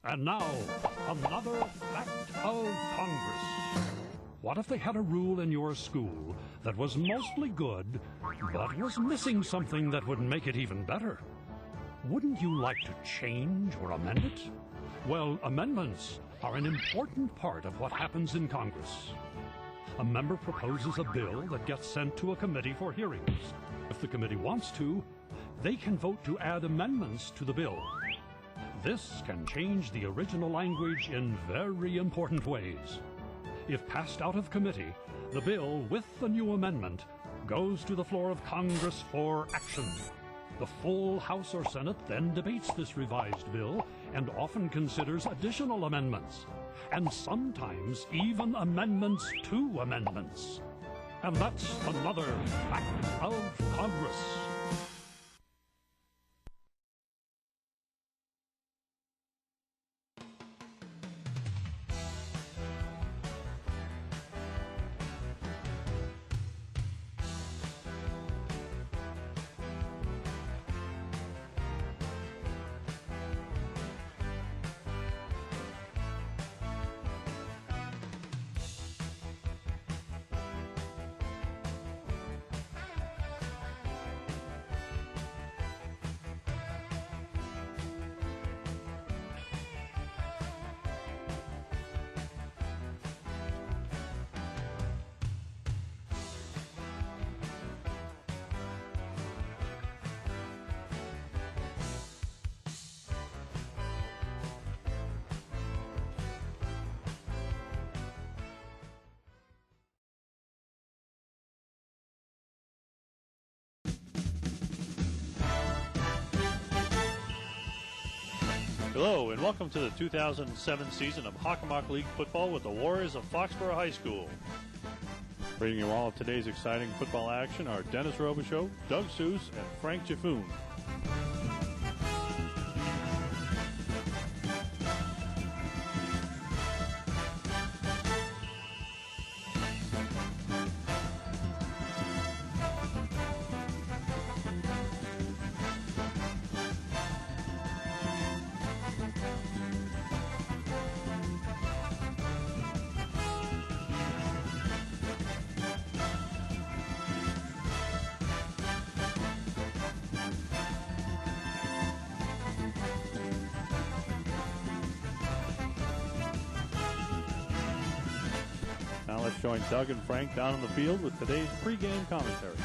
And now, another fact of Congress. What if they had a rule in your school that was mostly good, but was missing something that would make it even better? Wouldn't you like to change or amend it? Well, amendments are an important part of what happens in Congress. A member proposes a bill that gets sent to a committee for hearings. If the committee wants to, they can vote to add amendments to the bill. This can change the original language in very important ways. If passed out of committee, the bill with the new amendment goes to the floor of Congress for action. The full House or Senate then debates this revised bill and often considers additional amendments, and sometimes even amendments to amendments. And that's another fact of Congress. Hello and welcome to the 2007 season of Hockomock League football with the Warriors of Foxboro High School. Bringing you all of today's exciting football action are Dennis Robichaux, Doug Seuss, and Frank Jaffoon. Now let's join Doug and Frank down on the field with today's pregame commentary.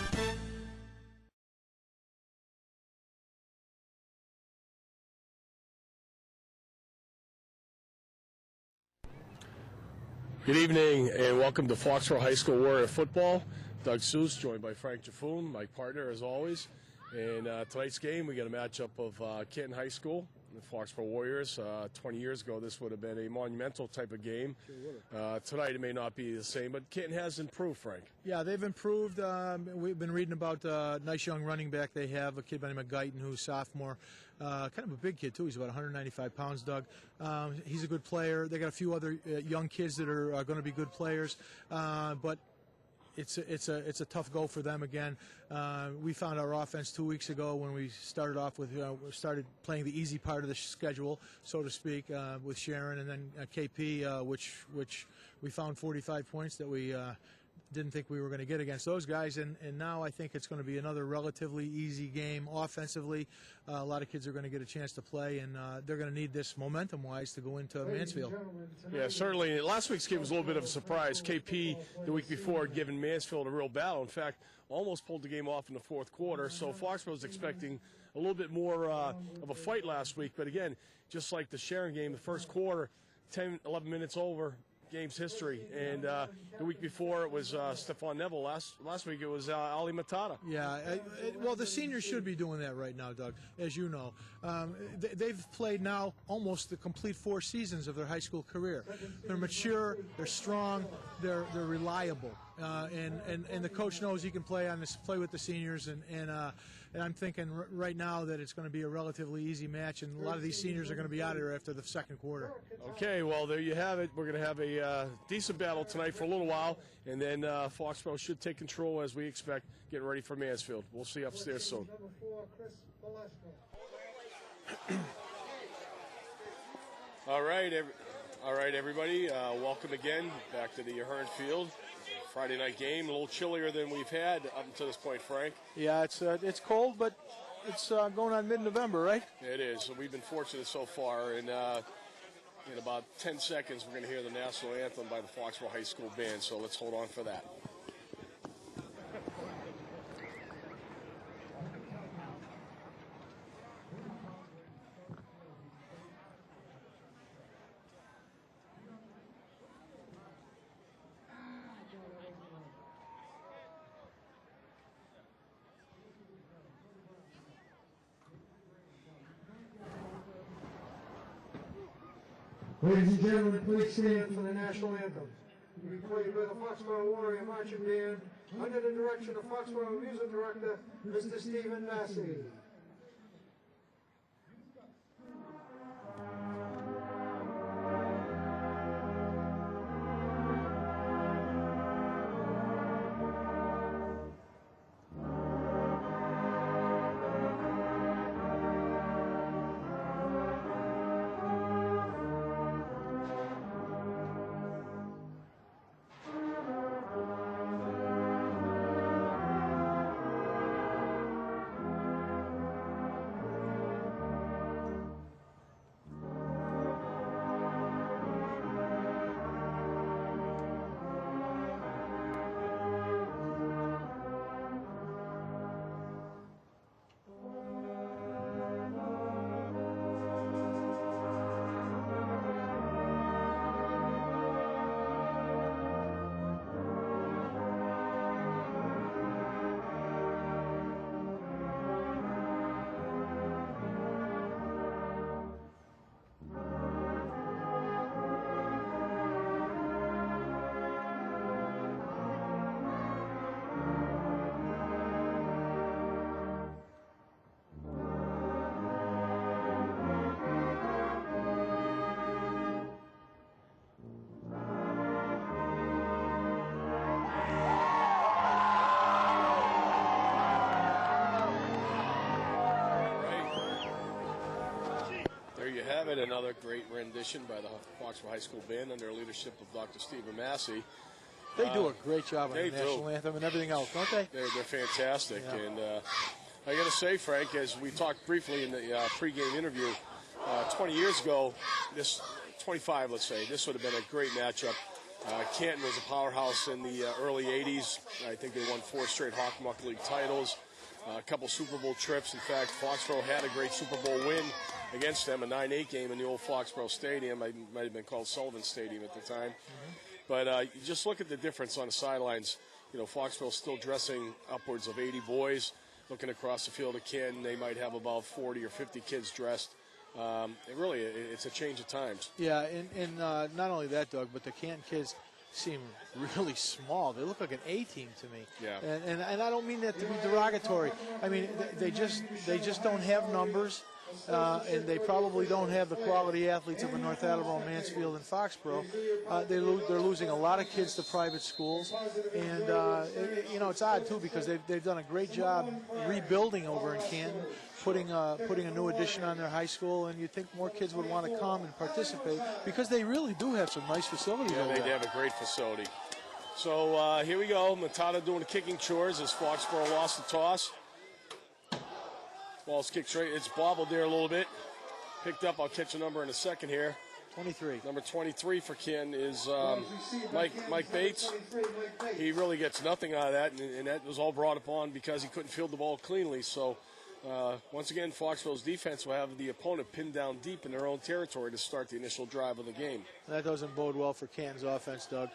Good evening and welcome to Foxboro High School Warrior Football. Doug Seuss joined by Frank Jaffoon, my partner as always. And tonight's game we got a matchup of Canton High School and the Foxboro Warriors. 20 years ago this would have been a monumental type of game. Tonight it may not be the same, but Canton has improved, Frank. Yeah, they've improved. We've been reading about a nice young running back they have, a kid by the name of Guyton, who's a sophomore. Kind of a big kid, too. He's about 195 pounds, Doug. He's a good player. They got a few other young kids that are going to be good players, but it's a tough go for them again. We found our offense 2 weeks ago when we started off with we started playing the easy part of the schedule, so to speak, with Sharon and then KP, which we found 45 points that we didn't think we were going to get against those guys, and now I think it's going to be another relatively easy game offensively. A lot of kids are going to get a chance to play, and they're going to need this momentum-wise to go into Mansfield. Yeah, certainly. Last week's game was a little bit of a surprise. KP, the week before, had given Mansfield a real battle. In fact, almost pulled the game off in the fourth quarter, so Foxboro was expecting a little bit more of a fight last week. But again, just like the Sharon game, the first quarter, 10, 11 minutes over, game's history. And the week before it was Stephon Neville. Last week it was Ali Matata. Yeah, well, the seniors should be doing that right now, Doug, as you know. They've played now almost the complete 4 seasons of their high school career. They're mature, they're strong, they're reliable. And the coach knows he can play with the seniors, and I'm thinking right now that it's going to be a relatively easy match, and a lot of these seniors are going to be out of here after the second quarter. Okay, well, there you have it. We're going to have a decent battle tonight for a little while, and then Foxboro should take control as we expect, getting ready for Mansfield. We'll see you upstairs soon. All right, everybody. Welcome again back to the Ahern Field. Friday night game, a little chillier than we've had up until this point, Frank. Yeah, it's cold, but it's going on mid-November, right? It is. So we've been fortunate so far. And in about 10 seconds, we're going to hear the national anthem by the Foxboro High School band. So let's hold on for that. Ladies and gentlemen, please stand for the national anthem. To be played by the Foxboro Warrior Marching Band under the direction of Foxboro Music Director, Mr. Stephen Massey. Another great rendition by the Foxboro High School Band under the leadership of Dr. Stephen Massey. They do a great job on the national anthem and everything else, don't they? They're fantastic. Yeah. And I got to say, Frank, as we talked briefly in the pregame interview, 20 years ago, 25, let's say, this would have been a great matchup. Canton was a powerhouse in the early 80s. I think they won 4 straight Hockomock League titles, a couple Super Bowl trips. In fact, Foxboro had a great Super Bowl win against them, a 9-8 game in the old Foxboro Stadium. It might have been called Sullivan Stadium at the time. Mm-hmm. But you just look at the difference on the sidelines. You know, Foxboro's still dressing upwards of 80 boys. Looking across the field at Canton, they might have about 40 or 50 kids dressed. It's a change of times. Yeah, and not only that, Doug, but the Canton kids seem really small. They look like an A-team to me. Yeah. And I don't mean that to be derogatory. I mean, they just don't have numbers. And they probably don't have the quality athletes of a North Attleboro, Mansfield, and Foxboro. They're losing a lot of kids to private schools, and it's odd too because they've done a great job rebuilding over in Canton, putting a new addition on their high school, and you'd think more kids would want to come and participate because they really do have some nice facilities. Yeah, they have a great facility. So here we go. Matata doing the kicking chores as Foxboro lost the toss. Ball's kicked straight. It's bobbled there a little bit. Picked up. I'll catch a number in a second here. 23. Number 23 for Ken is Mike Bates. He really gets nothing out of that, and that was all brought upon because he couldn't field the ball cleanly. So once again, Foxborough's defense will have the opponent pinned down deep in their own territory to start the initial drive of the game. That doesn't bode well for Canton's offense, Doug.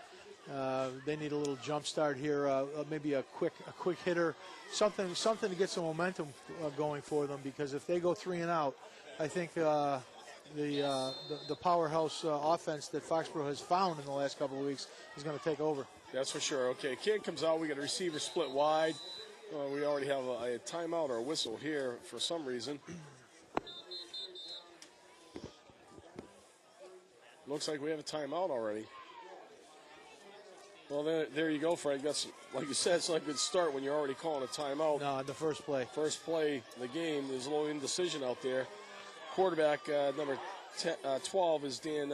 They need a little jump start here, maybe a quick hitter, something to get some momentum going for them. Because if they go 3 and out, I think the powerhouse offense that Foxboro has found in the last couple of weeks is going to take over. That's for sure. Okay, Canton comes out. We got a receiver split wide. We already have a timeout or a whistle here for some reason. Looks like we have a timeout already. Well, there you go, Fred. That's, like you said, it's not a good start when you're already calling a timeout. No, the first play. First play of the game. There's a little indecision out there. Quarterback, number 12 is Dan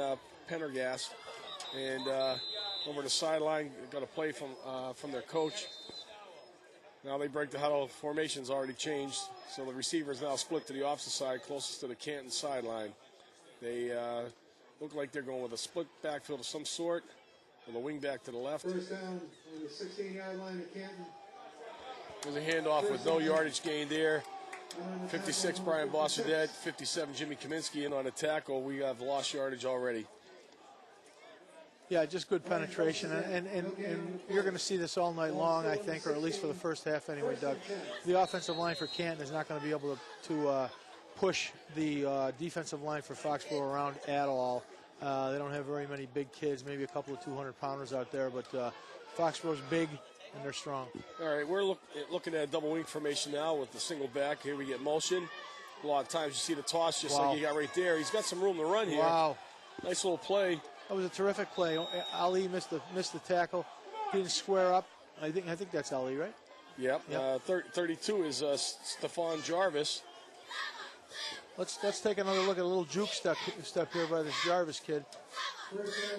Pendergast. And over the sideline, got a play from their coach. Now they break the huddle. Formation's already changed, so the receivers now split to the opposite side, closest to the Canton sideline. They look like they're going with a split backfield of some sort, with a wing back to the left. First down on the 16-yard line of Canton. There's a handoff with no yardage gain there. 56, Brian Bosserdet. 57, Jimmy Kaminsky in on a tackle. We have lost yardage already. Yeah, just good penetration, and you're going to see this all night long, I think, or at least for the first half anyway, Doug. The offensive line for Canton is not going to be able to push the defensive line for Foxboro around at all. They don't have very many big kids, maybe a couple of 200-pounders out there, but Foxboro's big and they're strong. All right, we're looking at a double wing formation now with the single back. Here we get motion. A lot of times you see the toss just like you got right there. He's got some room to run here. Wow. Nice little play. That was a terrific play. Ali missed the tackle. He didn't square up. I think that's Ali, right? Yep. 32 is Stephon Jarvis. Let's take another look at a little juke step here by this Jarvis kid.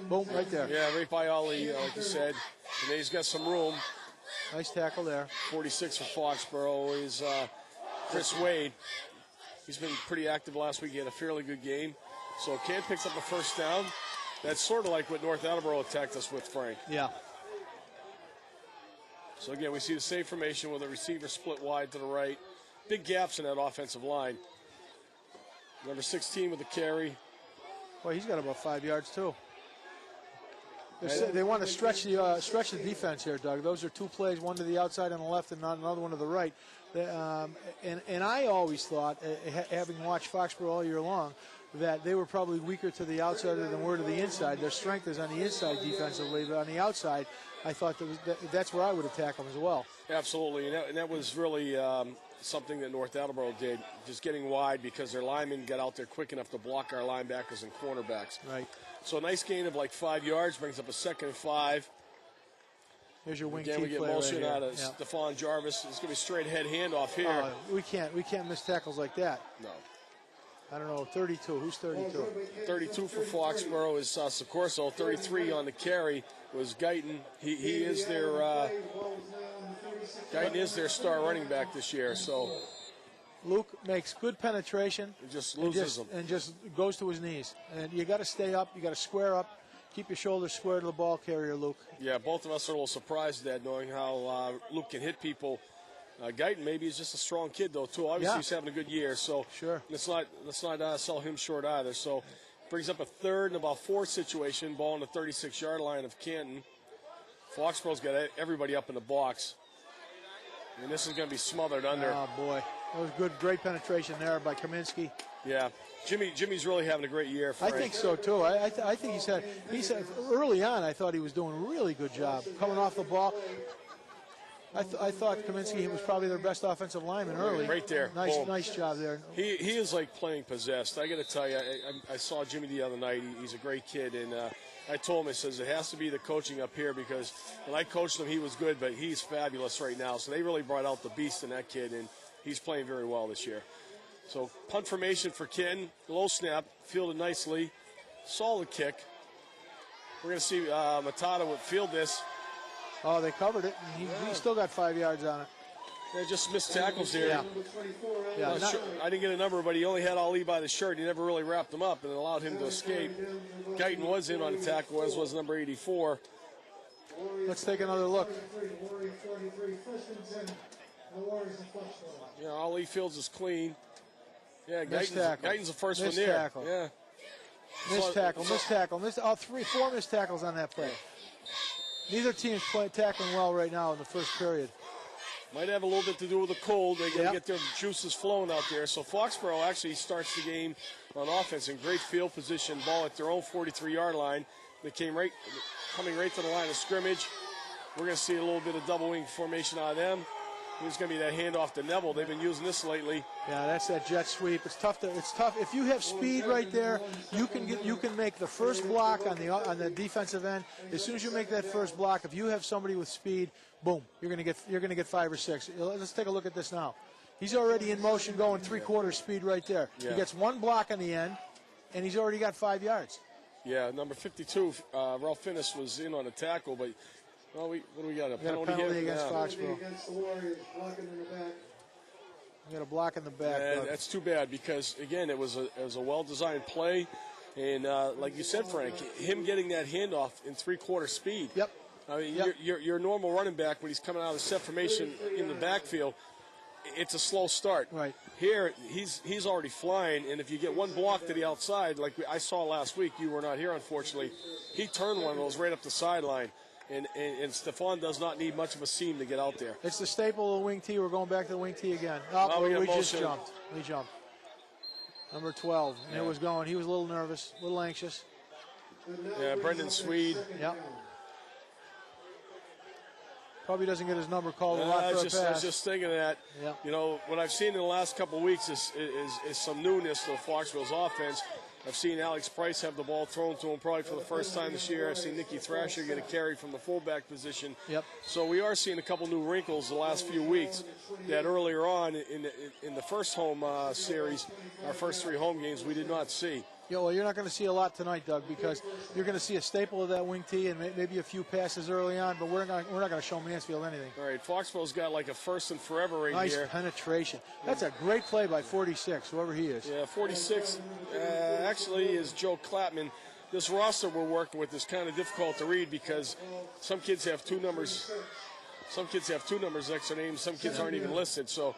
Boom, right there. Yeah, right by Ali, like you said. And then he's got some room. Nice tackle there. 46 for Foxboro is Chris Wade. He's been pretty active last week. He had a fairly good game. So Canton picks up a first down. That's sort of like what North Attleboro attacked us with, Frank. Yeah. So again, we see the same formation with a receiver split wide to the right. Big gaps in that offensive line. Number 16 with the carry. Well, he's got about 5 yards too. They want to stretch the defense here, Doug. Those are two plays, one to the outside on the left and not another one to the right. And I always thought, having watched Foxboro all year long, that they were probably weaker to the outside than were to the inside. Their strength is on the inside defensively, but on the outside, I thought that's where I would attack them as well. Absolutely, and that was really something that North Attleboro did, just getting wide because their linemen got out there quick enough to block our linebackers and cornerbacks. Right. So a nice gain of like 5 yards, brings up a 2nd and 5. Here's your wing Again, we get motion out of yeah. Stephon Jarvis. It's going to be a straight head handoff here. We can't miss tackles like that. No. I don't know, 32. Who's 32? 32 for Foxboro is Sicorso. 33 on the carry was Guyton. He is their Guyton is their star running back this year. So Luke makes good penetration. He just loses them and just goes to his knees. And you got to stay up. You got to square up. Keep your shoulders square to the ball carrier, Luke. Yeah, both of us are a little surprised at that, knowing how Luke can hit people. Guyton maybe is just a strong kid though too. Obviously he's having a good year, so sure. Let's not sell him short either. So brings up a 3rd and about 4 situation. Ball on the 36-yard line of Canton. Foxboro's got everybody up in the box, and this is going to be smothered under. Oh boy, that was good, great penetration there by Kaminsky. Yeah, Jimmy's really having a great year. Frank. I think so too. I think he said early on. I thought he was doing a really good job coming off the ball. I thought Kaminsky was probably their best offensive lineman early. Right there. Nice job there. He is like playing possessed. I got to tell you, I saw Jimmy the other night. He's a great kid, and I told him, I says, it has to be the coaching up here because when I coached him, he was good, but he's fabulous right now. So they really brought out the beast in that kid, and he's playing very well this year. So punt formation for Ken. Low snap, fielded nicely. Solid kick. We're going to see Matata would field this. Oh, they covered it. And he still got 5 yards on it. They just missed tackles here. Yeah. I didn't get a number, but he only had Ali by the shirt. He never really wrapped him up and allowed him to escape. Guyton was in on the tackle, as was number 84. Let's take another look. Yeah, Ali Fields is clean. Yeah, Guyton's the first one there. Tackle. Yeah. Missed tackle. 4 missed tackles on that play. Neither team's tackling well right now in the first period. Might have a little bit to do with the cold. They got to get their juices flowing out there. So Foxboro actually starts the game on offense in great field position. Ball at their own 43-yard line. They coming right to the line of scrimmage. We're going to see a little bit of double wing formation on them. Here's going to be that handoff to Neville. They've been using this lately. Yeah, that's that jet sweep. It's tough. If you have speed right there, you can make the first block on the defensive end. As soon as you make that first block, if you have somebody with speed, boom, you're going to get 5 or 6. Let's take a look at this now. He's already in motion, going 3/4 speed right there. Yeah. He gets one block on the end, and he's already got 5 yards. Yeah, number 52, Ralph Finnis was in on a tackle, but well, what do we got? A penalty here? against Foxboro. Against the Warriors, blocking in the back. We got a block in the back. And that's too bad because, again, it was a well-designed play. And like you said, Frank, him getting that handoff in three-quarter speed. Yep. I mean, your normal running back, when he's coming out of the set formation in the backfield, it's a slow start. Right. Here, he's already flying, and if you get one block to the outside, like I saw last week, you were not here, unfortunately, he turned one of those right up the sideline. And Stephon does not need much of a seam to get out there. It's the staple of the wing tee. We're going back to the wing tee again. We just jumped. We jumped. Number 12. And it was going. He was a little nervous, a little anxious. Yeah, Brendan Swede. Yep. Probably doesn't get his number called a lot for a pass. I was just thinking that. Yep. You know, what I've seen in the last couple of weeks is some newness to Foxborough's offense. I've seen Alex Price have the ball thrown to him probably for the first time this year. I've seen Nicky Thrasher get a carry from the fullback position. Yep. So we are seeing a couple new wrinkles the last few weeks that earlier on in the first home series, our first 3 home games, we did not see. Yeah, well, you're not going to see a lot tonight, Doug, because you're going to see a staple of that wing tee and maybe a few passes early on, but we're not going to show Mansfield anything. All right, Foxborough's got like a first and forever right nice here. Nice penetration. That's a great play by 46, whoever he is. Yeah, 46 actually is Joe Clapman. This roster we're working with is kind of difficult to read because some kids have 2 numbers. Some kids have 2 numbers next to their names. Some kids aren't even listed. So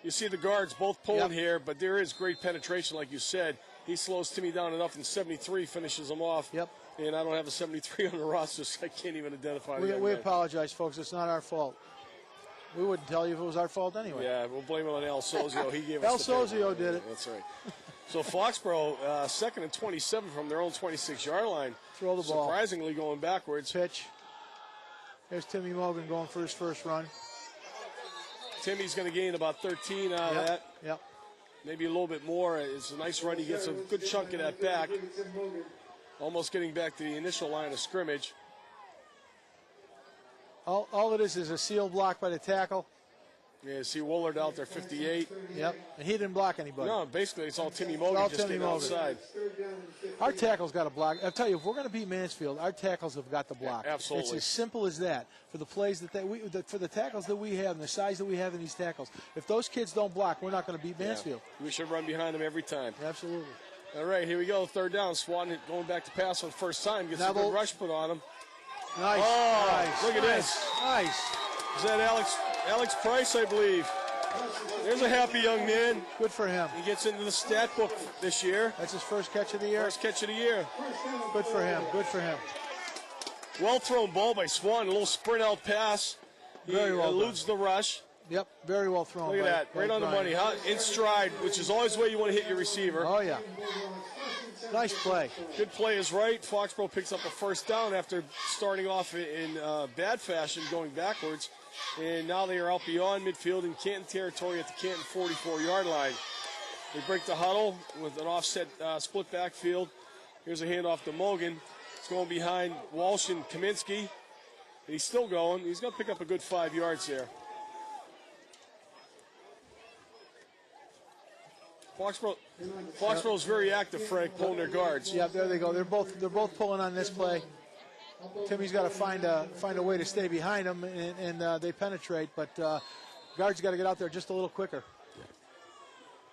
you see the guards both pulling here, but there is great penetration, like you said. He slows Timmy down enough, and 73 finishes him off. Yep. And I don't have a 73 on the roster, so I can't even identify the We apologize, folks. It's not our fault. We wouldn't tell you if it was our fault anyway. Yeah, we'll blame it on El Sozio. He gave us El Sozio did it. That's right. So Foxborough, second and 27 from their own 26-yard line. Throw the ball. Surprisingly going backwards. Pitch. There's Timmy Mogan going for his first run. Timmy's going to gain about 13 out of that. Yep. Maybe a little bit more. It's a nice run. He gets a good chunk of that back. Almost getting back to the initial line of scrimmage. All it is a sealed block by the tackle. Yeah, see Woolard out there, 58. Yep, and he didn't block anybody. No, basically it's all Timmy Mogan just getting outside. Our tackle's got to block. I'll tell you, if we're going to beat Mansfield, our tackles have got to block. Yeah, absolutely. It's as simple as that. For the plays for the tackles that we have and the size that we have in these tackles, if those kids don't block, we're not going to beat Mansfield. We should run behind them every time. Absolutely. All right, here we go. Third down. Swan going back to pass on the first time. Gets a good rush put on him. Nice. Oh, nice. Look at this. Nice. Is that Alex Price, I believe? There's a happy young man. Good for him. He gets into the stat book this year. That's his first catch of the year. First catch of the year. Good for him. Good for him. Well thrown ball by Swan. A little sprint out pass. Very well eludes the rush. Yep, very well thrown. Look at that. Right on the money. In stride, which is always the way you want to hit your receiver. Oh, yeah. Nice play. Good play is right. Foxborough picks up a first down after starting off in bad fashion, going backwards. And now they are out beyond midfield in Canton territory at the Canton 44-yard line. They break the huddle with an offset split backfield. Here's a handoff to Mogan. It's going behind Walsh and Kaminsky. He's still going. He's going to pick up a good 5 yards there. Foxborough is very active, Frank, pulling their guards. Yeah, there they go. They're both pulling on this play. Timmy's got to find a way to stay behind him, and they penetrate. But guards got to get out there just a little quicker.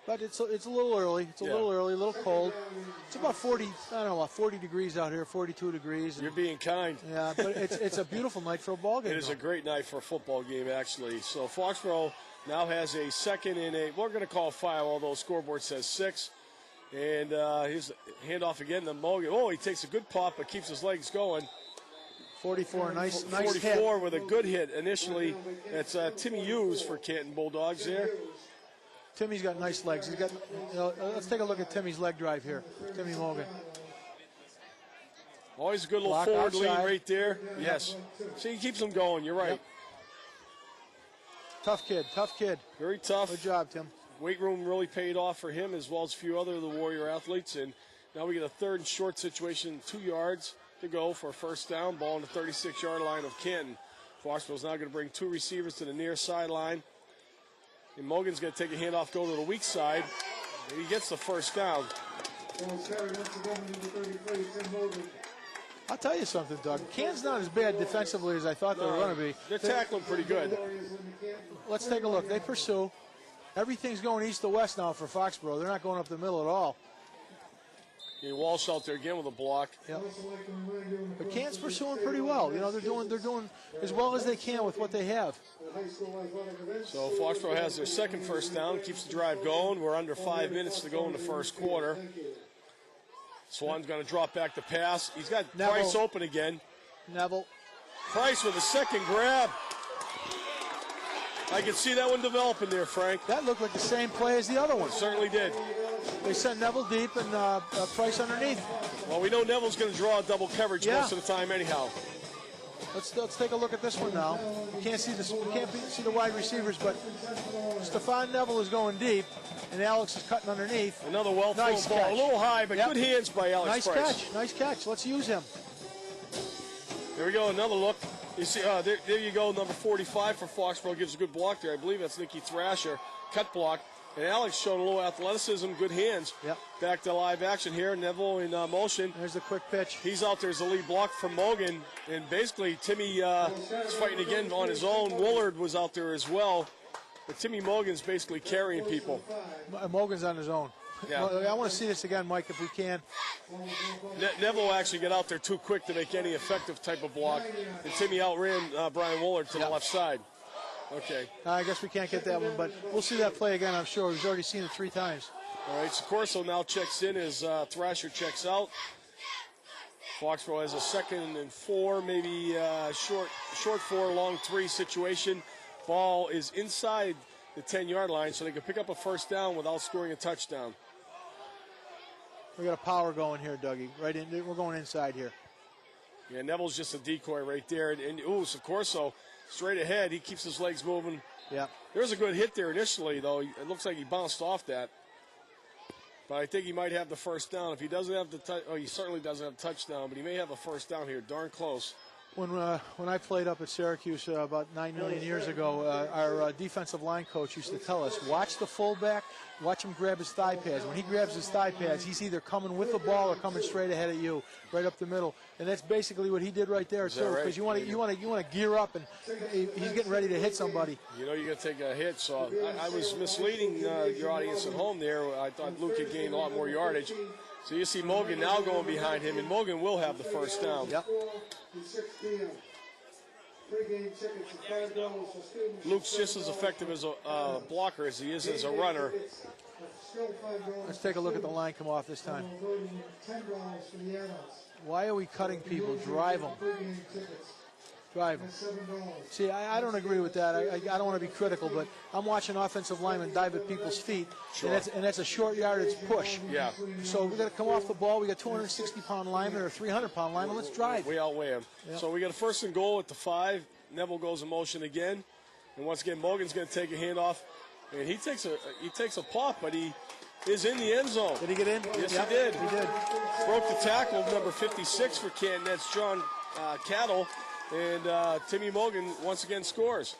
But it's a little early. It's a little early, a little cold. It's about 40 degrees out here, 42 degrees. You're being kind. Yeah, but it's a beautiful night for a ball game. It is a great night for a football game, actually. So Foxborough now has a second and we're going to call 5, although scoreboard says 6. And his handoff again to Mogan. Oh, he takes a good pop, but keeps his legs going. 44, nice 44 hit. With a good hit initially. That's Timmy Hughes for Canton Bulldogs there. Timmy's got nice legs. He's got. Let's take a look at Timmy's leg drive here. Timmy Mogan. Always a good little Block forward outside. lean right there. Yes. See, he keeps them going. You're right. Yep. Tough kid. Very tough. Good job, Tim. Weight room really paid off for him as well as a few other of the Warrior athletes. And now we get a third and short situation, 2 yards to go for a first down. Ball on the 36-yard line of Canton. Foxborough's now going to bring 2 receivers to the near sideline. And Mogan's going to take a handoff, go to the weak side. And he gets the first down. I'll tell you something, Doug. Canton's not as bad defensively as I thought they were going to be. They're tackling pretty good. Let's take a look. They pursue. Everything's going east to west now for Foxboro. They're not going up the middle at all. Walsh out there again with a block. Yep. But Canton's pursuing pretty well. You know, they're doing as well as they can with what they have. So Foxboro has their second first down, keeps the drive going. We're under 5 minutes to go in the first quarter. Swan's going to drop back to pass. He's got Neville. Price open again. Neville. Price with a second grab. I can see that one developing there, Frank. That looked like the same play as the other one. Certainly did. They sent Neville deep and Price underneath. Well, we know Neville's going to draw double coverage most of the time anyhow. Let's take a look at this one now. You can't see see the wide receivers, but Stephon Neville is going deep, and Alex is cutting underneath. Another well-thrown Nice ball. catch. A little high, but good hands by Alex Nice Price. catch. Nice catch. Let's use him. There we go. Another look. You see, there you go. Number 45 for Foxborough gives a good block there. I believe that's Nicky Thrasher. Cut block. And Alex showing a little athleticism, good hands. Yep. Back to live action here. Neville in motion. There's the quick pitch. He's out there as a lead block from Mogan. And basically, Timmy is fighting again on his own. Woolard was out there as well. But Timmy Mogan's basically carrying people. Mogan's on his own. Yeah. I want to see this again, Mike, if we can. Neville actually got out there too quick to make any effective type of block. And Timmy outran Brian Woolard to the left side. Okay. I guess we can't get that one, but we'll see that play again, I'm sure. We've already seen it 3 times. All right, Socorso now checks in as Thrasher checks out. Foxborough has a 2nd and 4, maybe short 4, long 3 situation. Ball is inside the 10-yard line, so they can pick up a first down without scoring a touchdown. We got a power going here, Dougie. Right in, we're going inside here. Yeah, Neville's just a decoy right there. And Socorso straight ahead. He keeps his legs moving. Yeah. There's a good hit there initially, though. It looks like he bounced off that. But I think he might have the first down. If he doesn't have he certainly doesn't have a touchdown, but he may have a first down here. Darn close. When I played up at Syracuse about 9 million years ago, our defensive line coach used to tell us, watch the fullback, watch him grab his thigh pads. When he grabs his thigh pads, he's either coming with the ball or coming straight ahead at you, right up the middle. And that's basically what he did right there, too, because you want to gear up, and he's getting ready to hit somebody. You know you're going to take a hit, so I was misleading your audience at home there. I thought Luke had gained a lot more yardage. So you see Mogan now going behind him, and Mogan will have the first down. Yep. Luke's just as effective as a blocker as he is as a runner. Let's take a look at the line come off this time. Why are we cutting people? Drive them. Drive them. See, I don't agree with that. I don't want to be critical, but I'm watching offensive linemen dive at people's feet, and that's a short yardage push. Yeah. So we got to come off the ball. We got 260-pound linemen or 300-pound linemen. Let's drive. We outweigh him. Yep. So we got a 1st and goal at the 5. Neville goes in motion again, and once again Mogan's going to take a handoff, and he takes a pop, but he is in the end zone. Did he get in? Yes, yep. he did. He did. Broke the tackle, number 56 for Canton. That's John Cattle. And Timmy Mogan once again scores.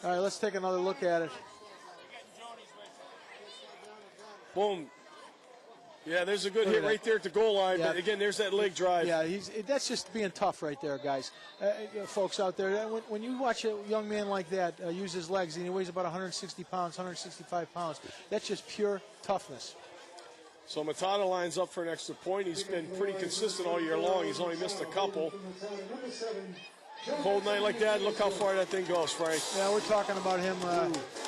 All right, let's take another look at it. Boom. Yeah, there's a good hit right there at the goal line. Yeah. But again, there's that leg drive. Yeah, that's just being tough right there, guys. Folks out there, when you watch a young man like that use his legs, and he weighs about 160 pounds, 165 pounds, that's just pure toughness. So Matata lines up for an extra point. He's been pretty consistent all year long. He's only missed a couple. Cold night like that, look how far that thing goes, Frank. Yeah, we're talking about him.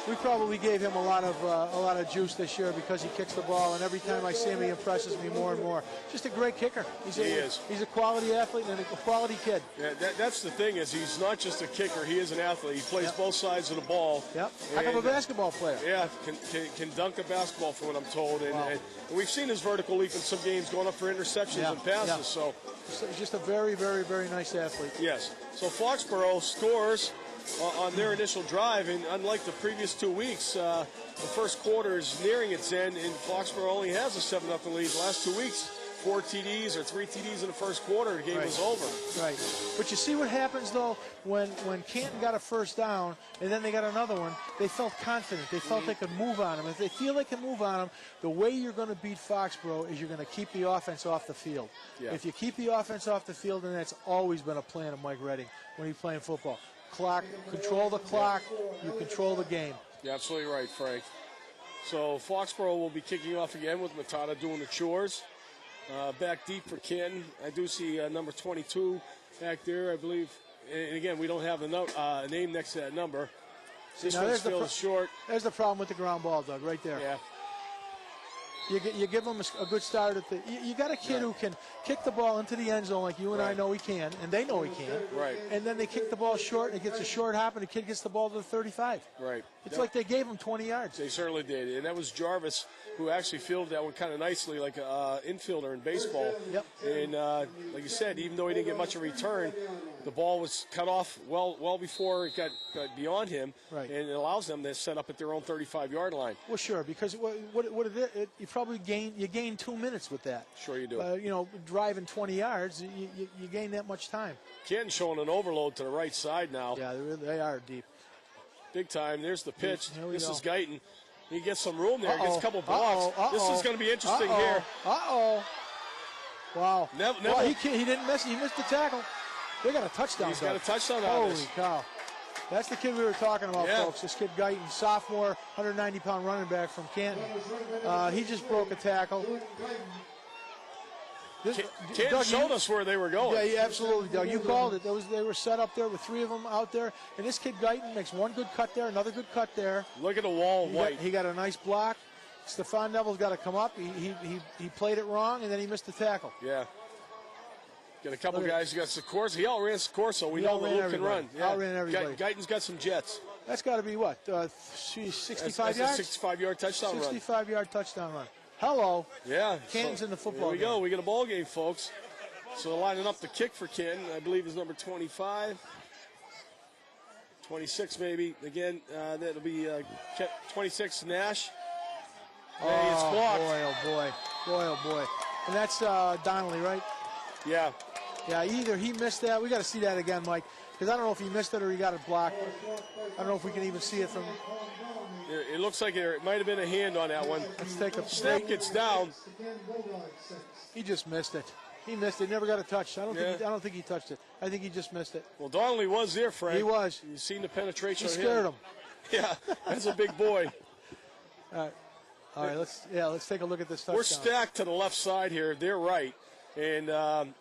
We probably gave him a lot of juice this year because he kicks the ball, and every time I see him, he impresses me more and more. Just a great kicker. He is. He's a quality athlete and a quality kid. Yeah, that's the thing is he's not just a kicker. He is an athlete. He plays both sides of the ball. Yep. Heck of a basketball player. Yeah, can dunk a basketball from what I'm told. And we've seen his vertical leap in some games going up for interceptions and passes. Yeah. So just a very, very, very nice athlete. Yes. So Foxborough scores on their initial drive, and unlike the previous 2 weeks, the first quarter is nearing its end, and Foxborough only has a 7-0 lead. The last 2 weeks, 4 TDs or 3 TDs in the first quarter, the game was over. Right. But you see what happens, though, when Canton got a first down and then they got another one, they felt confident. They felt they could move on them. If they feel they can move on them, the way you're going to beat Foxboro is you're going to keep the offense off the field. Yeah. If you keep the offense off the field, and that's always been a plan of Mike Redding when he's playing football. Clock, control the clock, you control the game. You're absolutely right, Frank. So Foxboro will be kicking off again with Matata doing the chores. Back deep for Canton. I do see number 22 back there, I believe. And again, we don't have a name next to that number. This one's still short. There's the problem with the ground ball, Doug, right there. Yeah. You give him a good start at the. You got a kid who can kick the ball into the end zone like you and I know he can, and they know he can. Right. And then they kick the ball short, and it gets a short hop, and the kid gets the ball to the 35. Right. It's like they gave him 20 yards. They certainly did, and that was Jarvis who actually fielded that one kind of nicely, like an infielder in baseball. Yep. And like you said, even though he didn't get much of a return, the ball was cut off well before it got beyond him, right. And it allows them to set up at their own 35-yard line. Well, sure, because what you probably gain 2 minutes with that. Sure you do. Driving 20 yards, you gain that much time. Canton showing an overload to the right side now. Yeah, they are deep. Big time. There's the pitch. This go. is Guyton. He gets some room there. Gets a couple blocks. This is going to be interesting here. Wow. Neville. Well, he didn't miss. He missed the tackle. They got a touchdown. He's got a touchdown on Holy this. cow. That's the kid we were talking about, folks. This kid Guyton, sophomore, 190-pound running back from Canton. He just broke a tackle. Canton showed us where they were going. Yeah, absolutely, Doug. You called it. They were set up there with 3 of them out there. And this kid Guyton makes one good cut there, another good cut there. Look at the wall, White. He got a nice block. Stephon Neville's got to come up. He played it wrong, and then he missed the tackle. Yeah. Got a couple guys. He got Sikorsky. He outran Sikorsky. We know that Luke can run. Yeah. Outran everybody. Guyton's got some jets. That's got to be what? 65 yards? A 65-yard touchdown run. 65-yard touchdown run. Hello. Yeah. Canton's in the football game. Here we go. We got a ball game, folks. So lining up the kick for Canton, I believe, is number 25. 26 maybe. Again, that'll be 26 Nash. Hey, it's blocked. Boy, oh boy. And that's Donnelly, right? Yeah. Yeah, either he missed that. We got to see that again, Mike, because I don't know if he missed it or he got it blocked. I don't know if we can even see it from. It looks like there might have been a hand on that one. Let's take a snap. Gets down. He just missed it. He missed it. Never got a touch. I don't think he touched it. I think he just missed it. Well, Donnelly was there, Frank. He was. You seen the penetration? He scared him. Yeah, that's a big boy. All right. Let's take a look at this touchdown. We're stacked to the left side here. They're right. And,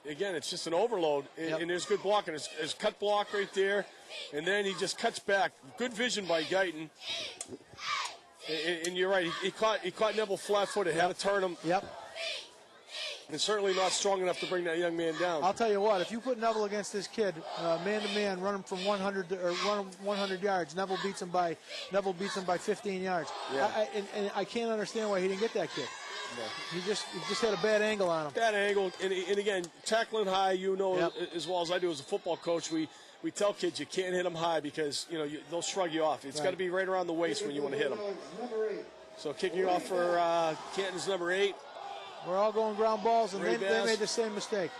again, it's just an overload. And there's good blocking. There's cut block right there. And then he just cuts back. Good vision by Guyton. And you're right. He caught Neville flat-footed. Had to turn him. Yep. And certainly not strong enough to bring that young man down. I'll tell you what. If you put Neville against this kid, man-to-man, run him from 100 yards, Neville beats him by 15 yards. Yeah. And I can't understand why he didn't get that kid. No. He just had a bad angle on him. Bad angle, and again, tackling high, as well as I do as a football coach, we tell kids you can't hit them high because they'll shrug you off. It's got to be right around the waist when you want to hit them. So kicking off for Canton's number 8. We're all going ground balls, and they made the same mistake.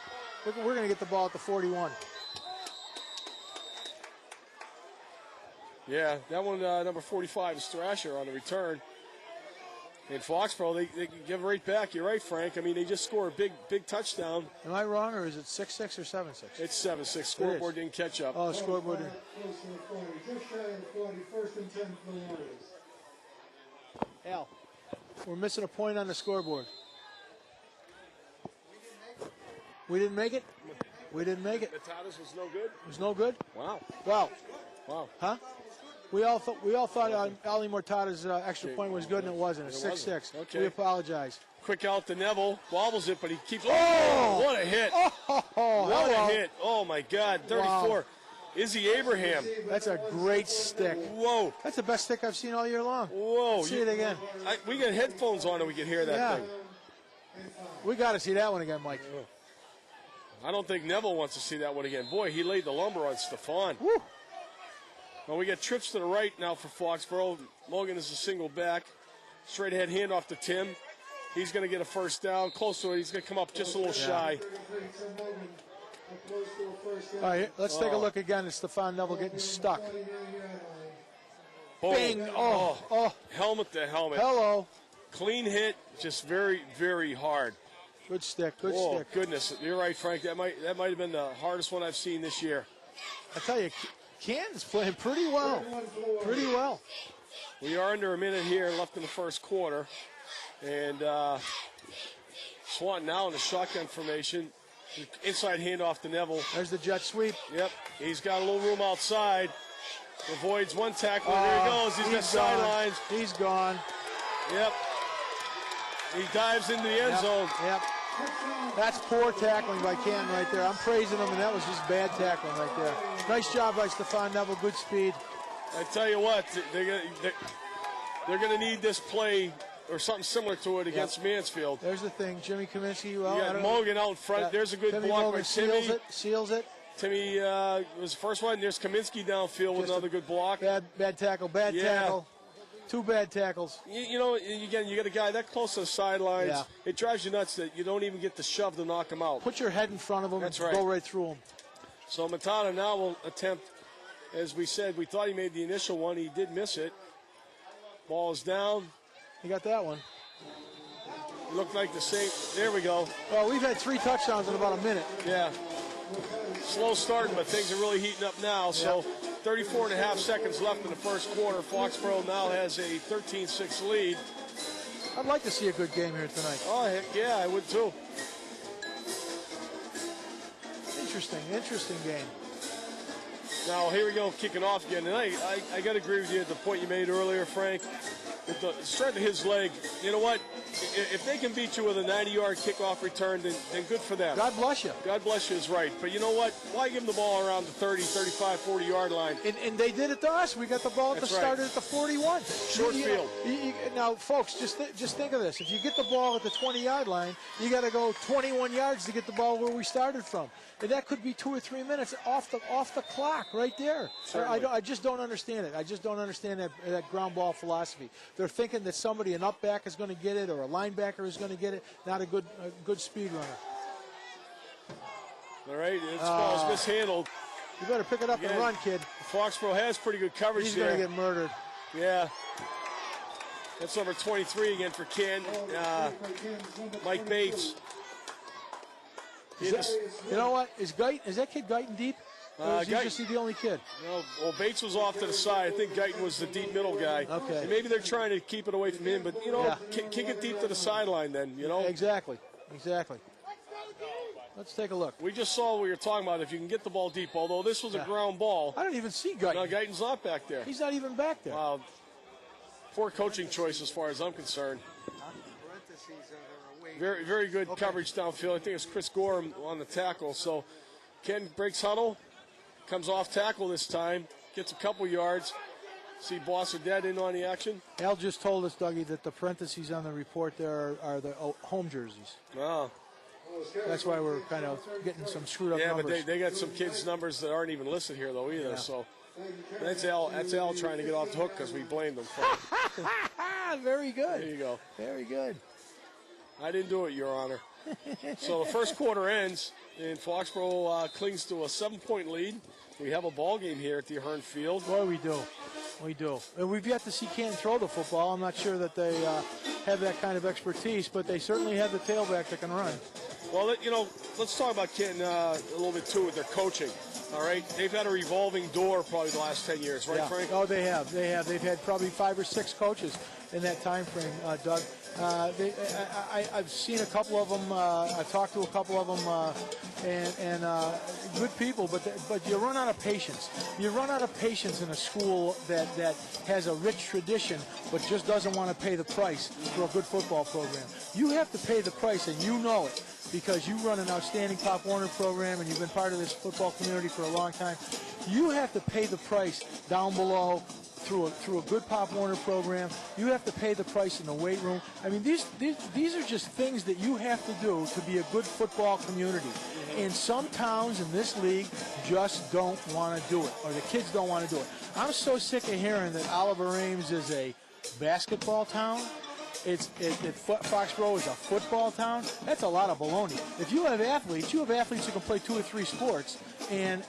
We're going to get the ball at the 41. Yeah, that one, number 45 is Thrasher on the return. And Foxboro, they give right back. You're right, Frank. I mean, they just score a big touchdown. Am I wrong, or is it 6-6 or 7-6? It's 7-6. Scoreboard didn't catch up. Oh, scoreboard didn't. Just shy of 40, first and 10 for the Warriors. Al, we're missing a point on the scoreboard. We didn't make it? We didn't make it. Matatas was no good? It was no good? Wow. Wow. Huh? We all thought Ali Mortada's extra point was good, and it wasn't. It's 6-6. Okay. We apologize. Quick out to Neville. Wobbles it, but he keeps... Oh! What a hit. What a hit. Oh, my God. 34. Wow. Izzy Abraham. That's a great stick. Whoa. That's the best stick I've seen all year long. Whoa. Let's see it again. We got headphones on and we can hear that thing. We got to see that one again, Mike. I don't think Neville wants to see that one again. Boy, he laid the lumber on Stephon. Woo. Well, we got trips to the right now for Foxboro. Logan is a single back. Straight ahead handoff to Tim. He's going to get a first down. Close to it. He's going to come up just a little shy. All right, let's take a look again at Stephon Neville getting stuck. Boom. Bing. Oh. Helmet to helmet. Hello. Clean hit, just very, very hard. Good stick, good Oh, stick. goodness. You're right, Frank. That might have been the hardest one I've seen this year. I tell you, Canton's playing pretty well. Pretty well. We are under a minute here left in the first quarter. And Swanton now in the shotgun formation. Inside handoff to Neville. There's the jet sweep. Yep. He's got a little room outside. Avoids one tackle. There he goes. He's got sidelines. He's gone. Yep. He dives into the end zone. Yep. That's poor tackling by Canton right there. I'm praising him, and that was just bad tackling right there. Nice job by Stephon Neville. Good speed. I tell you what, they're going to need this play or something similar to it against Mansfield. There's the thing. Jimmy Kaminsky. Well, you got Mogan out in front. Yeah. There's a good Timmy block Mogan by Timmy. Seals it. Timmy was the first one. There's Kaminsky downfield with another good block. Bad tackle. Bad tackle. Two bad tackles. You know, again, you got a guy that close to the sidelines. Yeah. It drives you nuts that you don't even get the shove to knock him out. Put your head in front of him. That's and right. Go right through him. So Matata now will attempt, as we said, we thought he made the initial one. He did miss it. Ball is down. He got that one. It looked like the same. There we go. Well, we've had 3 touchdowns in about a minute. Yeah. Slow start, but things are really heating up now. So 34 and a half seconds left in the first quarter. Foxboro now has a 13-6 lead. I'd like to see a good game here tonight. Oh, heck yeah, I would too. Interesting game. Now, here we go, kicking off again. And I got to agree with you at the point you made earlier, Frank. With the strength of his leg, you know what? If they can beat you with a 90-yard kickoff return, then good for them. God bless you. God bless you is right. But you know what? Why give them the ball around the 30, 35, 40-yard line? And they did it to us. We got the ball at the start at the 41. Short field. Now, folks, just think of this. If you get the ball at the 20-yard line, you got to go 21 yards to get the ball where we started from. And that could be 2 or 3 minutes off the clock right there. I just don't understand it. I just don't understand that ground ball philosophy. They're thinking that somebody, an up back, is going to get it or a linebacker is going to get it, not a good speed runner. All right, this ball is mishandled. You better pick it up and run, kid. Foxboro has pretty good coverage He's there. He's going to get murdered. Yeah. That's number 23 again for Ken. Mike Bates. You know what? Is that kid Guyton deep? Or is he just the only kid? No, well, Bates was off to the side. I think Guyton was the deep middle guy. Okay. And maybe they're trying to keep it away from him, but, kick it deep to the sideline then, Exactly. Let's take a look. We just saw what you're talking about, if you can get the ball deep, although this was a ground ball. I don't even see Guyton. No, Guyton's not back there. He's not even back there. Wow. Poor coaching choice as far as I'm concerned. Very, very good coverage downfield. I think it's Chris Gorham on the tackle. So Ken breaks huddle, comes off tackle this time, gets a couple yards. See Boss or Dead in on the action. Al just told us, Dougie, that the parentheses on the report there are the home jerseys. Oh. That's why we're kind of getting some screwed up numbers. Yeah, but they got some kids' numbers that aren't even listed here, though, either. Yeah. So that's Al trying to get off the hook because we blamed him for it. Very good. There you go. Very good. I didn't do it, Your Honor. So the first quarter ends, and Foxborough clings to a 7-point lead. We have a ball game here at the Ahern Field. Boy, we do. We do. And we've yet to see Canton throw the football. I'm not sure that they have that kind of expertise, but they certainly have the tailback that can run. Well, let's talk about Canton a little bit, too, with their coaching. All right? They've had a revolving door probably the last 10 years, right, Frank? Oh, they have. They've had probably 5 or 6 coaches in that time frame, Doug. I've seen a couple of them. I've talked to a couple of them, and good people. But you run out of patience. You run out of patience in a school that has a rich tradition, but just doesn't want to pay the price for a good football program. You have to pay the price, and you know it, because you run an outstanding Pop Warner program, and you've been part of this football community for a long time. You have to pay the price down below. Through a good Pop Warner program, you have to pay the price in the weight room. I mean, these are just things that you have to do to be a good football community. And some towns in this league just don't want to do it, or the kids don't want to do it. I'm so sick of hearing that Oliver Ames is a basketball town. Foxboro is a football town. That's a lot of baloney. If you have athletes, who can play 2 or 3 sports. And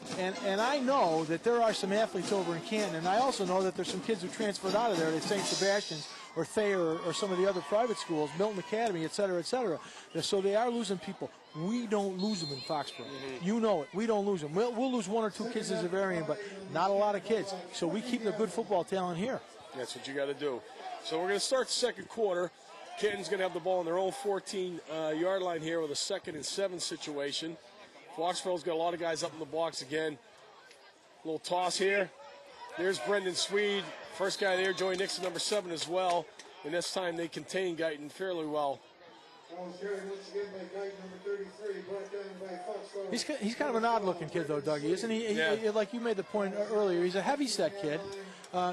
I know that there are some athletes over in Canton, and I also know that there's some kids who transferred out of there to St. Sebastian's or Thayer or some of the other private schools, Milton Academy, et cetera, et cetera. So they are losing people. We don't lose them in Foxboro. You know it. We don't lose them. We'll lose 1 or 2 kids as a variant, but not a lot of kids. So we keep the good football talent here. That's what you got to do. So we're going to start the second quarter. Canton's going to have the ball on their own 14-yard line here with a 2nd and 7 situation. Foxboro's got a lot of guys up in the box again. Little toss here. There's Brendan Swede. First guy there, Joey Nixon, number 7 as well. And this time they contain Guyton fairly well. He's kind of an odd-looking kid, though, Dougie, isn't he? Yeah. Like you made the point earlier, he's a heavy-set kid.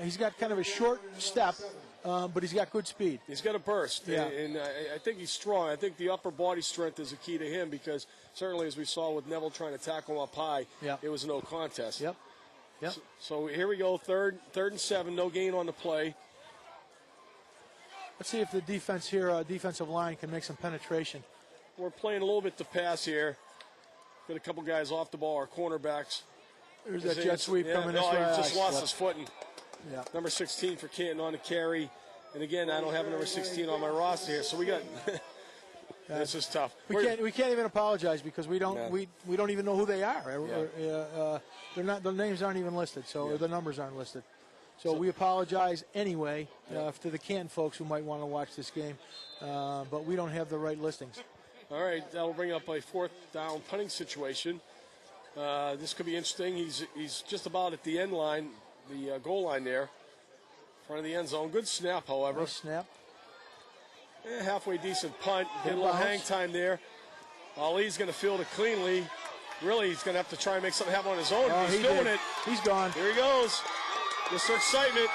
He's got kind of a short step, but he's got good speed. He's got a burst, Yeah. and I think he's strong. I think the upper body strength is a key to him because certainly, as we saw with Neville trying to tackle him up high, it was no contest. Yep. So here we go, third and 7, no gain on the play. Let's see if the defense here, defensive line, can make some penetration. We're playing a little bit to pass here. Got a couple guys off the ball, our cornerbacks. There's that jet sweep coming this way. way. He just lost his footing. Yeah. Number 16 for Canton on the carry. And again, I don't have a number 16 on my roster here, so we got. This is tough. We can't even apologize because we don't even know who they are. They're not. Their names aren't even listed, so the numbers aren't listed. So we apologize anyway to the Canton folks who might want to watch this game, but we don't have the right listings. All right, that'll bring up a 4th down punting situation. This could be interesting. He's just about at the end line, the goal line there, in front of the end zone. Good snap, however. Nice snap. Halfway decent punt. Get a little hang time there. Ali's going to field it cleanly. Really, he's going to have to try and make something happen on his own. He's doing it. He's gone. Here he goes. Mr. Excitement.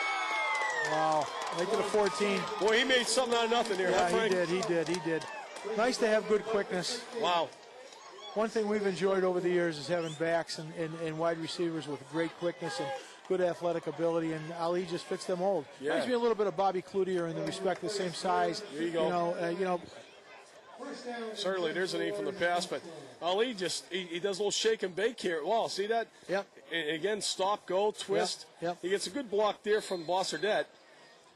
Wow. Right to the 14. Boy, he made something out of nothing here. Yeah, huh, Frank? he did. Nice to have good quickness. Wow. One thing we've enjoyed over the years is having backs and wide receivers with great quickness and good athletic ability, and Ali just fits them mold. Yeah. Reminds me a little bit of Bobby Cloutier in the respect the same size. There you go. Certainly, there's a name from the past, but Ali he does a little shake and bake here. Wow, see that? Yep. And again, stop, go, twist. Yep. He gets a good block there from Bosserdette,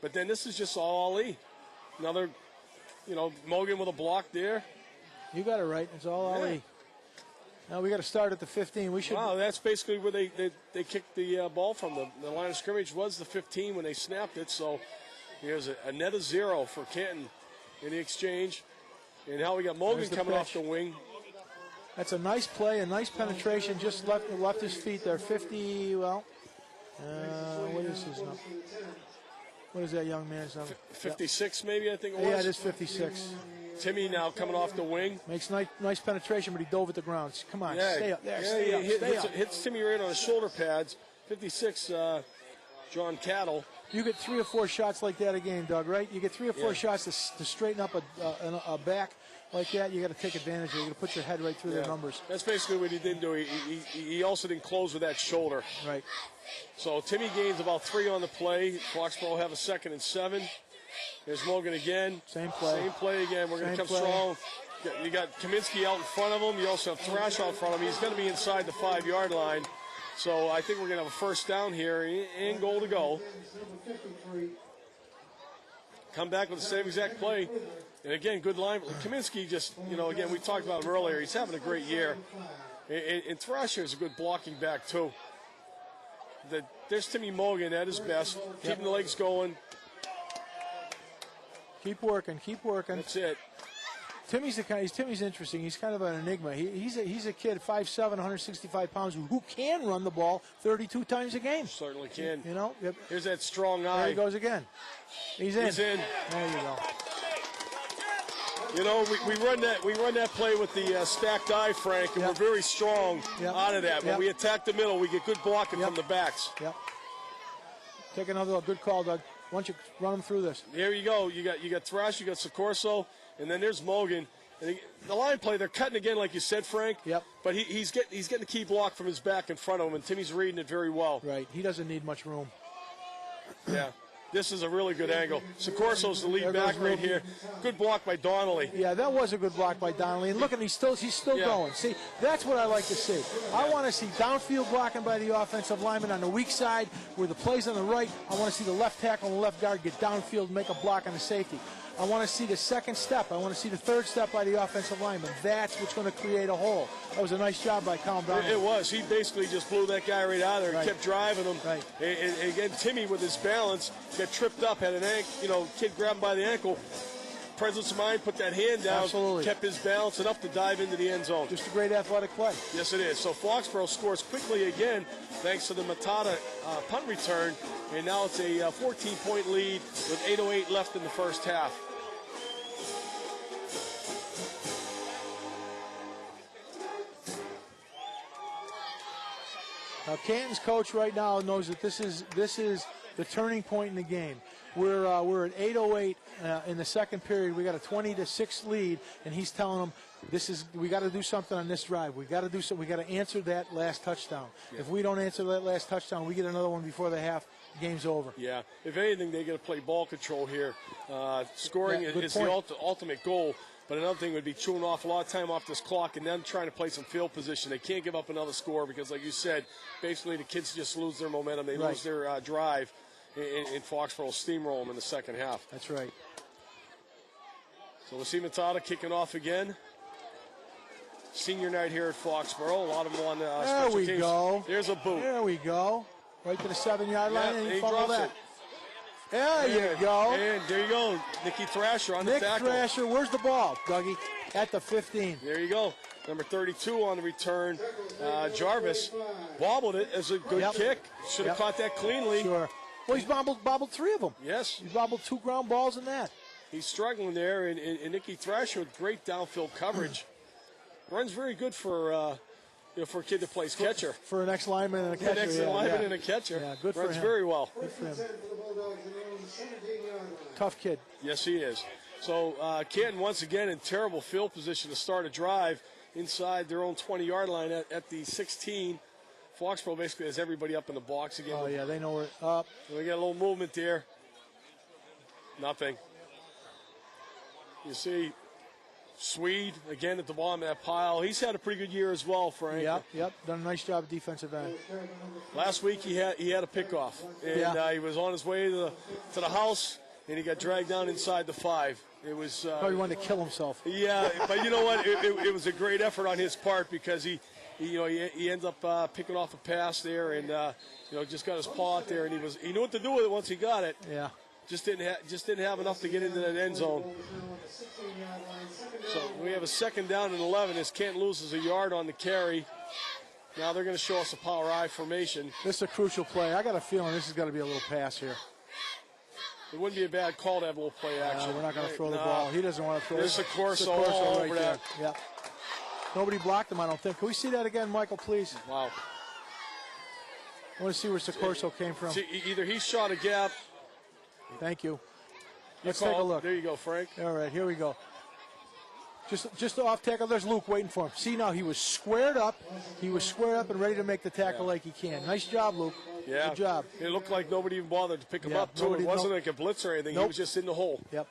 but then this is just all Ali. Another, Mogan with a block there. You got it right. It's all Ali. Now we got to start at the 15. We should. Wow, that's basically where they kicked the ball from. The line of scrimmage was the 15 when they snapped it. So here's a net of 0 for Canton in the exchange. And now we got Mogan coming off the wing. That's a nice play, a nice penetration. Just left his feet there. 50. Well, what is his number? What is that young man's number? 56, maybe, I think it was. Yeah, it is 56. Timmy now coming off the wing. Makes nice penetration, but he dove at the ground. Come on, stay up there. Hits Timmy right on his shoulder pads. 56, John Cattle. You get 3 or 4 shots like that a game, Doug, right? You get 3 or 4 shots to straighten up a back like that. You got to take advantage of it. You got to put your head right through their numbers. That's basically what he didn't do. He also didn't close with that shoulder. Right. So Timmy gains about 3 on the play. Foxboro have a 2nd and 7. There's Mogan again. Same play again. We're going to come strong. You got Kaminsky out in front of him. You also have Thrash out in front of him. He's going to be inside the 5-yard line. So I think we're going to have a 1st down here and goal to go. Come back with the same exact play. And again, good line. Kaminsky just, again, we talked about him earlier. He's having a great year. And Thrasher is a good blocking back, too. There's Timmy Mogan at his best, keeping the legs going. Keep working. That's it. Timmy's interesting. He's kind of an enigma. He's a kid, 5'7", 165 pounds, who can run the ball 32 times a game. Certainly can. Yep. Here's that strong eye. There he goes again. He's in. There you go. We run that play with the stacked eye, Frank, and we're very strong out of that. When we attack the middle, we get good blocking from the backs. Yep. Take another good call, Doug. Why don't you run them through this? Here you go. You got Thrash, you got Soccorso, and then there's Mogan. And the line play, they're cutting again, like you said, Frank. Yep. But he's getting the key block from his back in front of him, and Timmy's reading it very well. Right. He doesn't need much room. Yeah. This is a really good angle. Socorso's the lead back right here. Good block by Donnelly. Yeah, that was a good block by Donnelly. And look at him, he's still going. See, that's what I like to see. I want to see downfield blocking by the offensive lineman on the weak side where the play's on the right. I want to see the left tackle and the left guard get downfield and make a block on the safety. I want to see the second step. I want to see the third step by the offensive lineman. That's what's going to create a hole. That was a nice job by Colin Donnelly. It was. He basically just blew that guy right out of there. Right. He kept driving him. Right. And again, Timmy with his balance got tripped up, had an kid grabbed him by the ankle. Presence of mind, put that hand down, Absolutely. kept his balance enough to dive into the end zone. Just a great athletic play. Yes, it is. So Foxboro scores quickly again thanks to the Matata punt return, and now it's a 14-point lead with 8:08 left in the first half. Now, Canton's coach right now knows that this is the turning point in the game. We're at 8:08 in the second period. We got a 20-6 lead, and he's telling them we got to do something on this drive. We got to do something. We got to answer that last touchdown. Yeah. If we don't answer that last touchdown, we get another one before the half. Game's over. Yeah. If anything, they got to play ball control here. Scoring is point. the ultimate goal. But another thing would be chewing off a lot of time off this clock and then trying to play some field position. They can't give up another score because, like you said, basically the kids just lose their momentum. They lose their drive, and Foxboro steamroll them in the second half. That's right. So we'll see Matata kicking off again. Senior night here at Foxboro. A lot of them on there special teams. We go. There's a boot. There we go. Right to the 7-yard line, and he fumbled that. It. There you go. And there you go. Nicky Thrasher on the tackle. Nick Thrasher, where's the ball, Dougie? At the 15. There you go. Number 32 on the return. Jarvis wobbled it as a good kick. Should have caught that cleanly. Sure. Well, he's bobbled 3 of them. Yes. He's bobbled 2 ground balls in that. He's struggling there, and Nicky Thrasher with great downfield coverage. Runs very good for a kid that plays catcher. For an ex-lineman and a catcher. Ex-lineman and a catcher. Yeah, good for him. Runs very well. Good for him. Tough kid. Yes, he is. So Canton once again in terrible field position to start a drive inside their own 20-yard line at the 16. Foxboro basically has everybody up in the box again. Oh, yeah, they know where up. We got a little movement there. Nothing. You see Swede again at the bottom of that pile. He's had a pretty good year as well, Frank. Yep. Done a nice job at defensive end. Last week he had a pickoff, and he was on his way to the house, and he got dragged down inside the 5. It was probably wanted to kill himself. Yeah, but you know what? It was a great effort on his part because he ends up picking off a pass there, and just got his paw out there, and he knew what to do with it once he got it. Yeah. Just didn't have enough to get into that end zone. So we have a 2nd down and 11 as Kent loses a yard on the carry. Now they're going to show us a power I formation. This is a crucial play. I got a feeling this is going to be a little pass here. It wouldn't be a bad call to have a little play action. We're not going to throw the ball. He doesn't want to throw it. There's Socorso all over that. Yeah. Nobody blocked him, I don't think. Can we see that again, Michael, please? Wow. I want to see where Socorso came from. See, either he shot a gap. Thank you. Let's take a look. There you go, Frank. All right, here we go. Just off tackle. There's Luke waiting for him. See, now he was squared up. He was squared up and ready to make the tackle like he can. Nice job, Luke. Yeah. Good job. It looked like nobody even bothered to pick him up, too. It wasn't like a blitz or anything. Nope. He was just in the hole. Yep,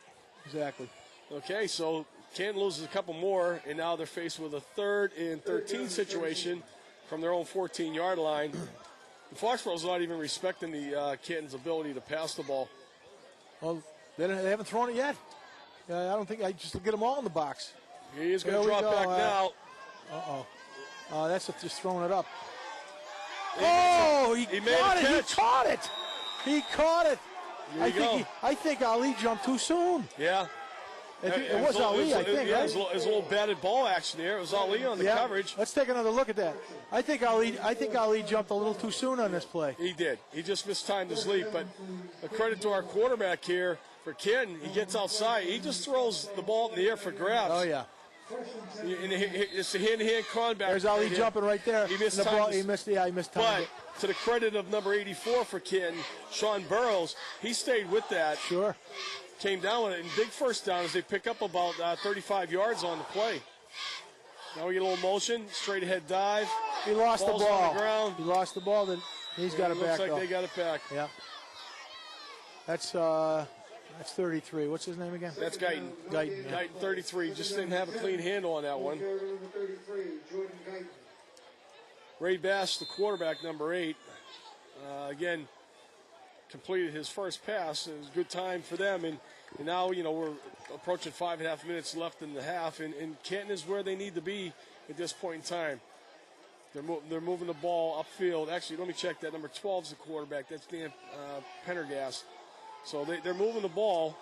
exactly. Okay, so Canton loses a couple more, and now they're faced with a 3rd and 13 situation from their own 14-yard line. Foxboro's not even respecting the Canton's ability to pass the ball. Well, they haven't thrown it yet. I don't think. I just get them all in the box. He is going to drop back now. That's just throwing it up. He made a catch. He caught it. He caught it. I think Ali jumped too soon. Yeah. It was Ali, I think. Yeah, it was a little batted ball action there. It was Ali on the coverage. Let's take another look at that. I think Ali jumped a little too soon on this play. He did. He just mistimed his leap. But a credit to our quarterback here for Canton. He gets outside. He just throws the ball in the air for grabs. Oh, yeah. It's a hand-to-hand combat. There's Ali jumping right there. He missed time. But to the credit of number 84 for Canton, Sean Burrows, he stayed with that. Sure. Came down with it, and big first down as they pick up about 35 yards on the play. Now we get a little motion, straight ahead dive. He lost the ball. On the ground. He lost the ball. Then he's got it back. Looks like they got it back. Yeah. That's 33. What's his name again? That's Guyton. Guyton. Yeah. Guyton, 33. Just didn't have a clean handle on that one. Number 33, Jordan Guyton. Ray Bass, the quarterback, number 8. Again, completed his first pass. It was a good time for them. And now, we're approaching 5.5 minutes left in the half. And Canton is where they need to be at this point in time. They're moving the ball upfield. Actually, let me check that. Number 12 is the quarterback. That's Dan Pendergast. So they're moving the ball.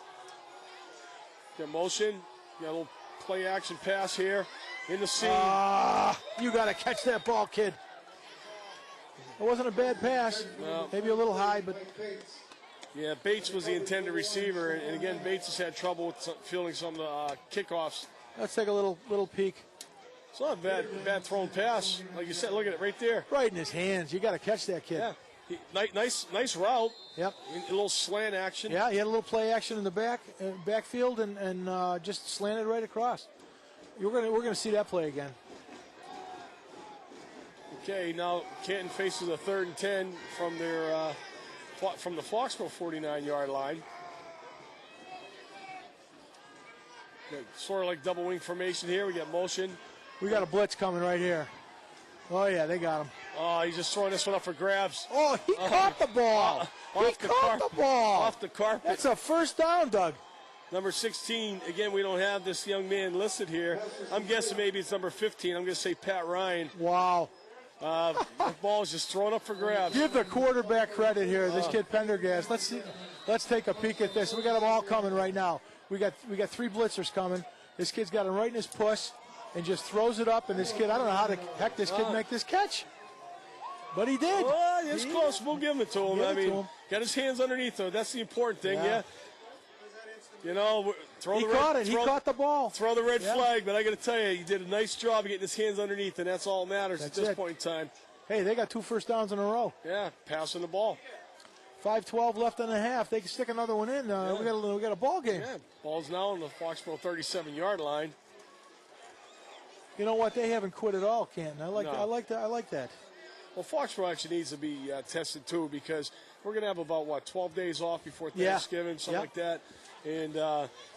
Got motion. Got a little play action pass here in the seam. You got to catch that ball, kid. It wasn't a bad pass. No. Maybe a little high, but Yeah, Bates was the intended receiver. And again, Bates has had trouble with fielding some of the kickoffs. let's take a little peek. It's not a bad thrown pass. Like you said, look at it right there. Right in his hands. You got to catch that kid. Yeah. Nice route. Yep. A little slant action. Yeah, he had a little play action in the backfield and just slanted right across. We're gonna see that play again. Okay, now Canton faces a 3rd and 10 from from the Foxboro 49-yard line. Sort of like double wing formation here. We got motion. We got a blitz coming right here. Oh yeah, they got him. Oh, he's just throwing this one up for grabs. Oh, he caught the ball. He caught the ball. Off the carpet. That's a first down, Doug. Number 16, again, we don't have this young man listed here. I'm guessing maybe it's number 15. I'm going to say Pat Ryan. Wow. The ball is just thrown up for grabs. Give the quarterback credit here. This kid Pendergast. Let's see. Let's take a peek at this. We got them all coming right now. We got 3 blitzers coming. This kid's got him right in his puss and just throws it up. And this kid, I don't know how the heck this kid make this catch, but he did. Oh, it's close. We'll give it to him. Give I it to mean, him. got his hands underneath him. That's the important thing. Yeah. Throw He the caught red, it. He caught the ball. Throw the red flag, but I got to tell you, he did a nice job of getting his hands underneath, and that's all that matters at this point in time. Hey, they got 2 first downs in a row. Yeah, passing the ball. 5:12 left in the half. They can stick another one in. We got a ball game. Yeah, ball's now on the Foxboro 37-yard line. You know what? They haven't quit at all, Canton. I like that. Well, Foxboro actually needs to be tested too, because we're going to have about 12 days off before Thanksgiving, something like that. And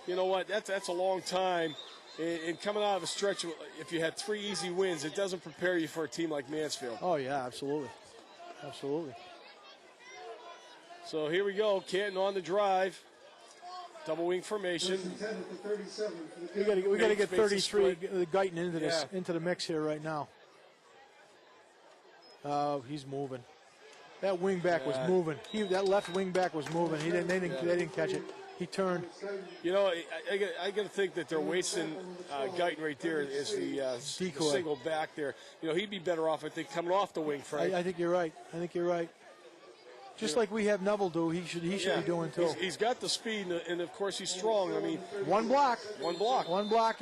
you know what? That's a long time. And coming out of a stretch, if you had 3 easy wins, it doesn't prepare you for a team like Mansfield. Oh yeah, absolutely. So here we go, Canton on the drive. Double wing formation. We got to get 33 Guyton into this into the mix here right now. He's moving. That wing back was moving. That left wing back was moving. They didn't catch it. He turned. You know, I got to think that they're wasting Guyton right there as the single back there. You know, he'd be better off, I think, coming off the wing, Frank. I think you're right. Just like we have Neville do, he should be doing too. He's got the speed, and of course he's strong. I mean, one block,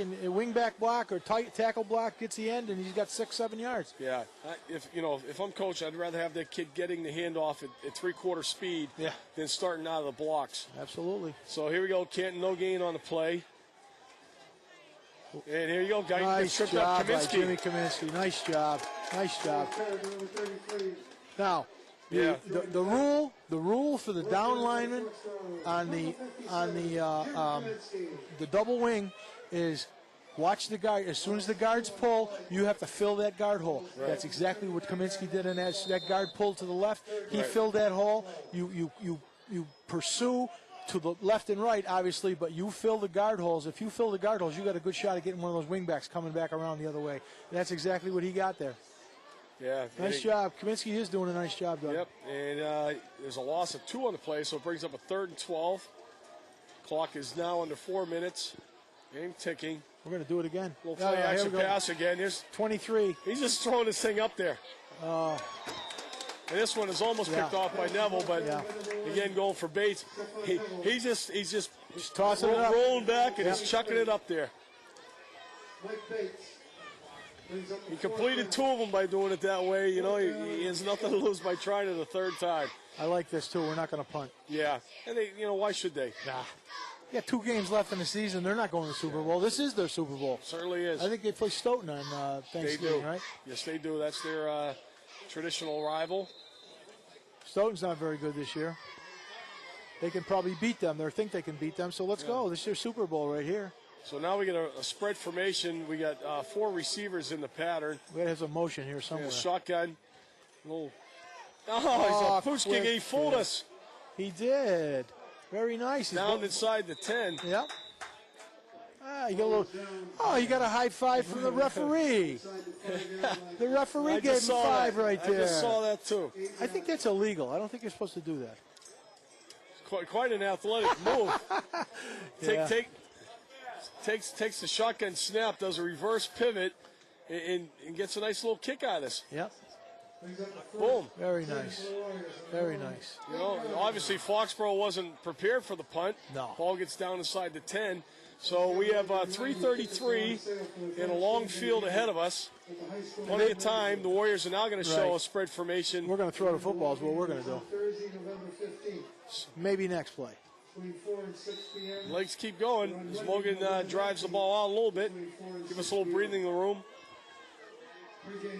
and a wing back block or tight tackle block gets the end, and he's got 6-7 yards. Yeah, if I'm coach, I'd rather have that kid getting the handoff at 3/4 speed than starting out of the blocks. Absolutely. So here we go, Canton, no gain on the play. And here you go, Guyton. Nice job by Jimmy Kaminsky. Nice job. Now. The rule for the down lineman on the double wing is watch the guard. As soon as the guards pull, you have to fill that guard hole. Right. That's exactly what Kaminsky did. And as that guard pulled to the left, he filled that hole. You pursue to the left and right, obviously, but you fill the guard holes. If you fill the guard holes, you got a good shot at getting one of those wing backs coming back around the other way. And that's exactly what he got there. Yeah. Nice job. Kaminsky is doing a nice job, though. Yep, and there's a loss of 2 on the play, so it brings up a 3rd and 12. Clock is now under 4 minutes. Game ticking. We're going to do it again. Little play action pass again. Here's 23. He's just throwing this thing up there. And this one is almost picked off by Neville, but again going for Bates. He's just tossing it up, rolling back, and he's chucking it up there. Mike Bates. He completed 2 of them by doing it that way. You know, he has nothing to lose by trying it a 3rd time. I like this too. We're not going to punt. Yeah, and why should they? Nah. Yeah, 2 games left in the season. They're not going to the Super Bowl. This is their Super Bowl. Certainly is. I think they play Stoughton on Thanksgiving, right? Yes, they do. That's their traditional rival. Stoughton's not very good this year. they can probably beat them. They think they can beat them. So let's go. This is your Super Bowl right here. So now we get a spread formation. We got 4 receivers in the pattern. We got to have some motion here somewhere. Yeah, shotgun. He's a pooch kick. He fooled us. He did. Very nice. Down inside the 10. Yep. You got a little. Oh, you got a high five from the referee. The referee gave him 5 right there. I just saw that too. I think that's illegal. I don't think you're supposed to do that. Quite an athletic move. Takes the shotgun snap, does a reverse pivot, and gets a nice little kick out of this. Yep. Boom. Very nice. Very nice. You know, obviously Foxboro wasn't prepared for the punt. No. Ball gets down inside the 10. So we have 3:33 and a long field ahead of us. Plenty of time. The Warriors are now going to show a spread formation. We're going to throw the football is what we're going to do. Maybe next play. Legs keep going as Morgan drives the ball out a little bit. Give us a little breathing room.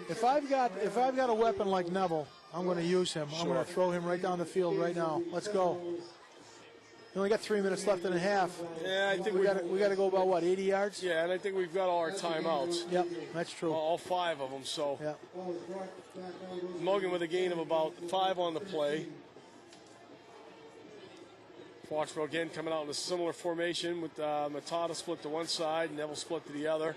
If I've got a weapon like Neville, I'm going to use him. I'm going to throw him right down the field right now. Let's go. We only got 3 minutes left and a half. Yeah, I think we got to go about what, 80 yards? Yeah, and I think we've got all our timeouts. Yep, that's true. All 5 of them. So yep. Morgan with a gain of about 5 on the play. Foxboro again coming out in a similar formation with Matata split to one side, Neville split to the other.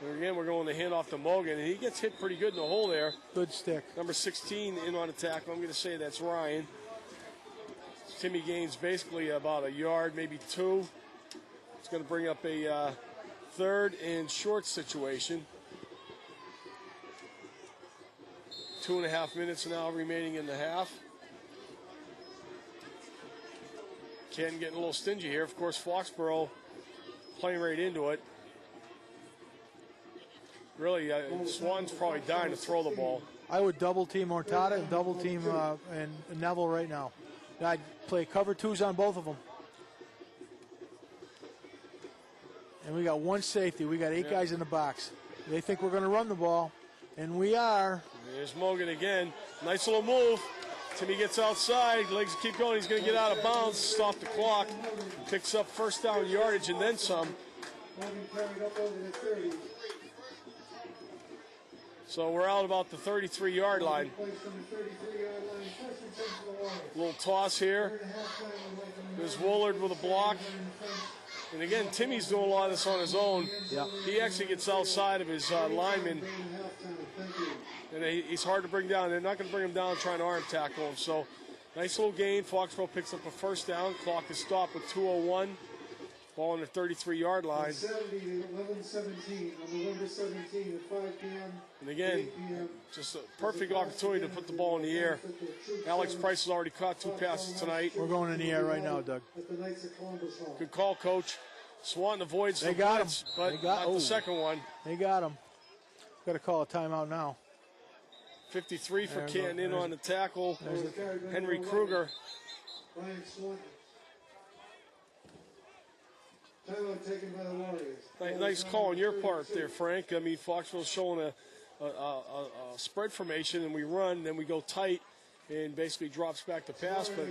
And again, we're going to hand off to Morgan, and he gets hit pretty good in the hole there. Good stick. Number 16 in on the tackle. I'm going to say that's Ryan. Timmy gains basically about a yard, maybe 2. It's going to bring up a 3rd and short situation. 2.5 minutes now remaining in the half. Canton getting a little stingy here. Of course, Foxboro playing right into it. Really, Swan's probably dying to throw the ball. I would double team Ortada and double team and Neville right now. I'd play cover 2s on both of them. And we got 1 safety. We got 8 guys in the box. They think we're going to run the ball, and we are. There's Morgan again. Nice little move. Timmy gets outside. Legs keep going. He's going to get out of bounds. Stop the clock. Picks up first down yardage and then some. So we're out about the 33-yard line. Little toss here. There's Woolard with a block. And again, Timmy's doing a lot of this on his own. Yep. He actually gets outside of his lineman. And he's hard to bring down. They're not going to bring him down trying to arm tackle him. So nice little gain. Foxboro picks up a first down. Clock is stopped with 2:01. Ball on the 33-yard line. 11-17 on November 17 at 5 p.m. And again, just a perfect opportunity to put the ball in the air. Alex Price has already caught 2 passes tonight. We're going in the air right now, Doug. Good call, Coach. Swan avoids the blitz, but not the second one. They got him. Got to call a timeout now. 53 for Canton in on the tackle. Henry Kruger. Taken by the Warriors. Nice call on your part there, Frank. I mean, Foxborough's showing a spread formation, and we run, then we go tight, and basically drops back to pass. But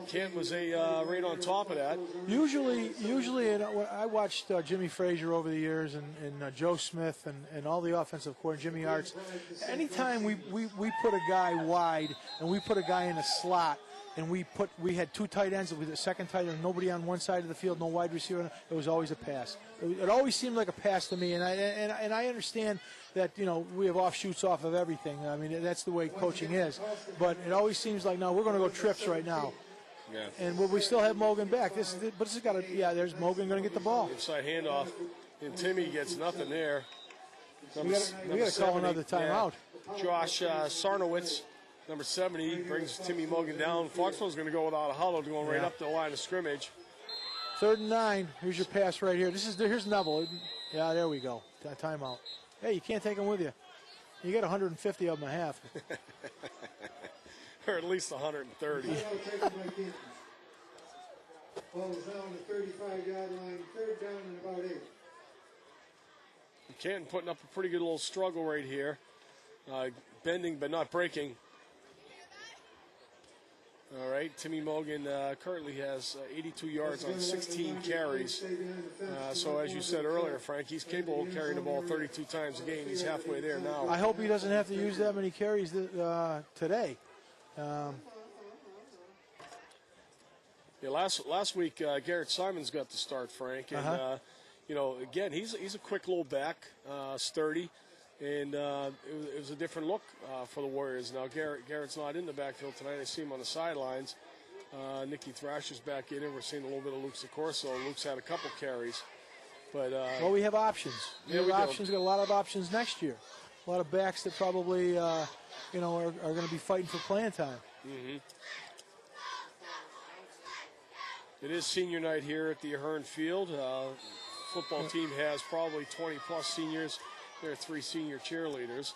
Canton was right on top of that. Usually, and I watched Jimmy Frazier over the years, and Joe Smith, and all the offensive core, Jimmy Arts. Anytime we put a guy wide and we put a guy in a slot, and we had 2 tight ends with the second tight end, nobody on one side of the field, no wide receiver. It was always a pass. It always seemed like a pass to me, and I understand that we have offshoots off of everything. I mean that's the way coaching is, but it always seems like we're going to go trips right now. Yeah. And we still have Morgan back. But this has got to. Yeah, there's Morgan going to get the ball. Inside handoff, and Timmy gets nothing there. We got to call another timeout. Yeah. Josh Sarnowitz. Number 70 brings Timmy Morgan down. Foxborough's going to go without a huddle, going right up the line of scrimmage. 3rd and 9. Here's your pass right here. Here's Neville. Yeah, there we go. Timeout. Hey, you can't take them with you. You get 150 of them a half. Or at least 130. Ball is now on the 35-yard line. 3rd down and about 8. Canton putting up a pretty good little struggle right here. Bending but not breaking. All right, Timmy Mogan currently has 82 yards on 16 carries. So as you said earlier, Frank, he's capable of carrying the ball 32 times a game. He's halfway there now. I hope he doesn't have to use that many carries today. Yeah, last week Garrett Simons got the start, Frank, and you know, again, he's a quick little back, sturdy, and it was a different look for the Warriors. Now Garrett's not in the backfield tonight. I see him on the sidelines. Nicky Thrasher's back in, and we're seeing a little bit of Luke Sicorso. Luke's had a couple carries, but well, we have options. We have options. do. We got a lot of options next year. A lot of backs that probably are going to be fighting for playing time. Mm-hmm. It is senior night here at the Ahern Field. Football team has probably 20-plus seniors. There are 3 senior cheerleaders.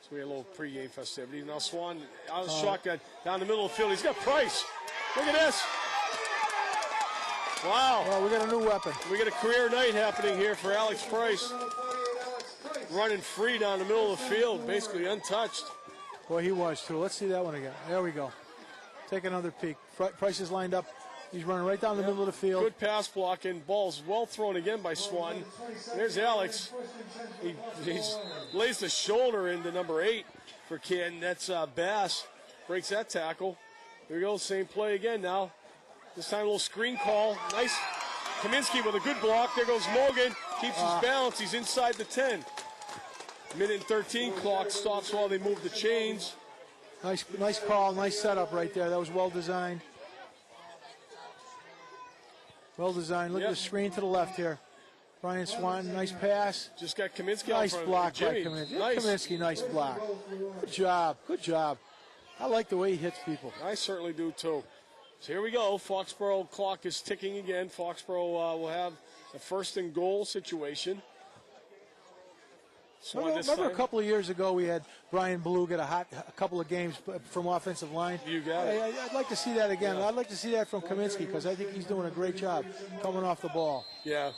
So we had a little pregame festivity. Now Swan out of the shotgun down the middle of the field. He's got Price. Look at this. Wow. Well, we got a new weapon. We got a career night happening here for Alex Price. Running free down the middle of the field, basically untouched. Boy, he was too. Let's see that one again. There we go. Take another peek. Price is lined up. He's running right down the middle of the field. Good pass blocking. Ball's well thrown again by Swan. There's Alex. He lays the shoulder into number 8 for Canton. That's Bass. Breaks that tackle. Here we go. Same play again now. This time a little screen call. Nice. Kaminsky with a good block. There goes Mogan. Keeps his balance. He's inside the 10. Minute and 13 clock stops while they move the chains. Nice call. Nice setup right there. That was well designed. Well designed. Look at the screen to the left here. Brian Swan, nice pass. Just got Kaminsky nice out front. block Jimmy, by Kaminsky. nice. Kaminsky, nice block. Good job. Good job. I like the way he hits people. I certainly do too. So here we go. Foxboro clock is ticking again. Foxboro will have a 1st and goal situation. Remember a couple of years ago we had Brian Blue get a couple of games from offensive line? You got it. I'd like to see that again. Yeah. I'd like to see that from Kaminsky because I think he's doing a great job coming off the ball. Yeah.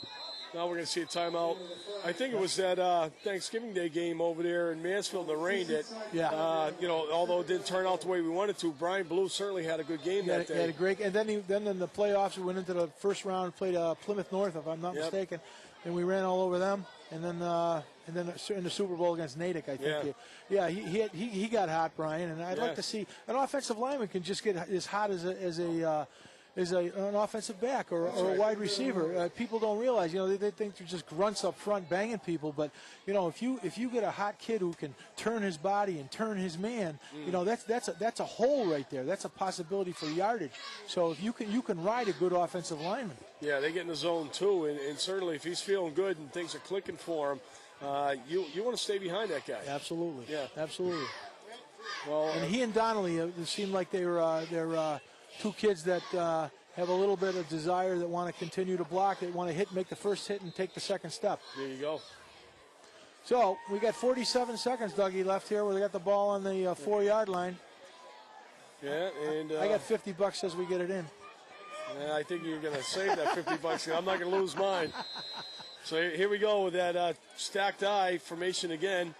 Now we're going to see a timeout. I think it was that Thanksgiving Day game over there in Mansfield that rained it. Yeah. Although it didn't turn out the way we wanted to, Brian Blue certainly had a good game that day. He had a great. And then in the playoffs, we went into the first round, played Plymouth North, if I'm not mistaken, and we ran all over them. And then in the Super Bowl against Natick, I think. Yeah, he got hot, Brian, and I'd like to see an offensive lineman can just get as hot as an offensive back or a wide receiver. People don't realize, they think they're just grunts up front banging people, but if you get a hot kid who can turn his body and turn his man, that's a hole right there. That's a possibility for yardage. So if you can ride a good offensive lineman. Yeah, they get in the zone too, and certainly if he's feeling good and things are clicking for him, you want to stay behind that guy. Absolutely. Yeah, absolutely. Well, and he and Donnelly, it seemed like they're 2 kids that have a little bit of desire that want to continue to block. They want to make the first hit and take the second step. There you go. So we got 47 seconds, Dougie, left here where they got the ball on the 4-yard line. Yeah, and I got $50 as we get it in. I think you're going to save that $50. I'm not going to lose mine. So here we go with that stacked eye formation again.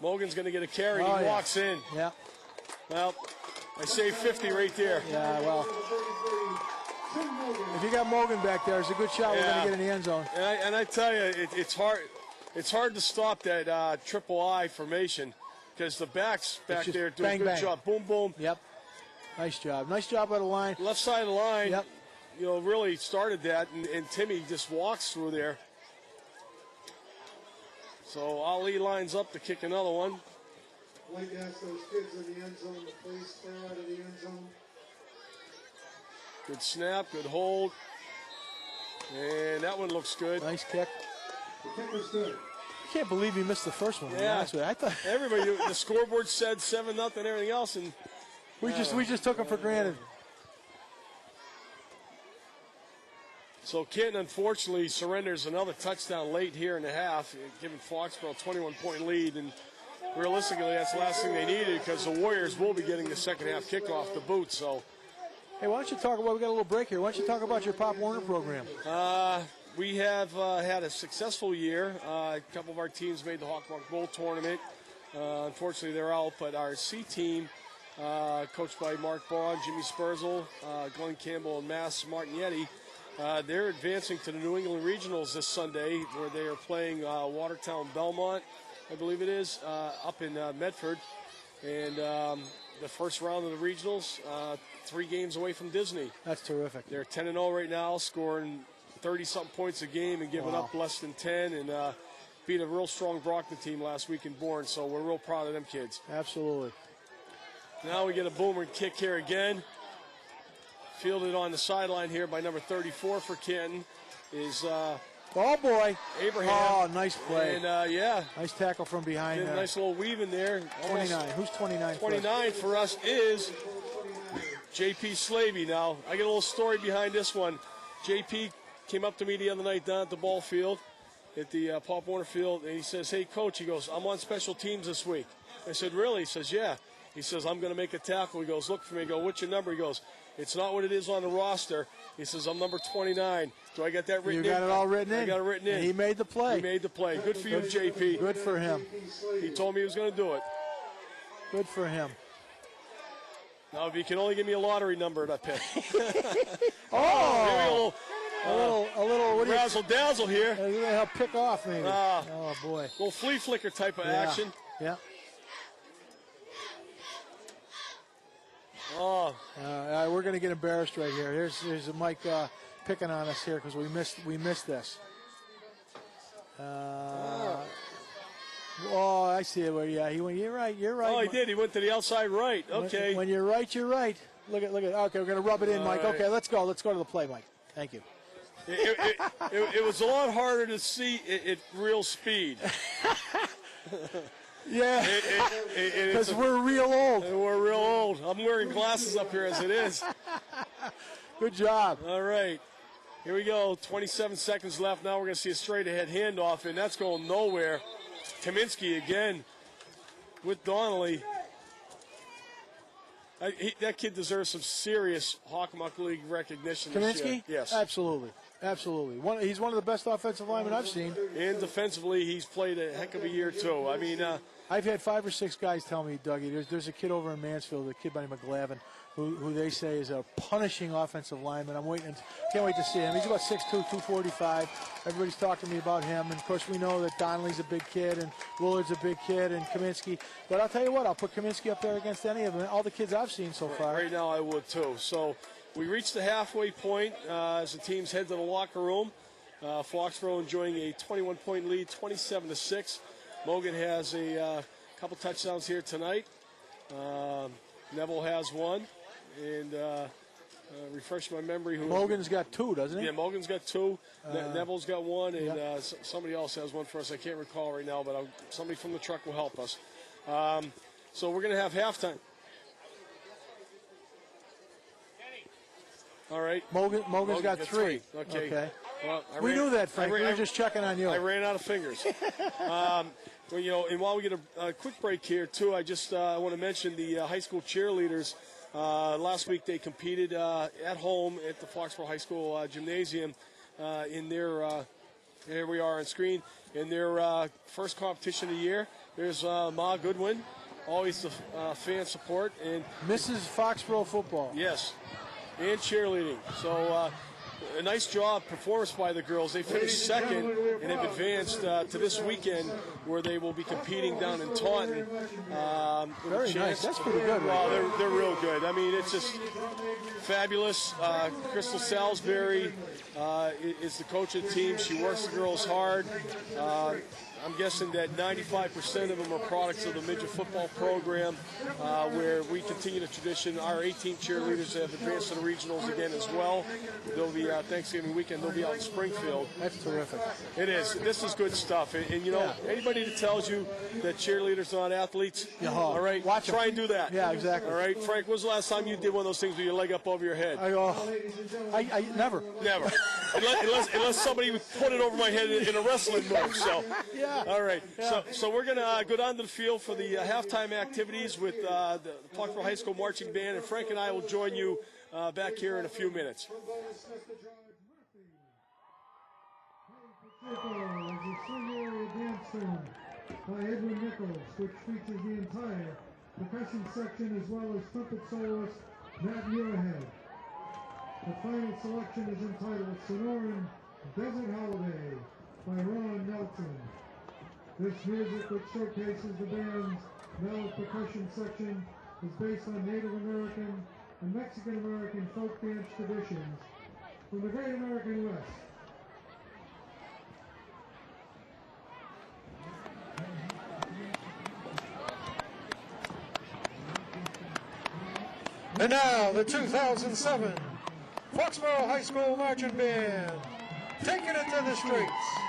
Mogan's going to get a carry. He walks in. Yeah. Well, I saved 50 right there. Yeah, well, if you got Mogan back there, it's a good shot. We're going to get in the end zone. And I tell you, it's hard. It's hard to stop that triple I formation because the backs back there do a good job. Boom, boom. Yep. Nice job. Nice job by the line. Left side of the line. Yep. Really started that, and Timmy just walks through there. So Ali lines up to kick another one. I'd like to ask those kids in the end zone to please stay out of the end zone. Good snap, good hold. And that one looks good. Nice kick. The kick was good. I can't believe he missed the first one. Yeah. I thought everybody, the scoreboard said 7-0 and everything else, and we just took him for granted. So Canton unfortunately surrenders another touchdown late here in the half, giving Foxboro a 21-point lead. And realistically, that's the last thing they needed because the Warriors will be getting the second half kickoff to boot. So, hey, why don't you talk about? We got a little break here. Why don't you talk about your Pop Warner program? We have had a successful year. A couple of our teams made the Hawkmark Bowl tournament. Unfortunately, they're out, but our C team coached by Mark Bond, Jimmy Spurzle, Glenn Campbell, and Mass Martignetti. They're advancing to the New England Regionals this Sunday, where they are playing Watertown Belmont, I believe it is, up in Medford. And the first round of the regionals, 3 games away from Disney. That's terrific. They're 10-0 right now, scoring 30-something points a game and giving up less than 10, and beat a real strong Brockton team last week in Bourne, so we're real proud of them kids. Absolutely. Now we get a boomer kick here again. Fielded on the sideline here by number 34 for Canton is oh, boy. Abraham. Oh, nice play. And, yeah. Nice tackle from behind. Did a nice little weave in there. 29. Who's 29? 29 for us is J.P. Slavey. Now, I get a little story behind this one. J.P. came up to me the other night down at the ball field, at the Pop Warner Field, and he says, hey, Coach, he goes, I'm on special teams this week. I said, really? He says, yeah. He says, I'm going to make a tackle. He goes, look for me. I go, what's your number? He goes, it's not what it is on the roster. He says, I'm number 29. Do I get that written in? You got it all written in. I got it written in. And he made the play. He made the play. Good for you, JP. Good for him. He told me he was going to do it. Good for him. Now, if you can only give me a lottery number to pick. Oh! A little what do you razzle dazzle here. He'll pick off maybe. Oh boy. Little flea flicker type of action. Yeah. Oh. We're going to get embarrassed right here. Here's Mike picking on us here because we missed this. Oh, I see it. Where he went. You're right. Oh, he did. He went to the outside right. Okay. When you're right, you're right. Look at. Okay, we're going to rub it in, Mike. Right. Okay, let's go. Let's go to the play, Mike. Thank you. It was a lot harder to see at real speed. Yeah, because we're real old. We're real old. I'm wearing glasses up here as it is. Good job. All right. Here we go. 27 seconds left. Now we're going to see a straight ahead handoff, and that's going nowhere. Kaminsky again with Donnelly. That kid deserves some serious Hockomock League recognition. Kaminsky? Yes. Absolutely. He's one of the best offensive linemen I've seen. And defensively, he's played a heck of a year, too. I mean, I've had 5 or 6 guys tell me, Dougie, there's a kid over in Mansfield, a kid by McGlavin, who they say is a punishing offensive lineman. Can't wait to see him. He's about 6'2", 245. Everybody's talking to me about him. And, of course, we know that Donnelly's a big kid and Willard's a big kid and Kaminsky. But I'll tell you what, I'll put Kaminsky up there against any of them, all the kids I've seen so far. Right now I would, too. So we reached the halfway point as the teams head to the locker room. Foxboro enjoying a 21-point lead, 27-6. Mogan has a couple touchdowns here tonight. Neville has one. And refresh my memory. Mogan's got 2, doesn't he? Yeah, Mogan's got 2. Neville's got 1, and somebody else has 1 for us. I can't recall right now, but somebody from the truck will help us. So we're going to have halftime. All right. Mogan's got 3. Okay. Well, we knew that, Frank. We were just checking on you. I ran out of fingers. Well, and while we get a quick break here, too, I just want to mention the high school cheerleaders. Last week they competed at home at the Foxboro High School gymnasium in their, here we are on screen, in their first competition of the year. There's Ma Goodwin, always the fan support. And Mrs. Foxboro football. Yes, and cheerleading. So a nice job, performance by the girls. They finished second and have advanced to this weekend where they will be competing down in Taunton. Very nice. That's pretty good. Well, they're real good. I mean, it's just fabulous. Crystal Salisbury is the coach of the team. She works the girls hard. I'm guessing that 95% of them are products of the midget football program, where we continue the tradition. Our 18 cheerleaders have advanced to the regionals again as well. They'll be Thanksgiving weekend. They'll be out in Springfield. That's terrific. It is. This is good stuff. And you know, anybody that tells you that cheerleaders are not athletes, all right, try and do that. Yeah, exactly. All right, Frank, when was the last time you did one of those things with your leg up over your head? I never. Never. unless somebody put it over my head in a wrestling move. So. Yeah. All right, so we're going to go down to the field for the halftime activities with the Foxboro High School Marching Band, and Frank and I will join you back here in a few minutes. By Edwin Nichols, which features the entire percussion section, as well as trumpet soloist Matt Muirhead. The final selection is entitled Sonoran Desert Holiday by Ron Nelson. This music, which showcases the band's melodic percussion section, is based on Native American and Mexican American folk dance traditions from the Great American West. And now, the 2007 Foxboro High School Marching Band, taking it to the streets.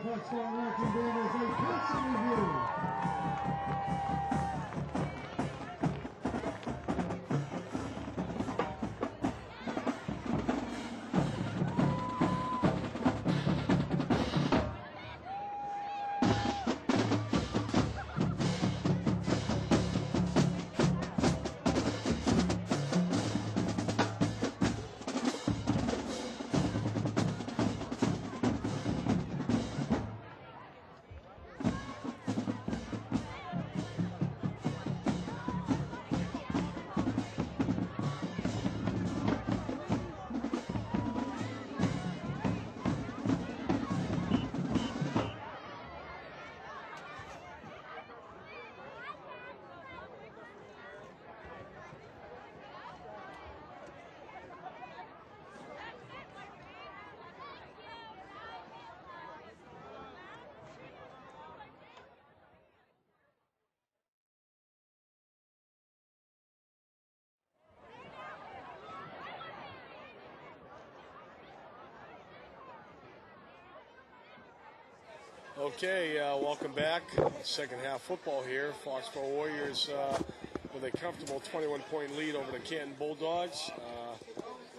Foxboro marching band as they pass and review. Okay, welcome back. Second half football here. Foxboro Warriors with a comfortable 21-point lead over the Canton Bulldogs.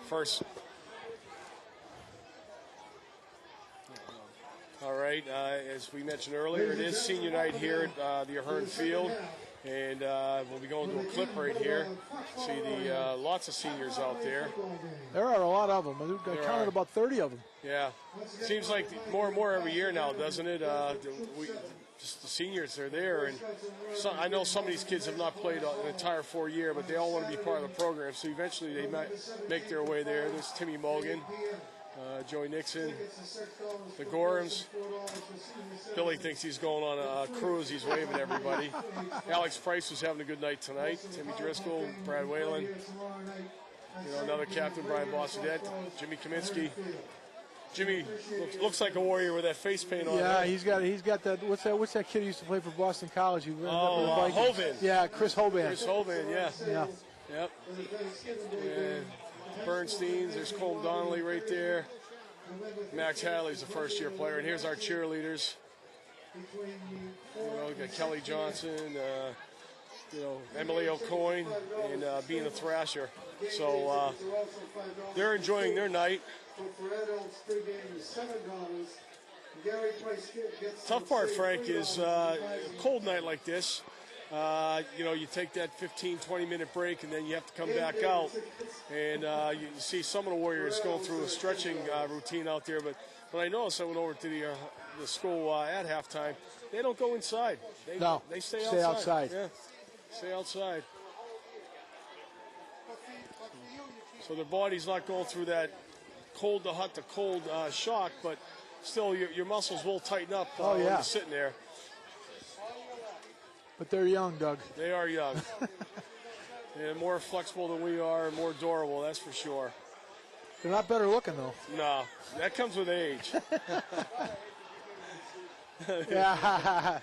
First. All right, as we mentioned earlier, it is senior night here at the Ahern Field. And we'll be going to a clip right here. See the lots of seniors out there. There are a lot of them. I counted about 30 of them. Yeah. Seems like more and more every year now, doesn't it? Just the seniors are there. And I know some of these kids have not played an entire 4 year, but they all want to be part of the program. So eventually they might make their way there. There's Timmy Mogan, Joey Nixon, the Gorhams. Billy thinks he's going on a cruise. He's waving at everybody. Alex Price was having a good night tonight. Timmy Driscoll, Brad Whalen. Another captain, Brian Bossedette, Jimmy Kaminsky. Jimmy looks like a Warrior with that face paint on. Yeah, he's got that. What's that kid who used to play for Boston College? Hovan. Yeah, Chris Hovan. Chris Hovan, yeah. Yep. And Bernstein's, there's Colm Donnelly right there. Max Hadley's a first-year player, and here's our cheerleaders. We got Kelly Johnson, Emily O'Coin, and Beana Thrasher. So they're enjoying their night. Tough part, Frank, is a cold night like this. You take that 15, 20-minute break, and then you have to come back out. And you see some of the Warriors going through a stretching routine out there. But I noticed, I went over to the school at halftime. They don't go inside. They stay outside. Yeah, stay outside. So their body's not going through that cold to hot to cold shock, but still your muscles will tighten up when you're sitting there. But they're young, Doug. They are young. And more flexible than we are, and more durable, that's for sure. They're not better looking, though. No, that comes with age. Yeah.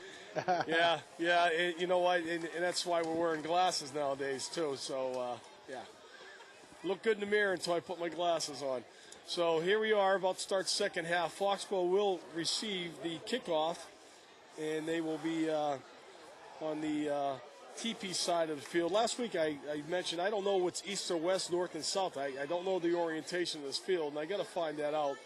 yeah. And you know what? And that's why we're wearing glasses nowadays, too. So, look good in the mirror until I put my glasses on. So here we are, about to start second half. Foxboro will receive the kickoff, and they will be on the TP side of the field. Last week I mentioned I don't know what's east or west, north and south. I don't know the orientation of this field, and I got to find that out.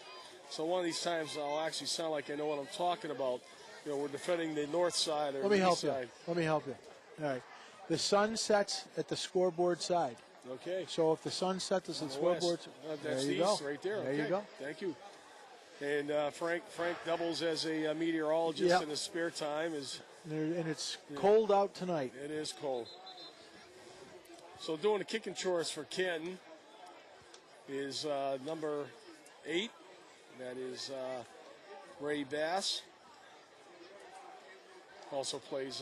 So one of these times I'll actually sound like I know what I'm talking about. We're defending the north side or the east side. Let me help you. All right. The sun sets at the scoreboard side. Okay. So if the sun sets at the scoreboard, that's there you east go. right there. There you go. Thank you. And Frank doubles as a meteorologist in his spare time. And it's cold out tonight. It is cold. So doing the kicking chores for Canton is number 8. That is Ray Bass. Also plays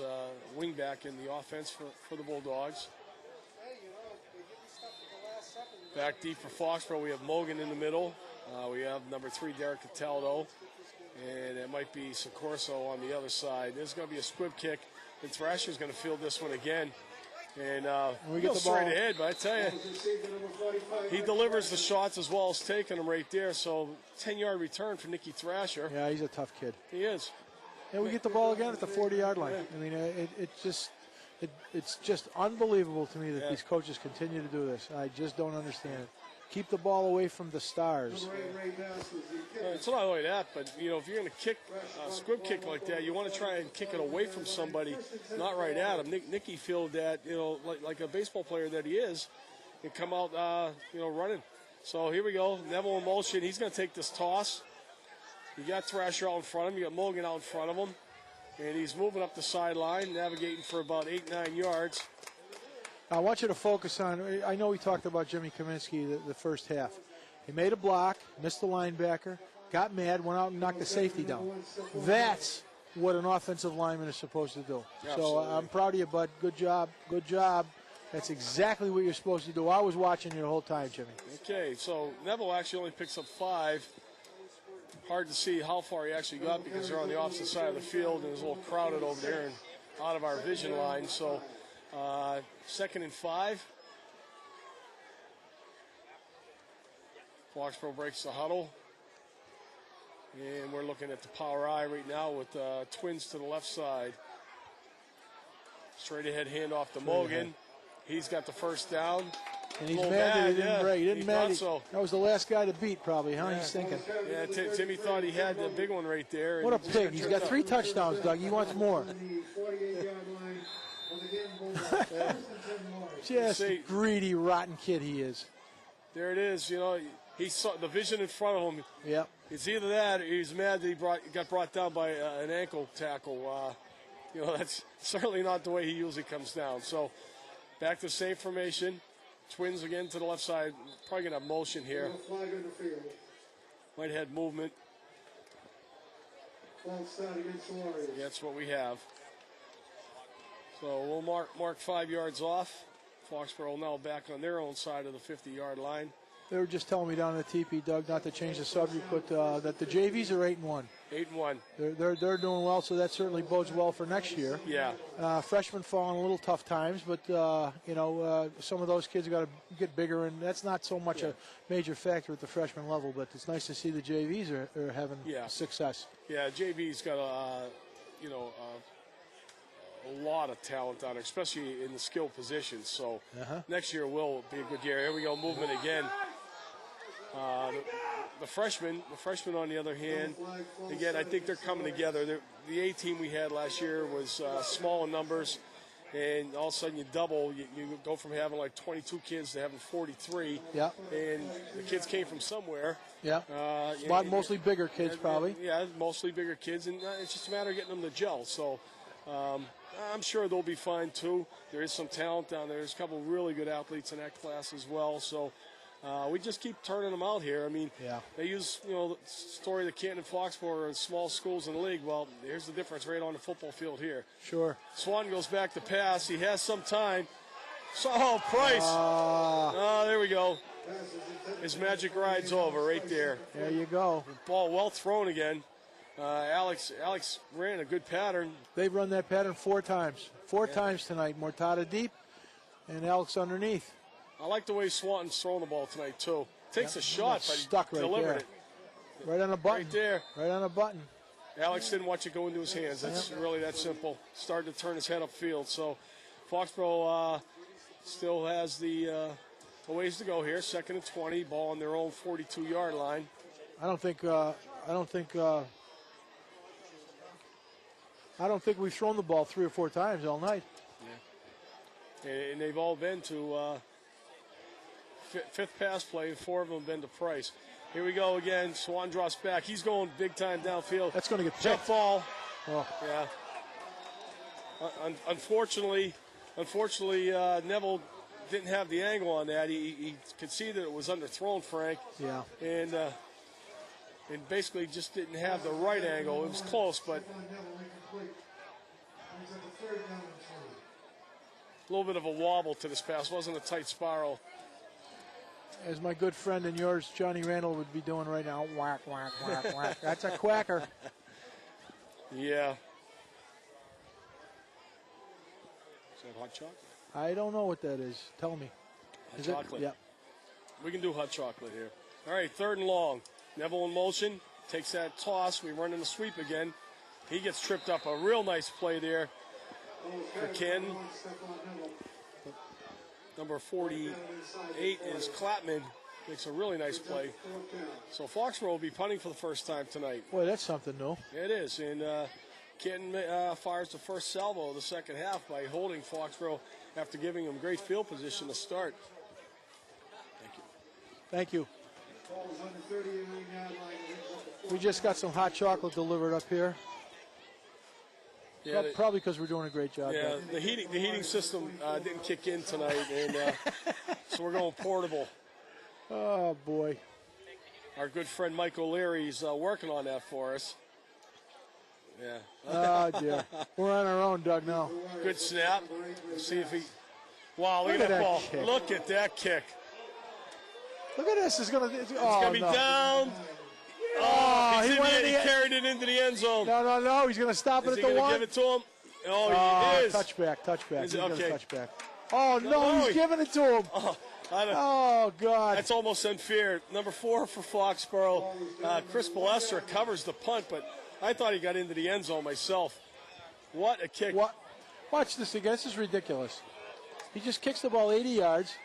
wingback in the offense for the Bulldogs. Back deep for Foxboro, we have Mogan in the middle. We have number 3, Derek Cataldo. And it might be Socorso on the other side. There's going to be a squib kick, and Thrasher's going to field this one again. And we he get goes the ball. straight ahead, but I tell you, he delivers the shots as well as taking them right there. So 10-yard return for Nicky Thrasher. Yeah, he's a tough kid. He is. And we get the ball again at the 40-yard line. I mean, it's just unbelievable to me that these coaches continue to do this. I just don't understand it. Keep the ball away from the stars. It's not only that, but you know, if you're going to kick a squib kick like that, you want to try and kick it away from somebody, not right at him. Nicky feel that, you know, like a baseball player that he is, and come out, you know, running. So here we go. Neville in motion. He's going to take this toss. You got Thrasher out in front of him. You got Mulligan out in front of him, and he's moving up the sideline, navigating for about 8-9 yards. I want you to focus on, I know we talked about Jimmy Kaminsky the first half. He made a block, missed the linebacker, got mad, went out and knocked the safety down. That's what an offensive lineman is supposed to do. So I'm proud of you, bud. Good job. Good job. That's exactly what you're supposed to do. I was watching you the whole time, Jimmy. Okay, so Neville actually only picks up 5. Hard to see how far he actually got because they're on the opposite side of the field and it's a little crowded over there and out of our vision line. So 2nd and 5. Foxboro breaks the huddle. And we're looking at the power eye right now with Twins to the left side. Straight ahead handoff to Mulligan. He's got the first down. And he's mad that he didn't break. He didn't mad. So. That was the last guy to beat, probably, huh? Yeah. He's thinking. Yeah, Timmy thought he had the big one right there. What a pig. He's got 3 touchdowns, Doug. He wants more. Just a greedy, rotten kid he is. There it is. You know, he saw the vision in front of him. Yep. It's either that or he's mad that he got brought down by an ankle tackle. You know, that's certainly not the way he usually comes down. So back to same formation. Twins again to the left side. Probably going to have motion here. Might have movement. That's what we have. So we'll mark 5 yards off. Foxboro now back on their own side of the 50-yard line. They were just telling me down at the TP, Doug, not to change the subject, but that the JVs are 8-1. 8-1. They're doing well, so that certainly bodes well for next year. Yeah. Freshmen fall in a little tough times, but you know, some of those kids got to get bigger, and that's not so much a major factor at the freshman level. But it's nice to see the JVs are having success. Yeah, JV's got a lot of talent on it, especially in the skill positions. So next year will be a good year. Here we go, movement again. The freshmen on the other hand, again, I think they're coming together. The A team we had last year was small in numbers, and all of a sudden you double. You go from having like 22 kids to having 43. Yeah. And the kids came from somewhere. Yeah. Mostly bigger kids, probably. Yeah, mostly bigger kids, and it's just a matter of getting them to gel. So I'm sure they'll be fine too. There is some talent down there. There's a couple really good athletes in that class as well. So we just keep turning them out here. I mean, they use, the story that Canton and Foxboro are small schools in the league. Well, here's the difference right on the football field here. Sure. Swan goes back to pass. He has some time. So, Price. There we go. His magic ride's over right there. There you go. Ball well thrown again. Alex ran a good pattern. They've run that pattern 4 times. 4 times tonight. Mortada deep and Alex underneath. I like the way Swanton's throwing the ball tonight, too. Takes a shot, but stuck right delivered there. it. Right on a button. Right there. Right on a button. Alex didn't watch it go into his hands. It's really that simple. Started to turn his head upfield. So Foxboro still has the ways to go here. 2nd and 20. Ball on their own 42-yard line. I don't think we've thrown the ball 3 or 4 times all night. Yeah. And they've all been to fifth pass play. 4 of them have been to Price. Here we go again. Swan drops back. He's going big time downfield. That's going to get jump picked. ball. Oh. Yeah. Unfortunately, Neville didn't have the angle on that. He could see that it was underthrown, Frank. Yeah. And basically just didn't have the right angle. It was close, but a little bit of a wobble to this pass. Wasn't a tight spiral. As my good friend and yours, Johnny Randall, would be doing right now. Whack, whack, whack, whack. That's a quacker. Yeah. Is that hot chocolate? I don't know what that is. Tell me. Hot Is chocolate. It? Yeah. We can do hot chocolate here. All right, 3rd and long. Neville in motion. Takes that toss. We run in the sweep again. He gets tripped up. A real nice play there for Canton. Number 48 is Clapman. Makes a really nice play. So Foxboro will be punting for the first time tonight. Boy, that's something new. It is. And Canton fires the first salvo of the second half by holding Foxboro after giving them great field position to start. Thank you. We just got some hot chocolate delivered up here. Yeah, Probably because we're doing a great job. Yeah, the heating system didn't kick in tonight, and so we're going portable. Oh, boy. Our good friend Mike O'Leary's working on that for us. Yeah. Oh, dear. We're on our own, Doug, now. Good snap. Let's see if he... Wow, look at that ball. Kick. Look at that kick. Look at this. It's going to be down. Oh, he carried it into the end zone. No. He's going to stop it at the 1. Is he going to give it to him? Oh, he is. Touchback. Is it okay? Touchback. Oh, no, he's giving it to him. Oh, God. That's almost unfair. Number 4 for Foxboro. Chris Balestra covers the punt, but I thought he got into the end zone myself. What a kick. Watch this again. This is ridiculous. He just kicks the ball 80 yards.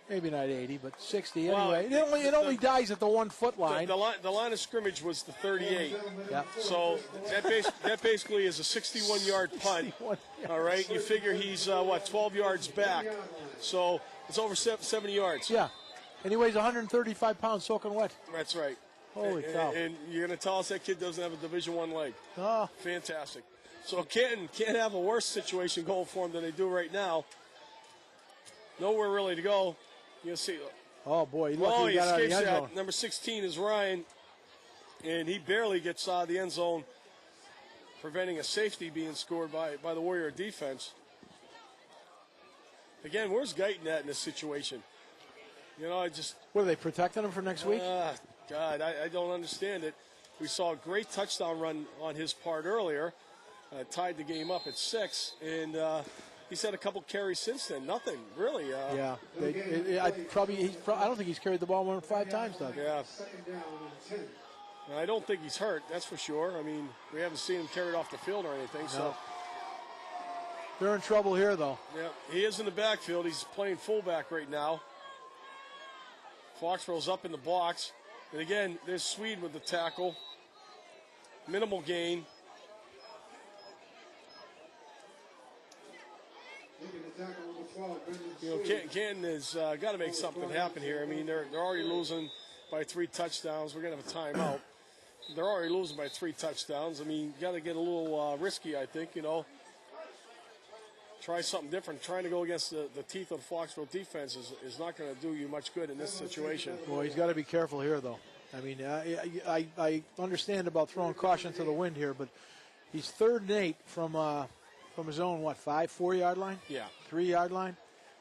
Maybe not 80, but 60 anyway. It only dies at the 1 foot line. The line of scrimmage was the 38. Yeah. So that basically is a 61-yard punt. 61 All right. You figure he's 12 yards back. So it's over 70 yards. Yeah. And he weighs 135 pounds soaking wet. That's right. Holy cow. And you're going to tell us that kid doesn't have a Division I leg. Oh. Fantastic. So Canton can't have a worse situation going for him than they do right now. Nowhere really to go. You'll see. Oh, boy. He got out of the escapes end that. zone. Number 16 is Ryan, and he barely gets out of the end zone, preventing a safety being scored by the Warrior defense. Again, where's Guyton at in this situation? You know, What, are they protecting him for next week? God, I don't understand it. We saw a great touchdown run on his part earlier, tied the game up at 6, and he's had a couple carries since then. Nothing, really. Yeah. I don't think he's carried the ball more than 5 times, Doug. Yeah. I don't think he's hurt, that's for sure. I mean, we haven't seen him carried off the field or anything. No. So They're in trouble here, though. yeah, he is in the backfield. He's playing fullback right now. Foxborough's up in the box. And again, there's Swede with the tackle. Minimal gain. You know, Canton has got to make something happen here. I mean, they're already losing by 3 touchdowns. We're going to have a timeout. They're already losing by 3 touchdowns. I mean, got to get a little risky, I think, you know. Try something different. Trying to go against the teeth of the Foxborough defense is not going to do you much good in this situation. Well, he's got to be careful here, though. I mean, I understand about throwing caution to the wind here, but he's 3rd and 8 from his own, 4-yard line? Yeah. 3-yard line?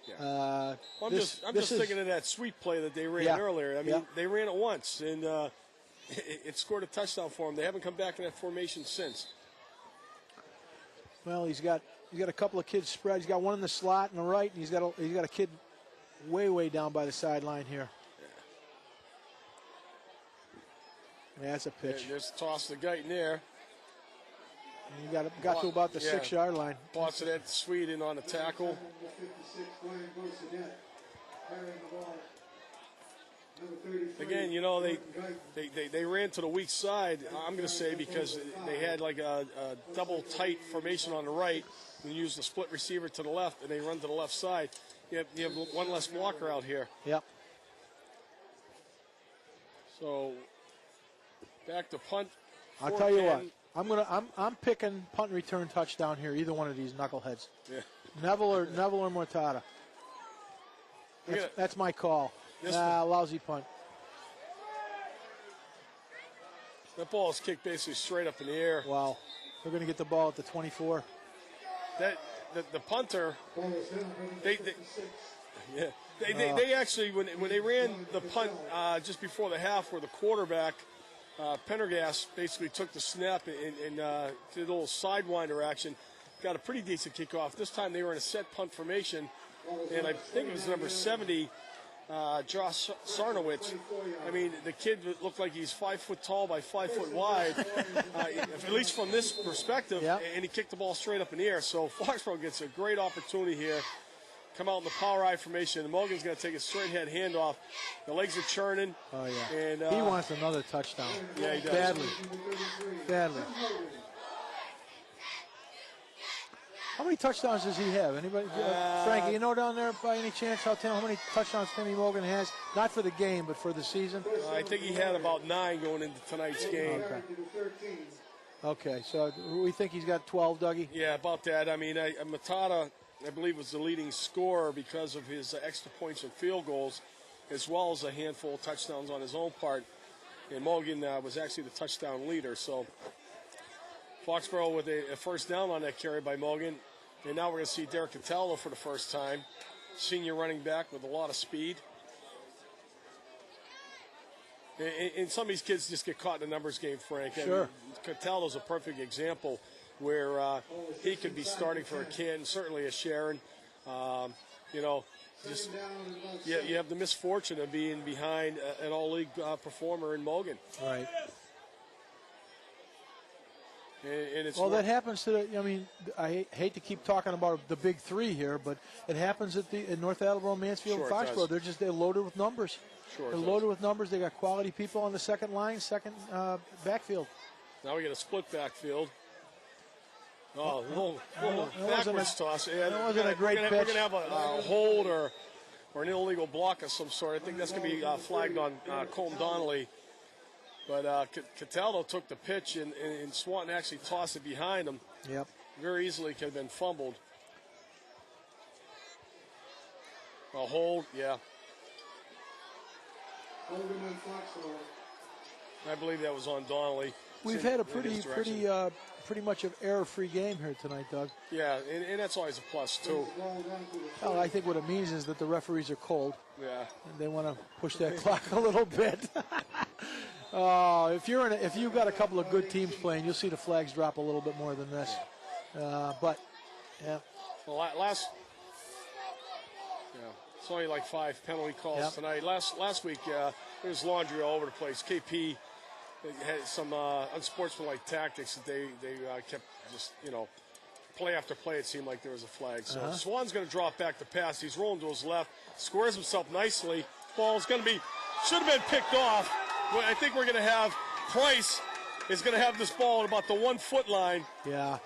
Yeah. I'm just thinking of that sweep play that they ran earlier. I mean, they ran it once, and it scored a touchdown for them. They haven't come back in that formation since. Well, he's got a couple of kids spread. He's got one in the slot on the right, and he's got a kid way down by the sideline here. Yeah, that's a pitch. Yeah, just toss the Guyton there. And he got to about the 6-yard line. Lots of that Swede in on the tackle. Again, you know, they ran to the weak side, I'm going to say, because they had like a double tight formation on the right and used the split receiver to the left, and they run to the left side. You have one less blocker out here. Yep. So back to punt. I'll tell you what. I'm picking punt and return touchdown here. Either one of these knuckleheads. Yeah. Neville or Mortada. That's my call. Lousy punt. That ball is kicked basically straight up in the air. Wow. They're going to get the ball at the 24. The punter. They actually when they ran the punt just before the half, where the quarterback Pendergast basically took the snap and did a little sidewinder action. got a pretty decent kickoff. This time they were in a set punt formation, and I think it was number 70, Josh Sarnowitz. I mean, the kid looked like he's 5 foot tall by 5 foot wide, at least from this perspective, and he kicked the ball straight up in the air. So Foxboro gets a great opportunity here. Come out in the power I formation. And Morgan's going to take a straight head handoff. The legs are churning. Oh, yeah. And, he wants another touchdown. Yeah, he does. Badly. How many touchdowns does he have? Anybody? Frankie, you know down there by any chance how many touchdowns Timmy Morgan has? Not for the game, but for the season? I think he had about 9 going into tonight's game. Okay, so we think he's got 12, Dougie? Yeah, about that. I mean, Matata, I believe, was the leading scorer because of his extra points and field goals, as well as a handful of touchdowns on his own part. And Morgan was actually the touchdown leader. So Foxboro with a first down on that carry by Morgan. And now we're going to see Derek Cataldo for the first time. Senior running back with a lot of speed. And some of these kids just get caught in the numbers game, Frank. Sure. Cataldo's a perfect example where he could be starting for a Canton, certainly a Sharon. Just you have the misfortune of being behind an all-league performer in Morgan. Right. And it's that happens to I hate to keep talking about the big three here, but it happens at North Attleboro, Mansfield, and Foxboro. They're loaded with numbers. Sure, they're loaded with numbers. They got quality people on the second line, second backfield. Now we get a split backfield. Oh, a little backwards toss. Yeah, that wasn't a great pitch. We're going to have a hold or an illegal block of some sort. I think that's going to be flagged on Colton Donnelly. But Cataldo took the pitch, and Swanton actually tossed it behind him. Yep. Very easily could have been fumbled. A hold, yeah. I believe that was on Donnelly. We've had a pretty much an error-free game here tonight, Doug. Yeah, and that's always a plus too. Well, I think what it means is that the referees are cold. Yeah. And they want to push that clock a little bit. If you've got a couple of good teams playing, you'll see the flags drop a little bit more than this. But yeah. Well, it's only like 5 penalty calls tonight. Last week, there was laundry all over the place. KP had some unsportsmanlike tactics that they kept just, play after play, it seemed like there was a flag. So Swan's going to drop back the pass. He's rolling to his left, squares himself nicely. Ball's going to should have been picked off. I think we're going to have Price is going to have this ball at about the 1 foot line. Yeah.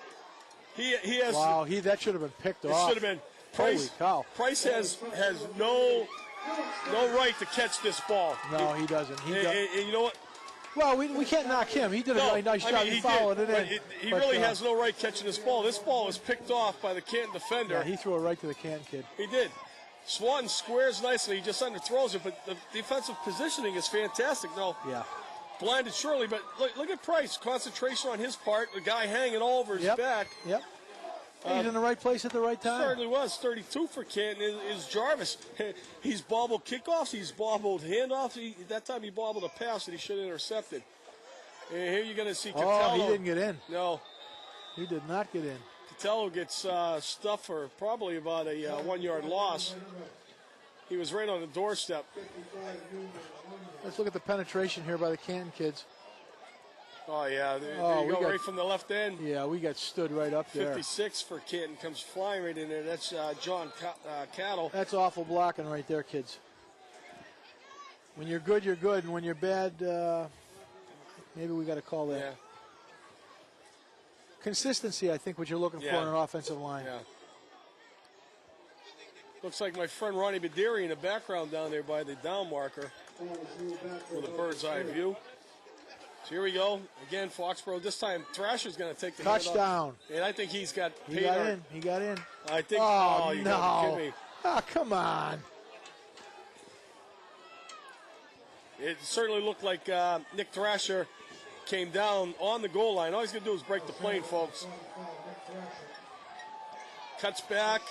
He has. Wow, that should have been picked off. It should have been. Price, Holy cow. Price has no right to catch this ball. No, he doesn't. And you know what? Well, we can't knock him. He did a really nice job. He followed it in. He really has no right catching this ball. This ball was picked off by the Canton defender. Yeah, he threw it right to the Canton kid. He did. Swanton squares nicely. He just underthrows it, but the defensive positioning is fantastic. No, blinded surely, but look at Price. Concentration on his part. The guy hanging all over his back. Yep. He's in the right place at the right time. Certainly was. 32 for Canton is Jarvis. He's bobbled kickoffs. He's bobbled handoffs. That time he bobbled a pass that he should have intercepted. And here you're going to see Cataldo. Oh, he didn't get in. No. He did not get in. Cataldo gets stuffed for probably about a 1 yard loss. He was right on the doorstep. Let's look at the penetration here by the Canton kids. Oh, yeah. There you go, right from the left end. Yeah, we got stood right up there. 56 for Canton comes flying right in there. That's John Cattle. That's awful blocking right there, kids. When you're good, you're good. And when you're bad, maybe we got to call that. Yeah. Consistency, I think, what you're looking for in an offensive line. Yeah. Looks like my friend Ronnie Badiri in the background down there by the down marker with a bird's eye view. So here we go. Again, Foxboro. This time, Thrasher's going to take the touchdown. And I think he's got paid. He got in. I think. Oh, you no. gotta be kidding me. Oh, come on. It certainly looked like Nick Thrasher came down on the goal line. All he's going to do is break the plane, folks. Cuts back.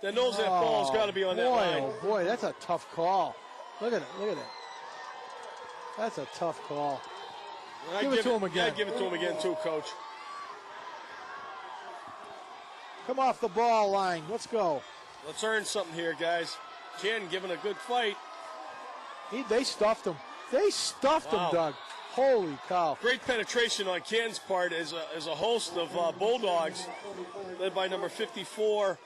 Then knows that ball's got to be on that line. Oh, boy, that's a tough call. Look at it. Look at it. That's a tough call. Give it to him again. Yeah, give it to him again, too, Coach. Come off the ball line. Let's go. Let's earn something here, guys. Canton giving a good fight. They stuffed him. They stuffed him, Doug. Holy cow. Great penetration on Canton's part as a host of Bulldogs, led by number 54,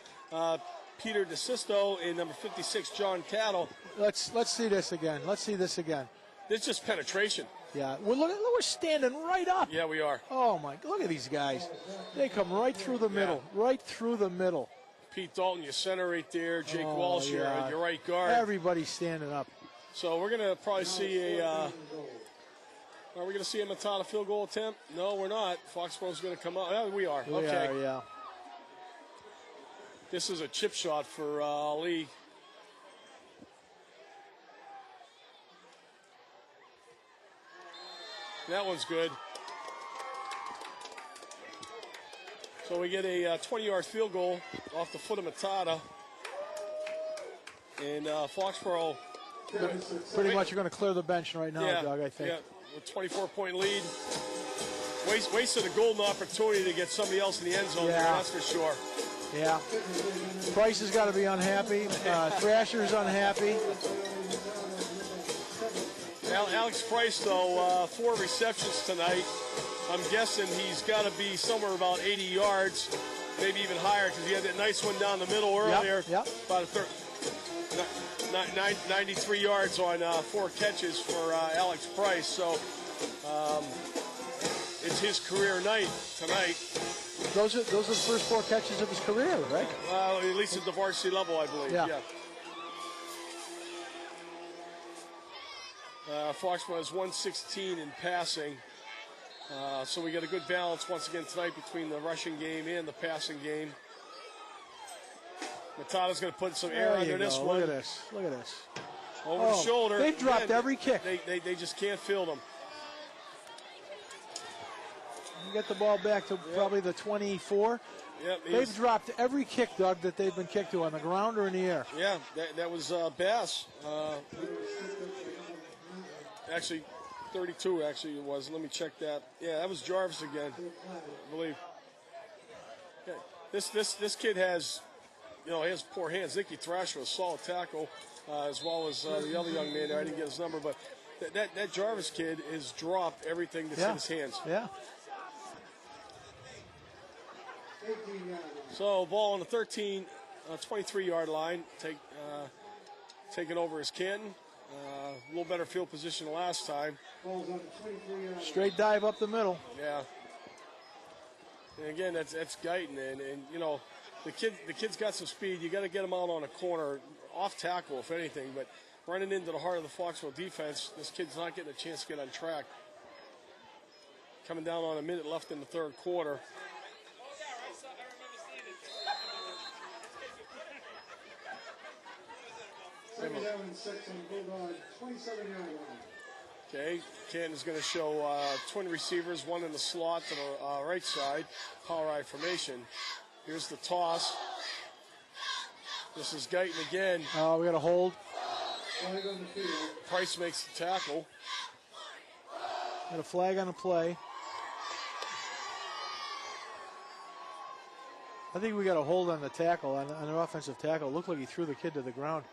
Peter DeSisto, and number 56, John Cattle. Let's see this again. Let's see this again. It's just penetration. Yeah, we're standing right up. Yeah, we are. Oh, my, look at these guys. They come right through the middle, right through the middle. Pete Dalton, your center right there. Jake Walsh, your right guard. Everybody's standing up. So we're going to probably see are we going to see a Matata field goal attempt? No, we're not. Foxboro's going to come out. Yeah, we are. We are, yeah. This is a chip shot for Ali. That one's good. So we get a 20-yard field goal off the foot of Matata. And Foxboro pretty much are going to clear the bench right now, Doug, I think. Yeah, with a 24-point lead. Wasted a golden opportunity to get somebody else in the end zone there, that's for sure. Yeah. Price has got to be unhappy. Thrasher's unhappy. Alex Price, though, 4 receptions tonight. I'm guessing he's got to be somewhere about 80 yards, maybe even higher, because he had that nice one down the middle earlier. Yep. About 93 yards on 4 catches for Alex Price. So it's his career night tonight. Those are the first 4 catches of his career, right? Well, at least at the varsity level, I believe. Yeah. Foxborough has 116 in passing. So we got a good balance once again tonight between the rushing game and the passing game. Matata's going to put some air under this one. Look at this. Look at this. Over the shoulder. They've dropped every kick. They just can't field them. You get the ball back to probably the 24. Yep, they've dropped every kick, Doug, that they've been kicked to on the ground or in the air. Yeah, that was Bass. Actually, 32 actually it was. Let me check that. Yeah, that was Jarvis again, I believe. Yeah, this kid has, he has poor hands. Nicky Thrasher, a solid tackle, as well as the other young man there. I didn't get his number, but that Jarvis kid has dropped everything that's in his hands. Yeah. So ball on the 23-yard line. Taking over is Canton. A little better field position than last time. Straight dive up the middle. Yeah. And again, that's Guyton, and the kid's got some speed. You got to get him out on a corner, off tackle if anything. But running into the heart of the Foxborough defense, this kid's not getting a chance to get on track. Coming down on a minute left in the third quarter. Okay, Canton's going to show twin receivers, one in the slot to the right side, power I formation. Here's the toss. This is Guyton again. We got a hold. Price makes the tackle. Got a flag on the play. I think we got a hold on the tackle, on an offensive tackle. It looked like he threw the kid to the ground.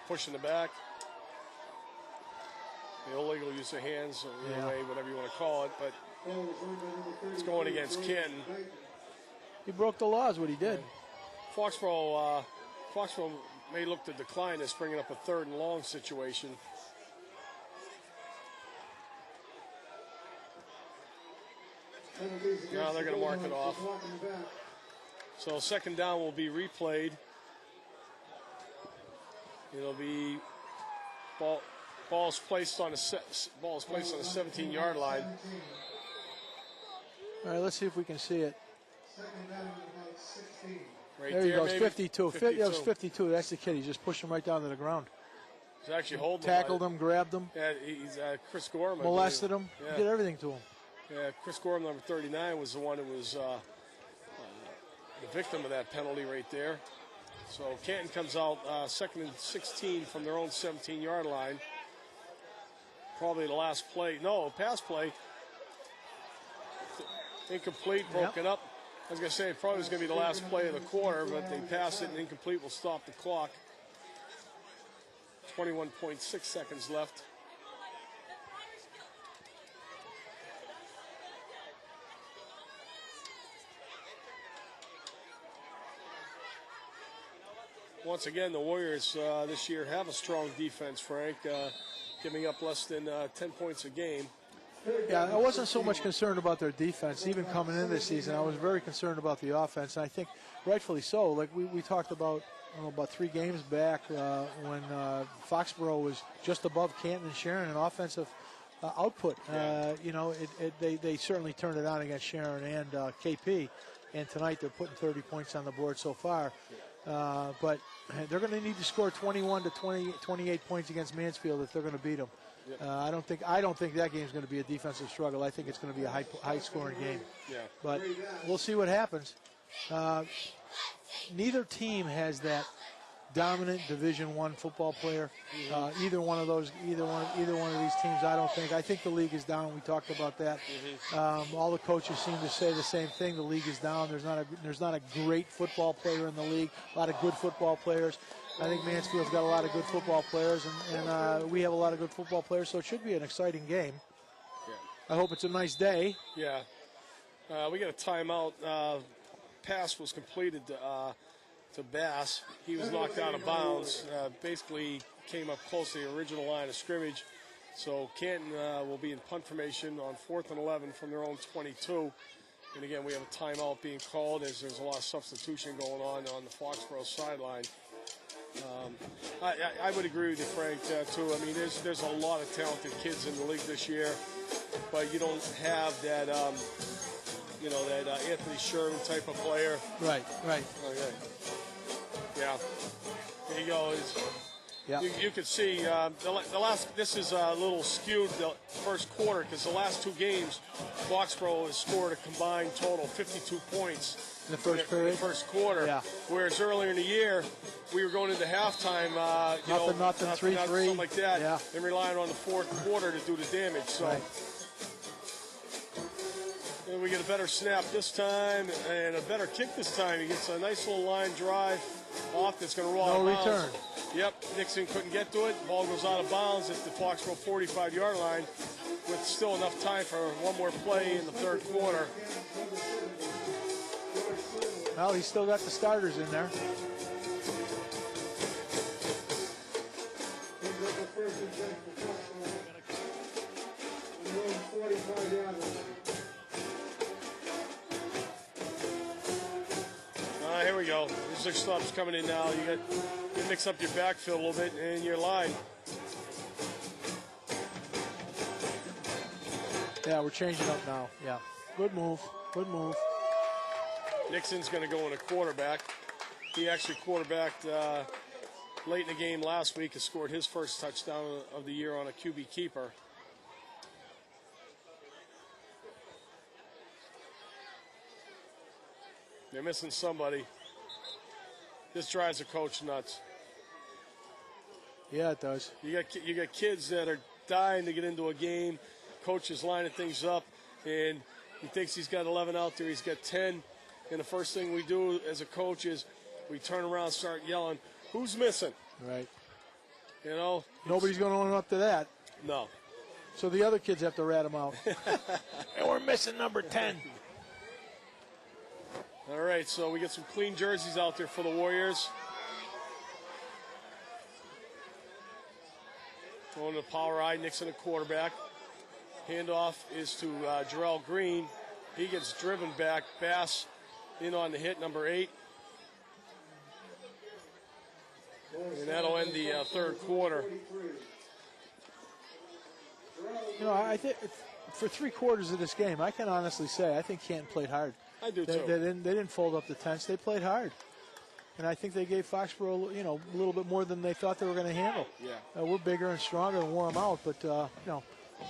Pushing the back. The illegal use of hands, or either way, whatever you want to call it, but it's going against Canton. He broke the laws, what he did. Foxborough may look to decline this, bringing up a 3rd and long situation. Now they're going to mark it off. So 2nd down will be replayed. It'll be ball's placed on a 17-yard line. All right, let's see if we can see it. Right there he goes, maybe. 52. That was 52. That's the kid. He just pushed him right down to the ground. He's actually holding tackled him, grabbed him. Yeah, he's Chris Gorham. Molested him. Yeah. Did everything to him. Yeah, Chris Gorham, number 39, was the one who was the victim of that penalty right there. So Canton comes out 2nd and 16 from their own 17-yard line. Probably the last play. No, pass play. Incomplete, broken up. I was going to say it probably was going to be the last play of the quarter, but they passed it, and incomplete will stop the clock. 21.6 seconds left. Once again, the Warriors this year have a strong defense, Frank, giving up less than 10 points a game. Yeah, I wasn't so much concerned about their defense. Even coming into this season, I was very concerned about the offense, and I think rightfully so. Like we talked about, about 3 games back when Foxboro was just above Canton and Sharon in offensive output. They certainly turned it on against Sharon and KP, and tonight they're putting 30 points on the board so far. But they're going to need to score 21 to 28 points against Mansfield if they're going to beat them. I don't think that game is going to be a defensive struggle. I think it's going to be a high-scoring game. Yeah. But we'll see what happens. Neither team has that dominant Division I football player. Either one of these teams, I don't think. I think the league is down. We talked about that. All the coaches seem to say the same thing. The league is down. There's not a great football player in the league. A lot of good football players. I think Mansfield's got a lot of good football players, and we have a lot of good football players, so it should be an exciting game. Yeah. I hope it's a nice day. Yeah. We got a timeout. Pass was completed to Bass. He was knocked out of bounds. Basically came up close to the original line of scrimmage. So Canton will be in punt formation on 4th and 11 from their own 22. And again, we have a timeout being called as there's a lot of substitution going on the Foxboro sideline. I would agree with you, Frank, too. I mean, there's a lot of talented kids in the league this year, but you don't have that, that Anthony Sherman type of player. Right. Okay. Yeah. There you go. Yeah. You could see the last. This is a little skewed the first quarter because the last 2 games, Foxboro has scored a combined total 52 points. In the first period? In the first quarter. Yeah. Whereas earlier in the year, we were going into halftime, nothing, 3-3. Something like that, yeah. And relying on the fourth quarter to do the damage. So right. And we get a better snap this time and a better kick this time. He gets a nice little line drive off that's going to roll out of bounds. No return. Yep, Nixon couldn't get to it. Ball goes out of bounds at the Foxboro 45-yard line with still enough time for one more play in the third quarter. Well, he's still got the starters in there. Here we go. There's their stops coming in now. You mix up your backfield a little bit and your line. Yeah, we're changing up now. Yeah, good move. Nixon's going to go in a quarterback. He actually quarterbacked late in the game last week and scored his first touchdown of the year on a QB keeper. They're missing somebody. This drives the coach nuts. Yeah, it does. You got kids that are dying to get into a game. Coach is lining things up, and he thinks he's got 11 out there. He's got 10. And the first thing we do as a coach is we turn around and start yelling, who's missing? Right. You know? Nobody's going to own up to that. No. So the other kids have to rat him out. And we're missing number 10. All right, so we get some clean jerseys out there for the Warriors. Going to power I, Nixon at quarterback. Handoff is to Jarrell Green. He gets driven back. Bass in on the hit, number 8. And that'll end the third quarter. You know, I think for 3 quarters of this game, I can honestly say I think Canton played hard. I do, too. They didn't fold up the tents. They played hard. And I think they gave Foxboro, a little bit more than they thought they were going to handle. Yeah. We're bigger and stronger and wore them out, but, a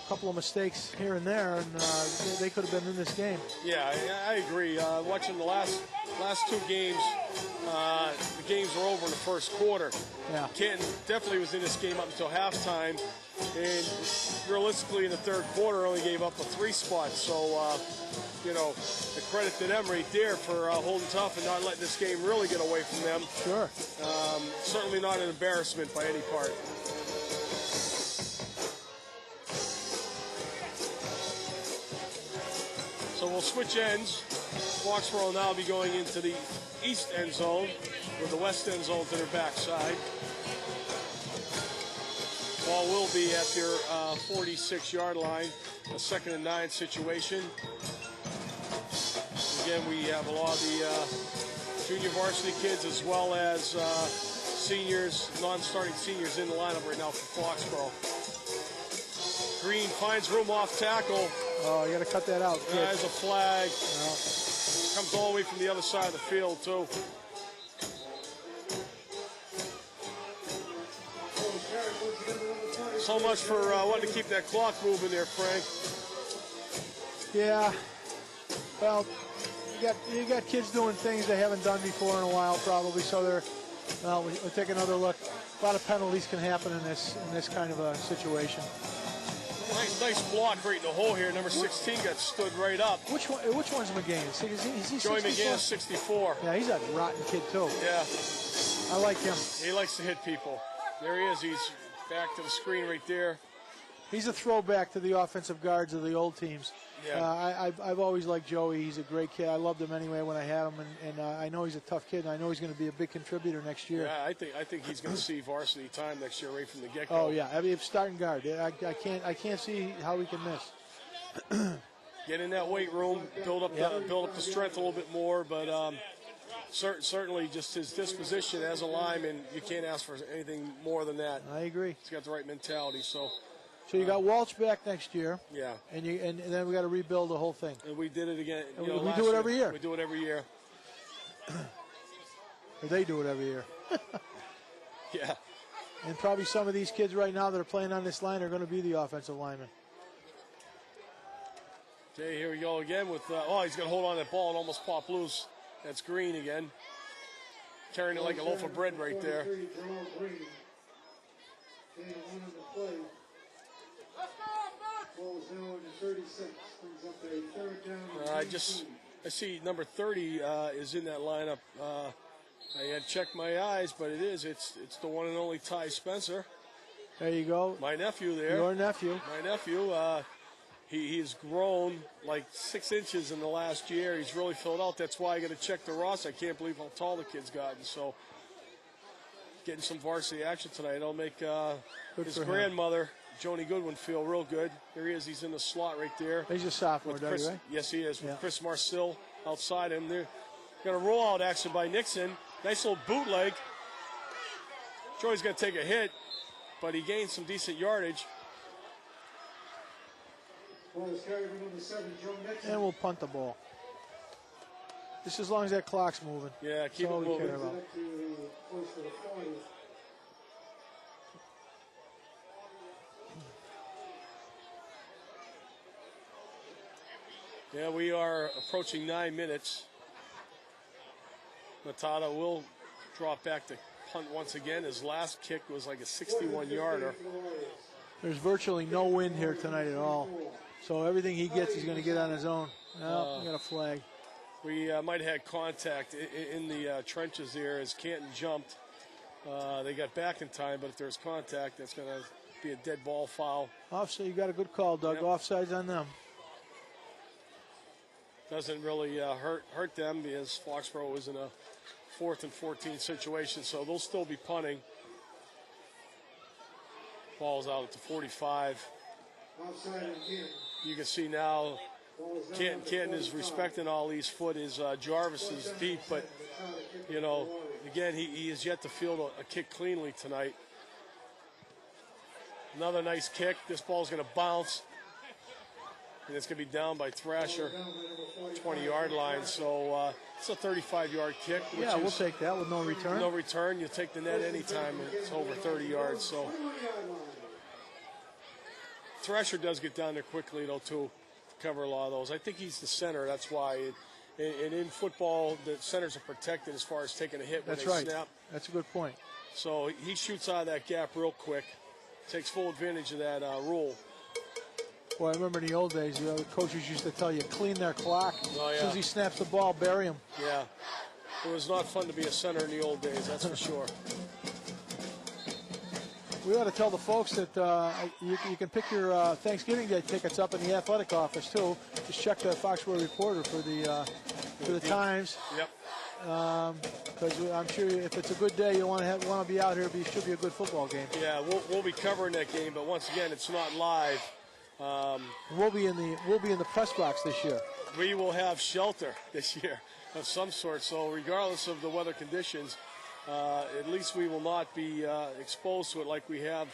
couple of mistakes here and there, and they could have been in this game. Yeah, I agree. Watching the last 2 games, the games were over in the first quarter. Yeah. Canton definitely was in this game up until halftime, and realistically in the third quarter only gave up a 3 spot. So the credit to them right there for holding tough and not letting this game really get away from them. Sure. Certainly not an embarrassment by any part. So we'll switch ends. Foxboro will now be going into the east end zone with the west end zone to their backside. Ball will be at their 46-yard line, a 2nd and 9 situation. Again, we have a lot of the junior varsity kids as well as seniors, non-starting seniors in the lineup right now for Foxboro. Green finds room off tackle. Oh, you got to cut that out, kid. There's a flag. Comes all the way from the other side of the field, too. So much for wanting to keep that clock moving there, Frank. Yeah. Well, you got kids doing things they haven't done before in a while, probably. So we'll take another look. A lot of penalties can happen in this kind of a situation. Nice block right in the hole here. Number 16 got stood right up. Which one's McGann? Is he Joey McGann, 64. Yeah, he's a rotten kid too. Yeah. I like him. He likes to hit people. There he is. He's back to the screen right there. He's a throwback to the offensive guards of the old teams. Yeah. I've always liked Joey. He's a great kid. I loved him anyway when I had him, and I know he's a tough kid, and I know he's going to be a big contributor next year. Yeah, I think he's going to see varsity time next year right from the get-go. Oh yeah, I mean, starting guard. I can't see how we can miss. Get in that weight room, build up the strength a little bit more, but certainly just his disposition as a lineman, you can't ask for anything more than that. I agree. He's got the right mentality. So you got Walsh back next year. Yeah. And then we got to rebuild the whole thing. And we did it again. We do it every year. We do it every year. Or they do it every year. Yeah. And probably some of these kids right now that are playing on this line are going to be the offensive linemen. Okay, here we go again with, he's going to hold on to that ball and almost pop loose. That's Green again. Carrying it like a loaf of bread right there. I see number 30 is in that lineup. I had checked my eyes, but it's the one and only Ty Spencer. There you go. My nephew there. Your nephew. My nephew. He's grown like 6 inches in the last year. He's really filled out. That's why I got to check the roster. I can't believe how tall the kid's gotten. So getting some varsity action tonight. It'll make his grandmother, Joni Goodwin, feel real good. There he is. He's in the slot right there. He's a sophomore, Chris, right? Yes, he is. With Chris Marcil outside him. They're got a rollout action by Nixon. Nice little bootleg. Joey's going to take a hit, but he gained some decent yardage. And we'll punt the ball. Just as long as that clock's moving. Yeah, keep it moving. Care about. Yeah, we are approaching 9 minutes. Matata will drop back to punt once again. His last kick was like a 61-yarder. There's virtually no wind here tonight at all. So everything he gets, he's going to get on his own. No, we got a flag. We might have had contact in the trenches there as Canton jumped. They got back in time, but if there's contact, that's going to be a dead ball foul. Offside, you got a good call, Doug. Yep. Offside's on them. Doesn't really hurt them because Foxboro was in a 4th and 14 situation, so they'll still be punting. Ball's out at the 45. You can see now Canton is respecting Ali's foot. His Jarvis is deep, but, again, he is yet to field a kick cleanly tonight. Another nice kick. This ball's going to bounce. And it's going to be down by Thrasher, 20-yard line. So it's a 35-yard kick. Yeah, we'll take that with no return. No return. You take the net anytime it's over 30 yards. So Thrasher does get down there quickly, though, too, to cover a lot of those. I think he's the center. That's why. And in football, the centers are protected as far as taking a hit when they snap. That's a good point. So he shoots out of that gap real quick, takes full advantage of that rule. Well, I remember in the old days, the coaches used to tell you, clean their clock. Oh, yeah. As soon as he snaps the ball, bury him. Yeah. It was not fun to be a center in the old days, that's for sure. We ought to tell the folks that you can pick your Thanksgiving Day tickets up in the athletic office, too. Just check the Foxboro Reporter for the times. Yep. Because I'm sure if it's a good day, you want to be out here. It should be a good football game. Yeah, we'll be covering that game, but once again, it's not live. We'll be in the press box this year. We will have shelter this year of some sort. So regardless of the weather conditions, at least we will not be exposed to it like we have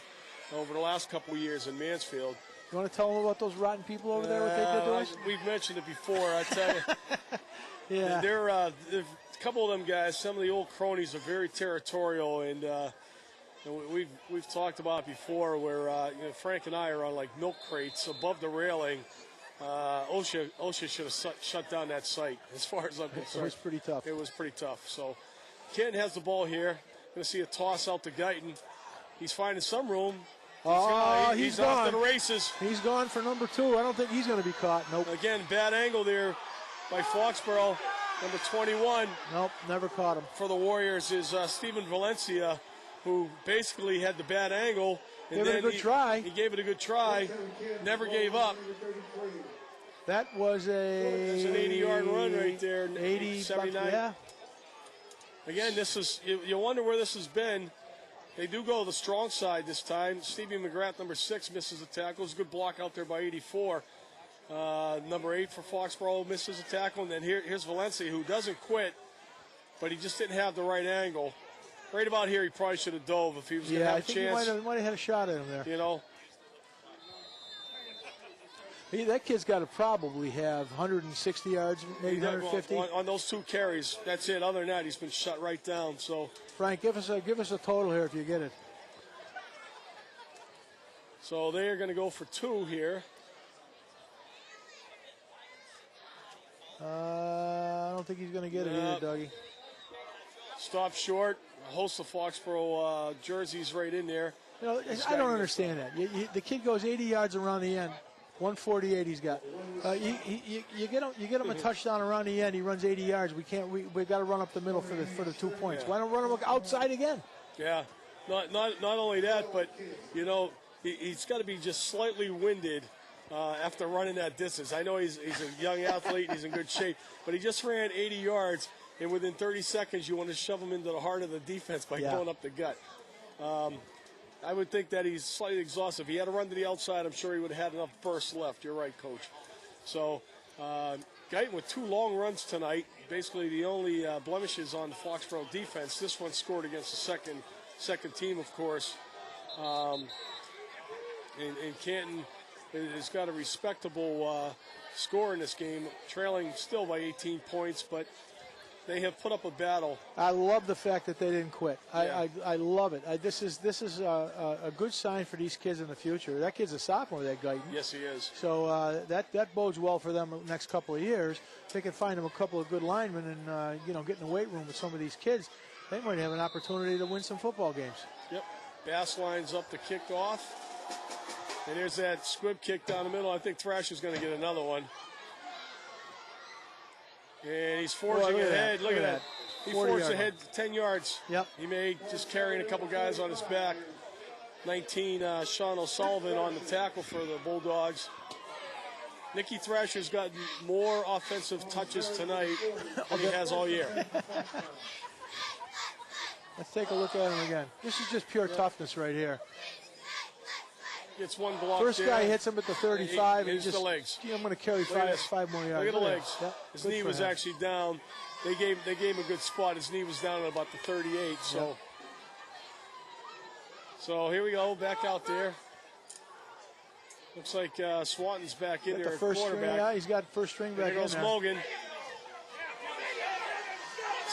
over the last couple of years in Mansfield. You want to tell them about those rotten people over there? What they did to us? We've mentioned it before. I tell you. Yeah. They're a couple of them guys. Some of the old cronies are very territorial, and we've talked about it before. Where Frank and I are on like milk crates above the railing. OSHA should have shut down that site. As far as I'm concerned, It was pretty tough. It was pretty tough. So Canton has the ball here. Going to see a toss out to Guyton. He's finding some room. He's gone. off to the races. He's gone for number 2. I don't think he's going to be caught. Nope. Again, bad angle there by Foxboro. Number 21. Nope, never caught him. For the Warriors is Stephen Valencia, who basically had the bad angle. And Gave it a good try. He gave it a good try. Never gave up. That was It's an 80-yard run right there. 80, 79. yeah. Again, this is you wonder where this has been. They do go the strong side this time. Stevie McGrath, number 6, misses the tackle. It's a good block out there by 84. Number 8 for Foxboro misses a tackle. And then here's Valencia, who doesn't quit, but he just didn't have the right angle. Right about here, he probably should have dove if he was going to have a chance. Yeah, I think he might have had a shot at him there. You know. That kid's got to probably have 160 yards, maybe 150. On those 2 carries, that's it. Other than that, he's been shut right down. So, Frank, give us a total here if you get it. So they are going to go for 2 here. I don't think he's going to get it either, Dougie. Stop short. A host of Foxboro jerseys right in there. You know, I don't understand that. The kid goes 80 yards around the end. 148 he's got. You get him a touchdown around the end. He runs 80 yards. We got to run up the middle for the 2 points. Why don't run him outside again? Yeah, not only that, but he's got to be just slightly winded after running that distance. I know he's a young athlete. He's in good shape, but he just ran 80 yards, and within 30 seconds you want to shove him into the heart of the defense by going up the gut. I would think that he's slightly exhausted. If he had to run to the outside, I'm sure he would have had enough burst left. You're right, Coach. So, Guyton with 2 long runs tonight. Basically, the only blemishes on the Foxboro defense. This one scored against the second team, of course. And Canton has got a respectable score in this game, trailing still by 18 points, but they have put up a battle. I love the fact that they didn't quit. Yeah. I love it. This is a good sign for these kids in the future. That kid's a sophomore, that Guyton. Yes, he is. So that bodes well for them the next couple of years. If they can find them a couple of good linemen and get in the weight room with some of these kids, they might have an opportunity to win some football games. Yep. Bass lines up to kick off. And there's that squib kick down the middle. I think Thrash is going to get another one. And he's forging ahead. Look at that. He forged ahead 10 yards. Yep. He made just carrying a couple guys on his back. 19, Sean O'Sullivan on the tackle for the Bulldogs. Nicky Thrasher's gotten more offensive touches tonight than he has all year. Let's take a look at him again. This is just pure toughness right here. Gets one block. First there. guy hits him at the 35. He's the legs. I'm going to carry five more yards. Look at the legs. Yep. His Good knee for was him. actually down. They gave him a good spot. His knee was down at about the 38. So here we go, back out there. Looks like Swanton's back in there at quarterback. Yeah, he's got first string back in there. There goes Mogan.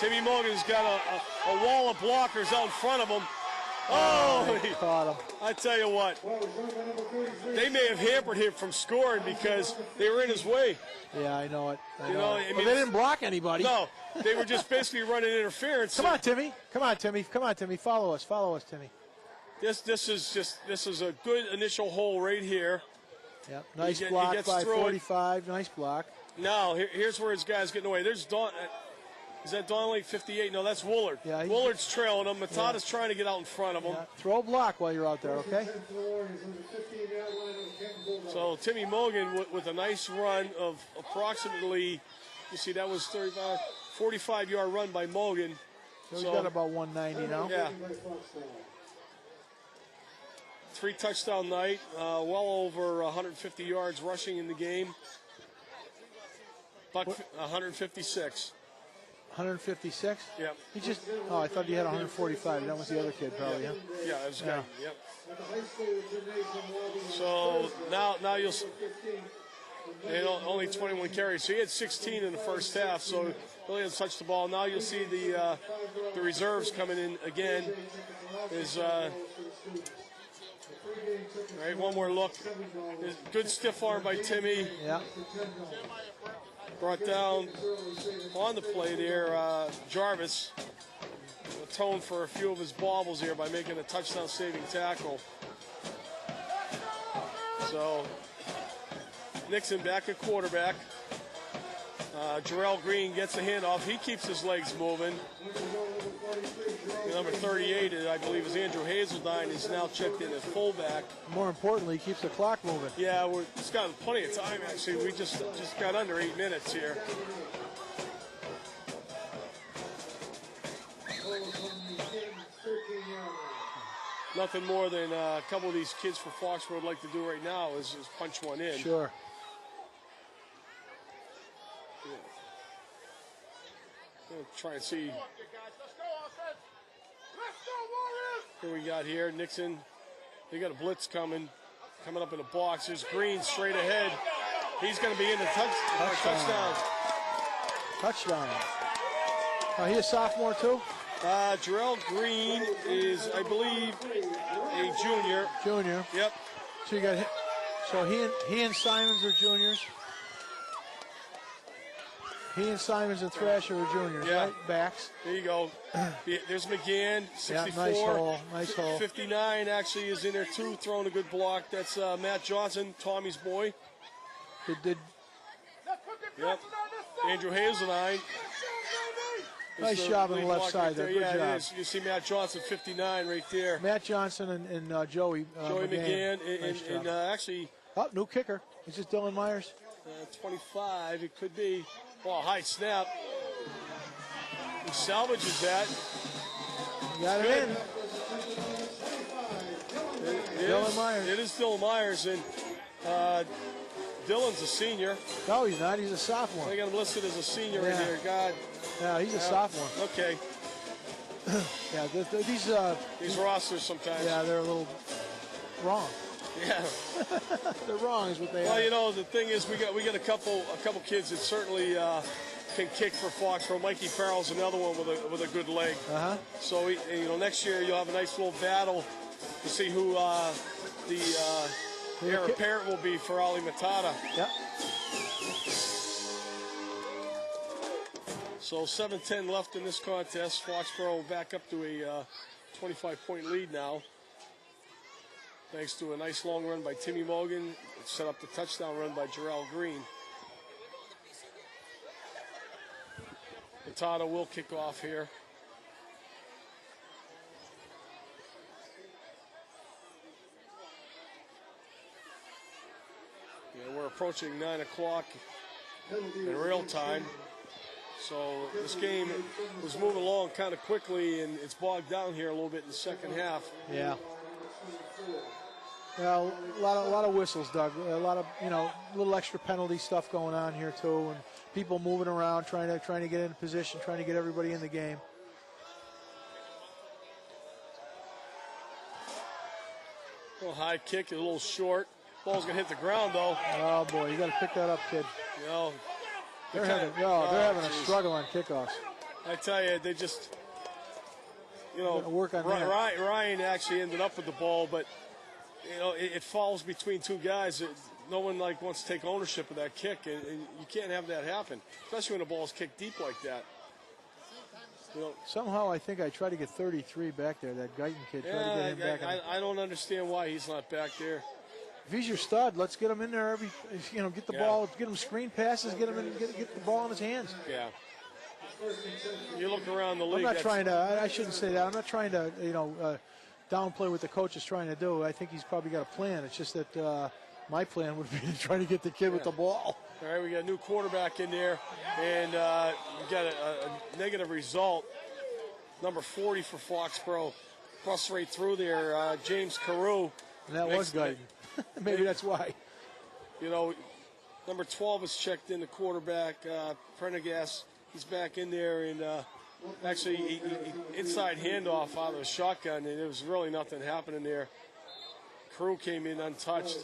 Timmy Mogan's got a wall of blockers out in front of him. Oh, he caught him. I tell you what, they may have hampered him from scoring because they were in his way. Yeah, I know it. I mean, but they didn't block anybody. No, they were just basically running interference. Come on, Timmy. Follow us, Timmy. This is a good initial hole right here Yep. Nice He block gets by through it. 45. Nice block. Now, here's where his guy's getting away. There's Don. Is that Donnelly, 58? No, that's Woolard. Yeah, Woolard's trailing him. Matata's trying to get out in front of him. Yeah. Throw a block while you're out there, okay? So Timmy Mogan with a nice run of approximately, you see that was 35, 45-yard run by Mogan. So he's got about 190 now. Yeah. 3-touchdown night, well over 150 yards rushing in the game. Buck 156. 156? Yep. He just, I thought he had 145. That was the other kid probably, huh? Yeah, it was Yeah. good. Yep. So now you'll see, only 21 carries. So he had 16 in the first half, so really hasn't touched the ball. Now you'll see the reserves coming in again. Is right, one more look. Good stiff arm by Timmy. Yeah. Brought down on the play there, Jarvis. Atoned for a few of his baubles here by making a touchdown-saving tackle. So Nixon back at quarterback. Jarrell Green gets a handoff. He keeps his legs moving. Number 38, I believe, is Andrew Hazeldine. He's now checked in at fullback. More importantly, he keeps the clock moving. Yeah, it's got plenty of time, actually. We just got under 8 minutes here. Nothing more than a couple of these kids for Foxboro would like to do right now is punch one in. Sure. Try and see. Here we got here, Nixon. They got a blitz coming up in the box. There's Green straight ahead. He's going to be in the touchdown. Touchdown. He a sophomore too? Jarrell Green is, I believe, a junior. Junior. Yep. So you got, so he and Simons are juniors. He and Simons and Thrasher are juniors, Yeah. right? Backs. There you go. There's McGann, 64. Yeah, nice hole. Nice hole. 59 actually is in there too, throwing a good block. That's Matt Johnson, Tommy's boy. Did Yep. Andrew Hazeldine. Nice job on the left side there. Good yeah, job. it is. You see Matt Johnson, 59 right there. Matt Johnson and Joey McGann. Nice And job. actually, New kicker. Is this Dylan Myers? 25, it could be. Oh, high snap. He salvages that. Got it in. Dylan Myers. It is Dylan Myers, and Dylan's a senior. No, he's not. He's a sophomore. I got him listed as a senior right Yeah. here. God. Yeah, he's a sophomore. Okay. Yeah, These rosters sometimes. yeah, they're a little wrong. Yeah. They're wrong is what they Well, are. you know, the thing is, we got a couple kids that certainly can kick for Foxborough. Mikey Farrell's another one with a good leg. So next year you'll have a nice little battle to see who the heir apparent will be for Ali Matata. Yep. So 7:10 left in this contest. Foxborough back up to a 25-point lead now. Thanks to a nice long run by Timmy Mogan. It set up the touchdown run by Jarrell Green. Matata will kick off here. Yeah, we're approaching 9 o'clock in real time. So this game was moving along kind of quickly, and it's bogged down here a little bit in the second half. Yeah. Well, a lot of whistles, Doug. A lot of little extra penalty stuff going on here too, and people moving around, trying to get into position, trying to get everybody in the game. A little high kick, a little short. Ball's gonna hit the ground though. Oh boy, you got to pick that up, kid. They're having a struggle on kickoffs. I tell you, they just, work on that. Ryan actually ended up with the ball, but it falls between two guys. No one wants to take ownership of that kick, and you can't have that happen, especially when the ball's kicked deep like that. Somehow I think I tried to get 33 back there. That Guyton kid tried to get him back. I don't understand why he's not back there. if he's your stud, let's get him in there get the ball, get him screen passes, get him in, get the ball in his hands. Yeah. You look around the league. I'm not trying to. I shouldn't say that. I'm not trying to. Downplay what the coach is trying to do. I think he's probably got a plan. It's just that my plan would be to try to get the kid with the ball. All right, we got a new quarterback in there, and we got a negative result. Number 40 for Foxboro. Bust right through there, James Carew. And that was Guyton. Maybe that's why. Number 12 is checked in, the quarterback, Prendergast. He's back in there, and actually, he inside handoff out of the shotgun, and there was really nothing happening there. Carew came in untouched.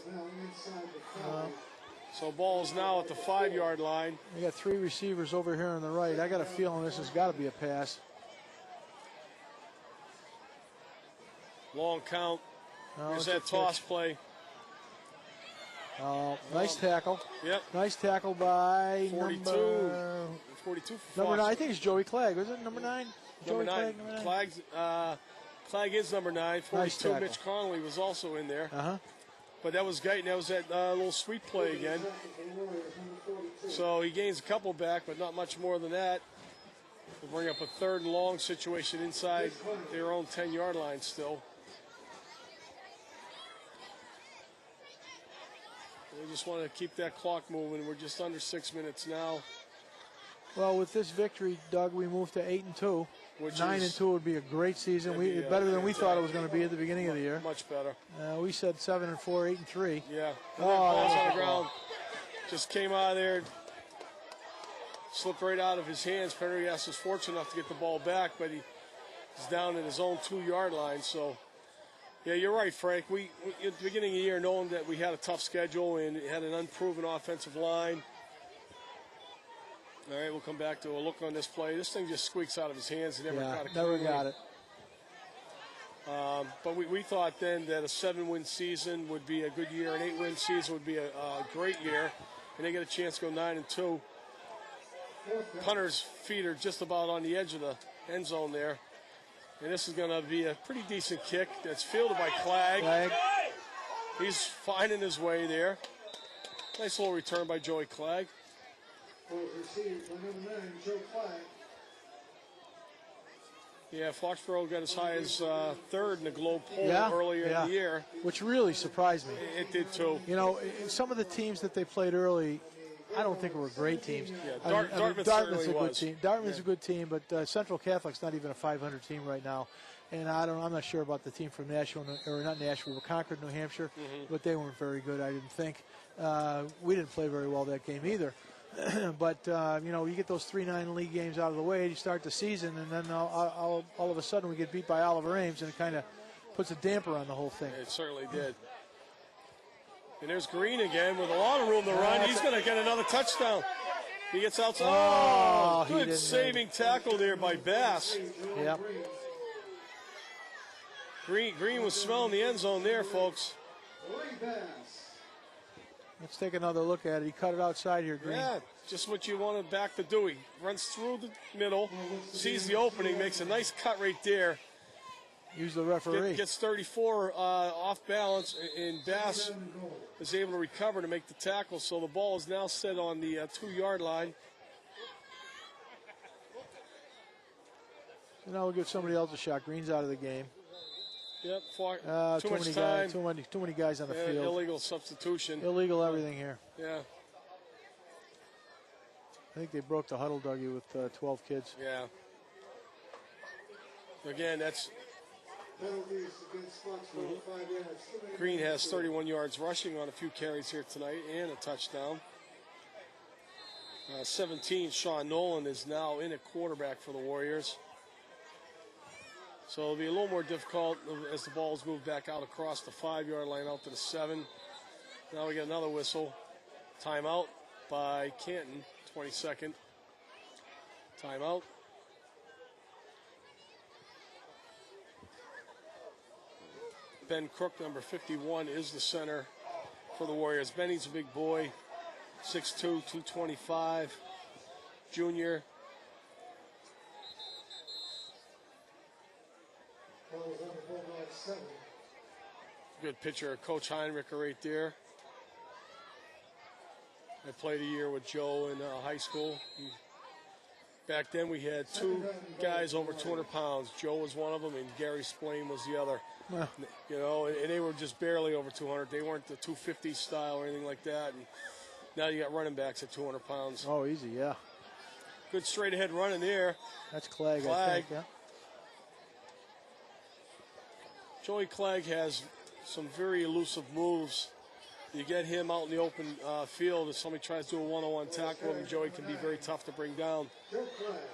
So ball is now at the 5-yard line. We got 3 receivers over here on the right. I got a feeling this has got to be a pass. Long count. There's that toss play. Nice tackle. Yep. Nice tackle by 42. Number 42 for number Fox. 9. I think it's Joey Clegg. Was it number 9? Number Joey 9. Clegg, Clegg is number 9. 42. Nice Mitch Connolly was also in there. Uh-huh. But that was Guyton. That was that little sweep play again. So he gains a couple back, but not much more than that. We'll bring up a 3rd and long situation inside their own 10-yard line still. We just want to keep that clock moving. We're just under 6 minutes now. Well, with this victory, Doug, we moved to 8-2. Which 9-2 would be a great season. Better than we thought it was going to be at the beginning of the year. Much better. We said 7-4, 8-3. Yeah. Ball's on the ground. Just came out of there. Slipped right out of his hands. Prendergast was fortunate enough to get the ball back, but he's down at his own 2-yard line. So, yeah, you're right, Frank. We at the beginning of the year, knowing that we had a tough schedule and had an unproven offensive line. All right, we'll come back to a look on this play. This thing just squeaks out of his hands. He never got it. But we thought then that a 7-win season would be a good year. An 8-win season would be a great year. And they get a chance to go 9-2. Punter's feet are just about on the edge of the end zone there. And this is going to be a pretty decent kick that's fielded by Clegg. He's finding his way there. Nice little return by Joey Clegg. Yeah, Foxboro got as high as 3rd in the Globe poll earlier in the year. Which really surprised me. It did too. Some of the teams that they played early, I don't think were great teams. Yeah, Dartmouth's a good team. Dartmouth's a good team, but Central Catholic's not even a 500 team right now. And I'm not sure about the team from Nashville, or not Nashville, but Concord, New Hampshire, but they weren't very good, I didn't think. We didn't play very well that game either. But, you get those 3-9 league games out of the way, you start the season, and then all of a sudden we get beat by Oliver Ames, and it kind of puts a damper on the whole thing. It certainly did. And there's Green again with a lot of room to run. He's going to get another touchdown. He gets outside. Good saving tackle there by Bass. Yep. Green was smelling the end zone there, folks. Let's take another look at it. He cut it outside here, Green. Yeah, just what you wanted back to do. He runs through the middle, sees the opening, makes a nice cut right there. Use the referee. Gets 34 off balance, and Bass is able to recover to make the tackle. So the ball is now set on the 2-yard line. So now we'll give somebody else a shot. Green's out of the game. Yep, too much time. Too many guys on the field. Illegal substitution. Illegal everything here. Yeah. I think they broke the huddle, Dougie, with 12 kids. Yeah. Again, that's... Green has 31 yards rushing on a few carries here tonight and a touchdown. 17, Sean Nolan is now in at quarterback for the Warriors. So it'll be a little more difficult as the ball's moved back out across the 5-yard line out to the 7. Now we get another whistle. Timeout by Canton, 22nd. Timeout. Ben Crook, number 51, is the center for the Warriors. Benny's a big boy, 6'2", 225, junior. Good pitcher, Coach Heinrich right there. I played a year with Joe in high school. Back then we had two guys over 200 pounds. Joe was one of them, and Gary Splain was the other. You know, and they were just barely over 200. They weren't the 250 style or anything like that. And now you got running backs at 200 pounds. Oh, easy, yeah. Good straight ahead run in there. That's Clegg, I think, yeah. Joey Clegg has some very elusive moves. You get him out in the open field, if somebody tries to do a one-on-one tackle with him, Joey can be very tough to bring down.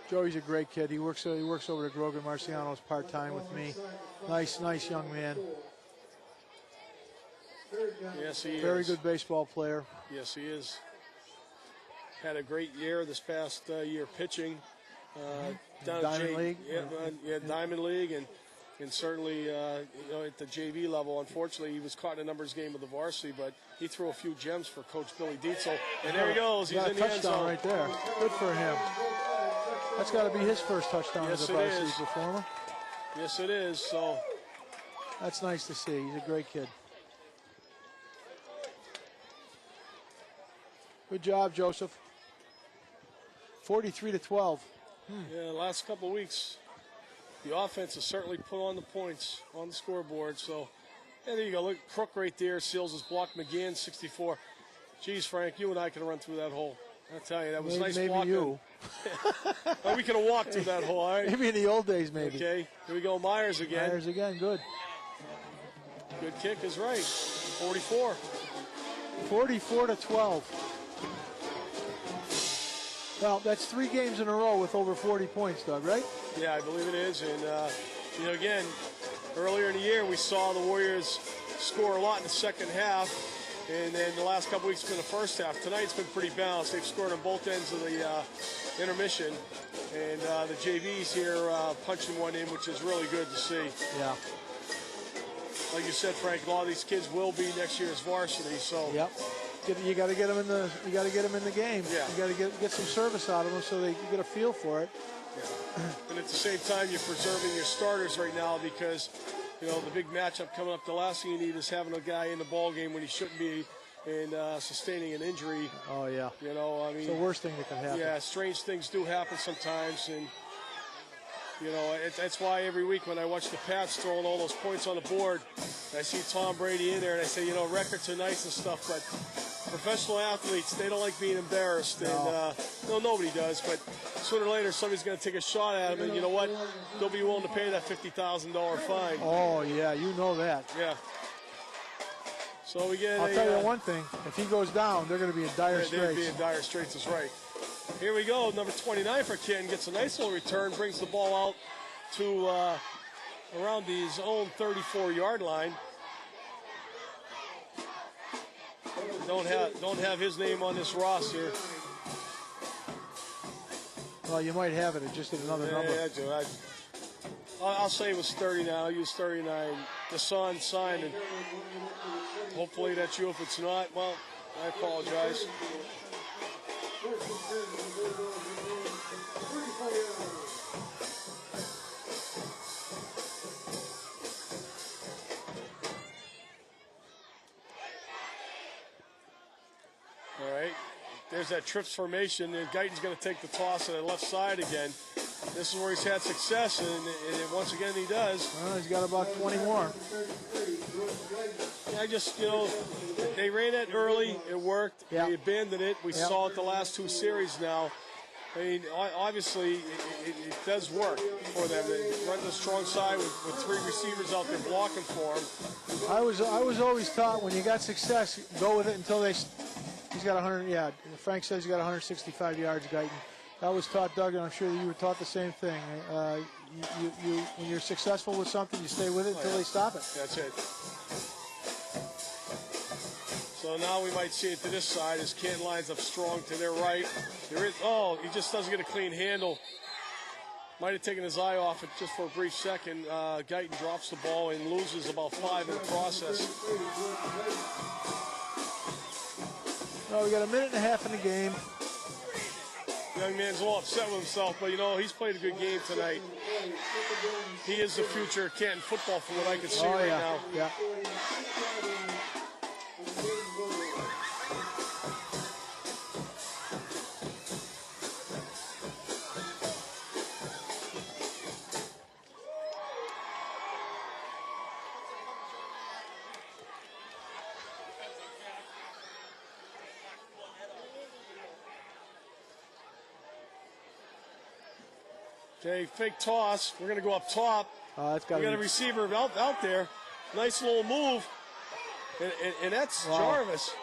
Joey's a great kid. He works over at Grogan Marciano's part-time with me. Nice young man. Yes, he is. Very good baseball player. Yes, he is. Had a great year this past year pitching. Down Diamond League? Yeah, Diamond League, and certainly you know, at the JV level. Unfortunately, he was caught in a numbers game with the varsity, but he threw a few gems for Coach Billy Dietzel. And there he goes. He's in the end zone. Touchdown right there. Good for him. That's got to be his first touchdown as a varsity performer. Yes, it is. So that's nice to see. He's a great kid. Good job, Joseph. 43-12. Yeah, the last couple of weeks, the offense has certainly put on the points on the scoreboard. So, yeah, there you go. Look, Crook right there seals his block. McGann, 64. Geez, Frank, you and I could have run through that hole. I tell you, that was nice blocking. Maybe you. Well, we could have walked through that hole, all right? Maybe in the old days, maybe. Okay, here we go. Myers again. Myers again, good. Good kick is right. 44. 44-12. Well, that's 3 games in a row with over 40 points, Doug, right? Yeah, I believe it is. And, you know, again, earlier in the year, we saw the Warriors score a lot in the second half. And then the last couple weeks been the first half. Tonight's been pretty balanced. They've scored on both ends of the intermission. And the JVs here punching one in, which is really good to see. Yeah. Like you said, Frank, a lot of these kids will be next year's varsity. So. Yep. You got to get them in the. You got to get them in the game. Yeah. You got to get some service out of them so they get a feel for it. Yeah. And at the same time, you're preserving your starters right now because, you know, the big matchup coming up. The last thing you need is having a guy in the ball game when he shouldn't be, and sustaining an injury. Oh yeah. You know, I mean, it's the worst thing that can happen. Yeah, strange things do happen sometimes, and you know, that's why every week when I watch the Pats throwing all those points on the board, I see Tom Brady in there, and I say, you know, records are nice and stuff, but professional athletes, they don't like being embarrassed. And no, nobody does, but sooner or later somebody's going to take a shot at them, and you know what? They'll be willing to pay that $50,000 fine. Oh yeah, you know that. Yeah. So we get. I'll tell you one thing: if he goes down, they're going to be in dire straits. They'll be in dire straits. Is right. Here we go. Number 29 for Canton gets a nice little return, brings the ball out to around his own 34-yard line. Don't have his name on this roster. Well, you might have it. It's just another number. Yeah, I do. I'll say it was 39. I'll use 39. Deshaun signed, and hopefully that's you. If it's not, well, I apologize. All right, there's that trips formation, and Guyton's going to take the toss on the left side again. This is where he's had success, and once again he does. Well, he's got about 20 more. I just, you know, they ran it early. It worked. Yep. They abandoned it. We saw it the last 2 series now. I mean, obviously, it does work for them. They run the strong side with 3 receivers out there blocking for them. I was always taught when you got success, go with it until he's got 100. Yeah, Frank says he's got 165 yards, Guyton. I was taught, Doug, and I'm sure that you were taught the same thing. When you're successful with something, you stay with it until they stop it. That's it. So now we might see it to this side as Canton lines up strong to their right. There is, he just doesn't get a clean handle. Might have taken his eye off it just for a brief second. Guyton drops the ball and loses about 5 in the process. Well, we got a minute and a half in the game. Young man's a little upset with himself, but, you know, he's played a good game tonight. He is the future of Canton football from what I can see right now. Yeah. Okay, fake toss. We're going to go up top. That's got we got a receiver out there. Nice little move. And that's Jarvis.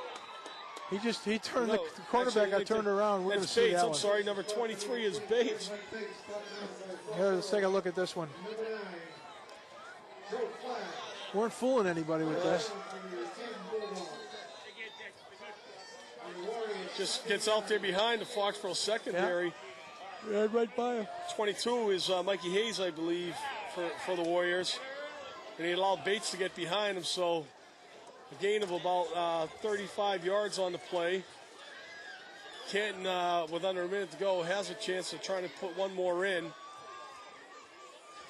He turned the quarterback. I turned around. We're going to see Bates. that I'm one. sorry, number 23 is Bates. Here, let's take a look at this one. Weren't fooling anybody with this. Just gets out there behind the Foxboro secondary. Yeah, right by him. 22 is Mikey Hayes, I believe, for the Warriors. And he allowed Bates to get behind him, so a gain of about 35 yards on the play. Canton, with under a minute to go, has a chance of trying to put one more in.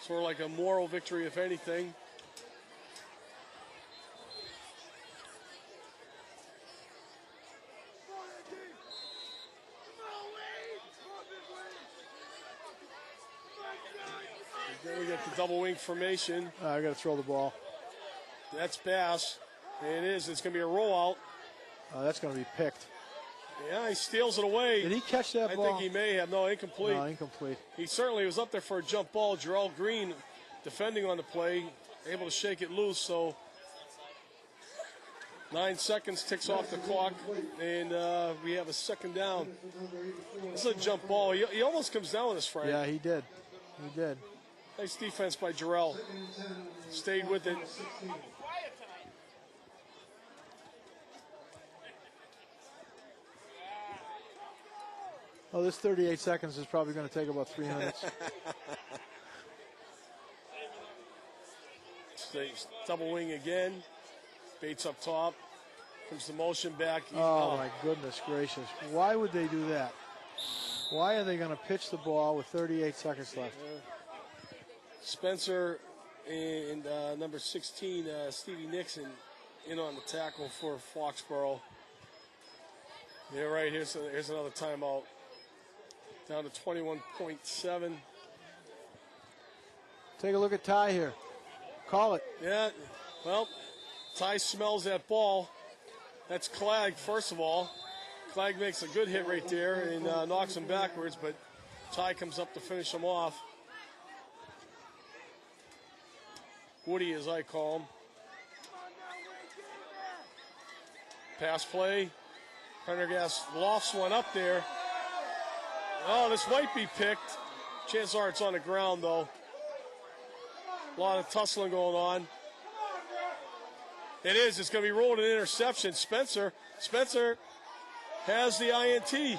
Sort of like a moral victory, if anything. Then we get the double wing formation. I got to throw the ball. That's Bass. And it is. It's going to be a rollout. That's going to be picked. Yeah, he steals it away. Did he catch that ball? I think he may have. No, incomplete. No, incomplete. He certainly was up there for a jump ball. Jarrell Green defending on the play, able to shake it loose. So 9 seconds ticks off the clock, and we have a second down. This is a jump ball. He almost comes down with us, Frank. Yeah, he did. He did. Nice defense by Jarrell. Stayed with it. Oh, this 38 seconds is probably going to take about 3 minutes. Double wing again. Bates up top. Comes the motion back. Oh, my goodness gracious. Why would they do that? Why are they going to pitch the ball with 38 seconds left? Spencer and number 16, Stevie Nixon, in on the tackle for Foxboro. Yeah, right. Here's another timeout. Down to 21.7. Take a look at Ty here. Call it. Yeah, well, Ty smells that ball. That's Clegg, first of all. Clegg makes a good hit right there and knocks him backwards, but Ty comes up to finish him off. Woody, as I call him. Pass play. Prendergast lofts one up there. Oh, this might be picked. Chances are it's on the ground, though. A lot of tussling going on. It is. It's going to be rolled an interception. Spencer has the INT.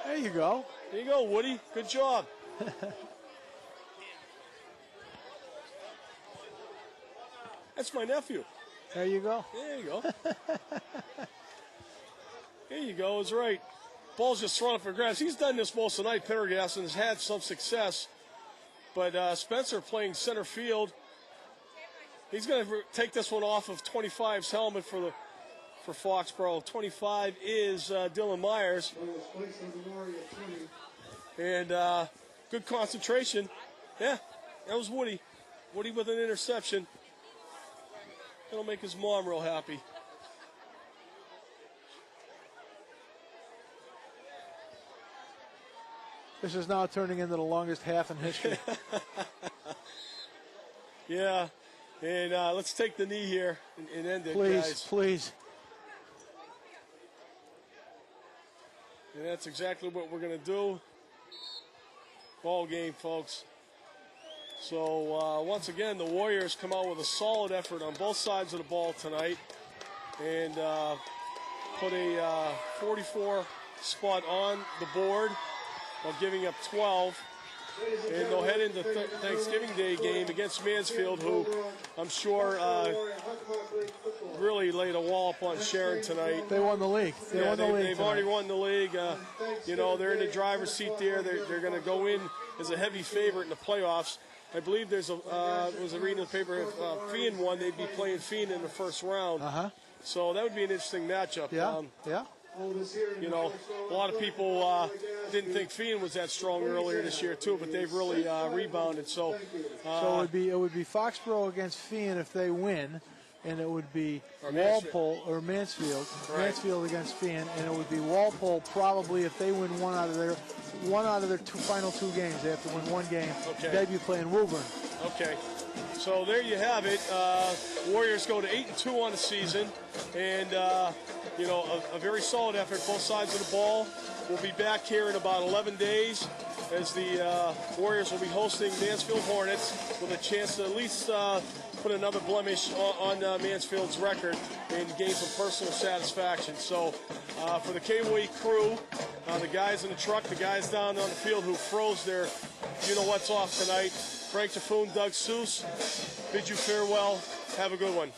There you go. There you go, Woody. Good job. That's my nephew. There you go. There you go. There you go. It's right. Ball's just thrown up for grabs. He's done this most of the night, Pendergast, and has had some success. But Spencer playing center field. He's going to take this one off of 25's helmet for Foxboro. 25 is Dylan Myers. And good concentration. Yeah, that was Woody. Woody with an interception. That'll make his mom real happy. This is now turning into the longest half in history. Yeah, and let's take the knee here and end it, please, guys. Please. And that's exactly what we're going to do. Ball game, folks. So once again, the Warriors come out with a solid effort on both sides of the ball tonight and put a 44 spot on the board while giving up 12. and they'll head into Thanksgiving Day game against Mansfield, who I'm sure really laid a wallop on Sharon tonight. They won the league. They've already won the league. They're in the driver's seat there. They're going to go in as a heavy favorite in the playoffs. I believe there's was a reading in the paper, if Fian won, they'd be playing Fian in the first round. So that would be an interesting matchup. Yeah. A lot of people didn't think Fian was that strong earlier this year too, but they've really rebounded. So it would be Foxboro against Fian if they win, and it would be Walpole or Mansfield. Right. Mansfield against Fian, and it would be Walpole probably if they win one out of their final two games. They have to win one game. Okay. They'd be playing Woburn. Okay. So there you have it. Warriors go to 8-2 on the season, and a very solid effort, both sides of the ball. We'll be back here in about 11 days as the Warriors will be hosting Mansfield Hornets with a chance to at least put another blemish on Mansfield's record and gain some personal satisfaction. So for the KWE crew, the guys in the truck, the guys down on the field who froze their you-know-what's off tonight, Frank Tafoon, Doug Seuss, bid you farewell. Have a good one.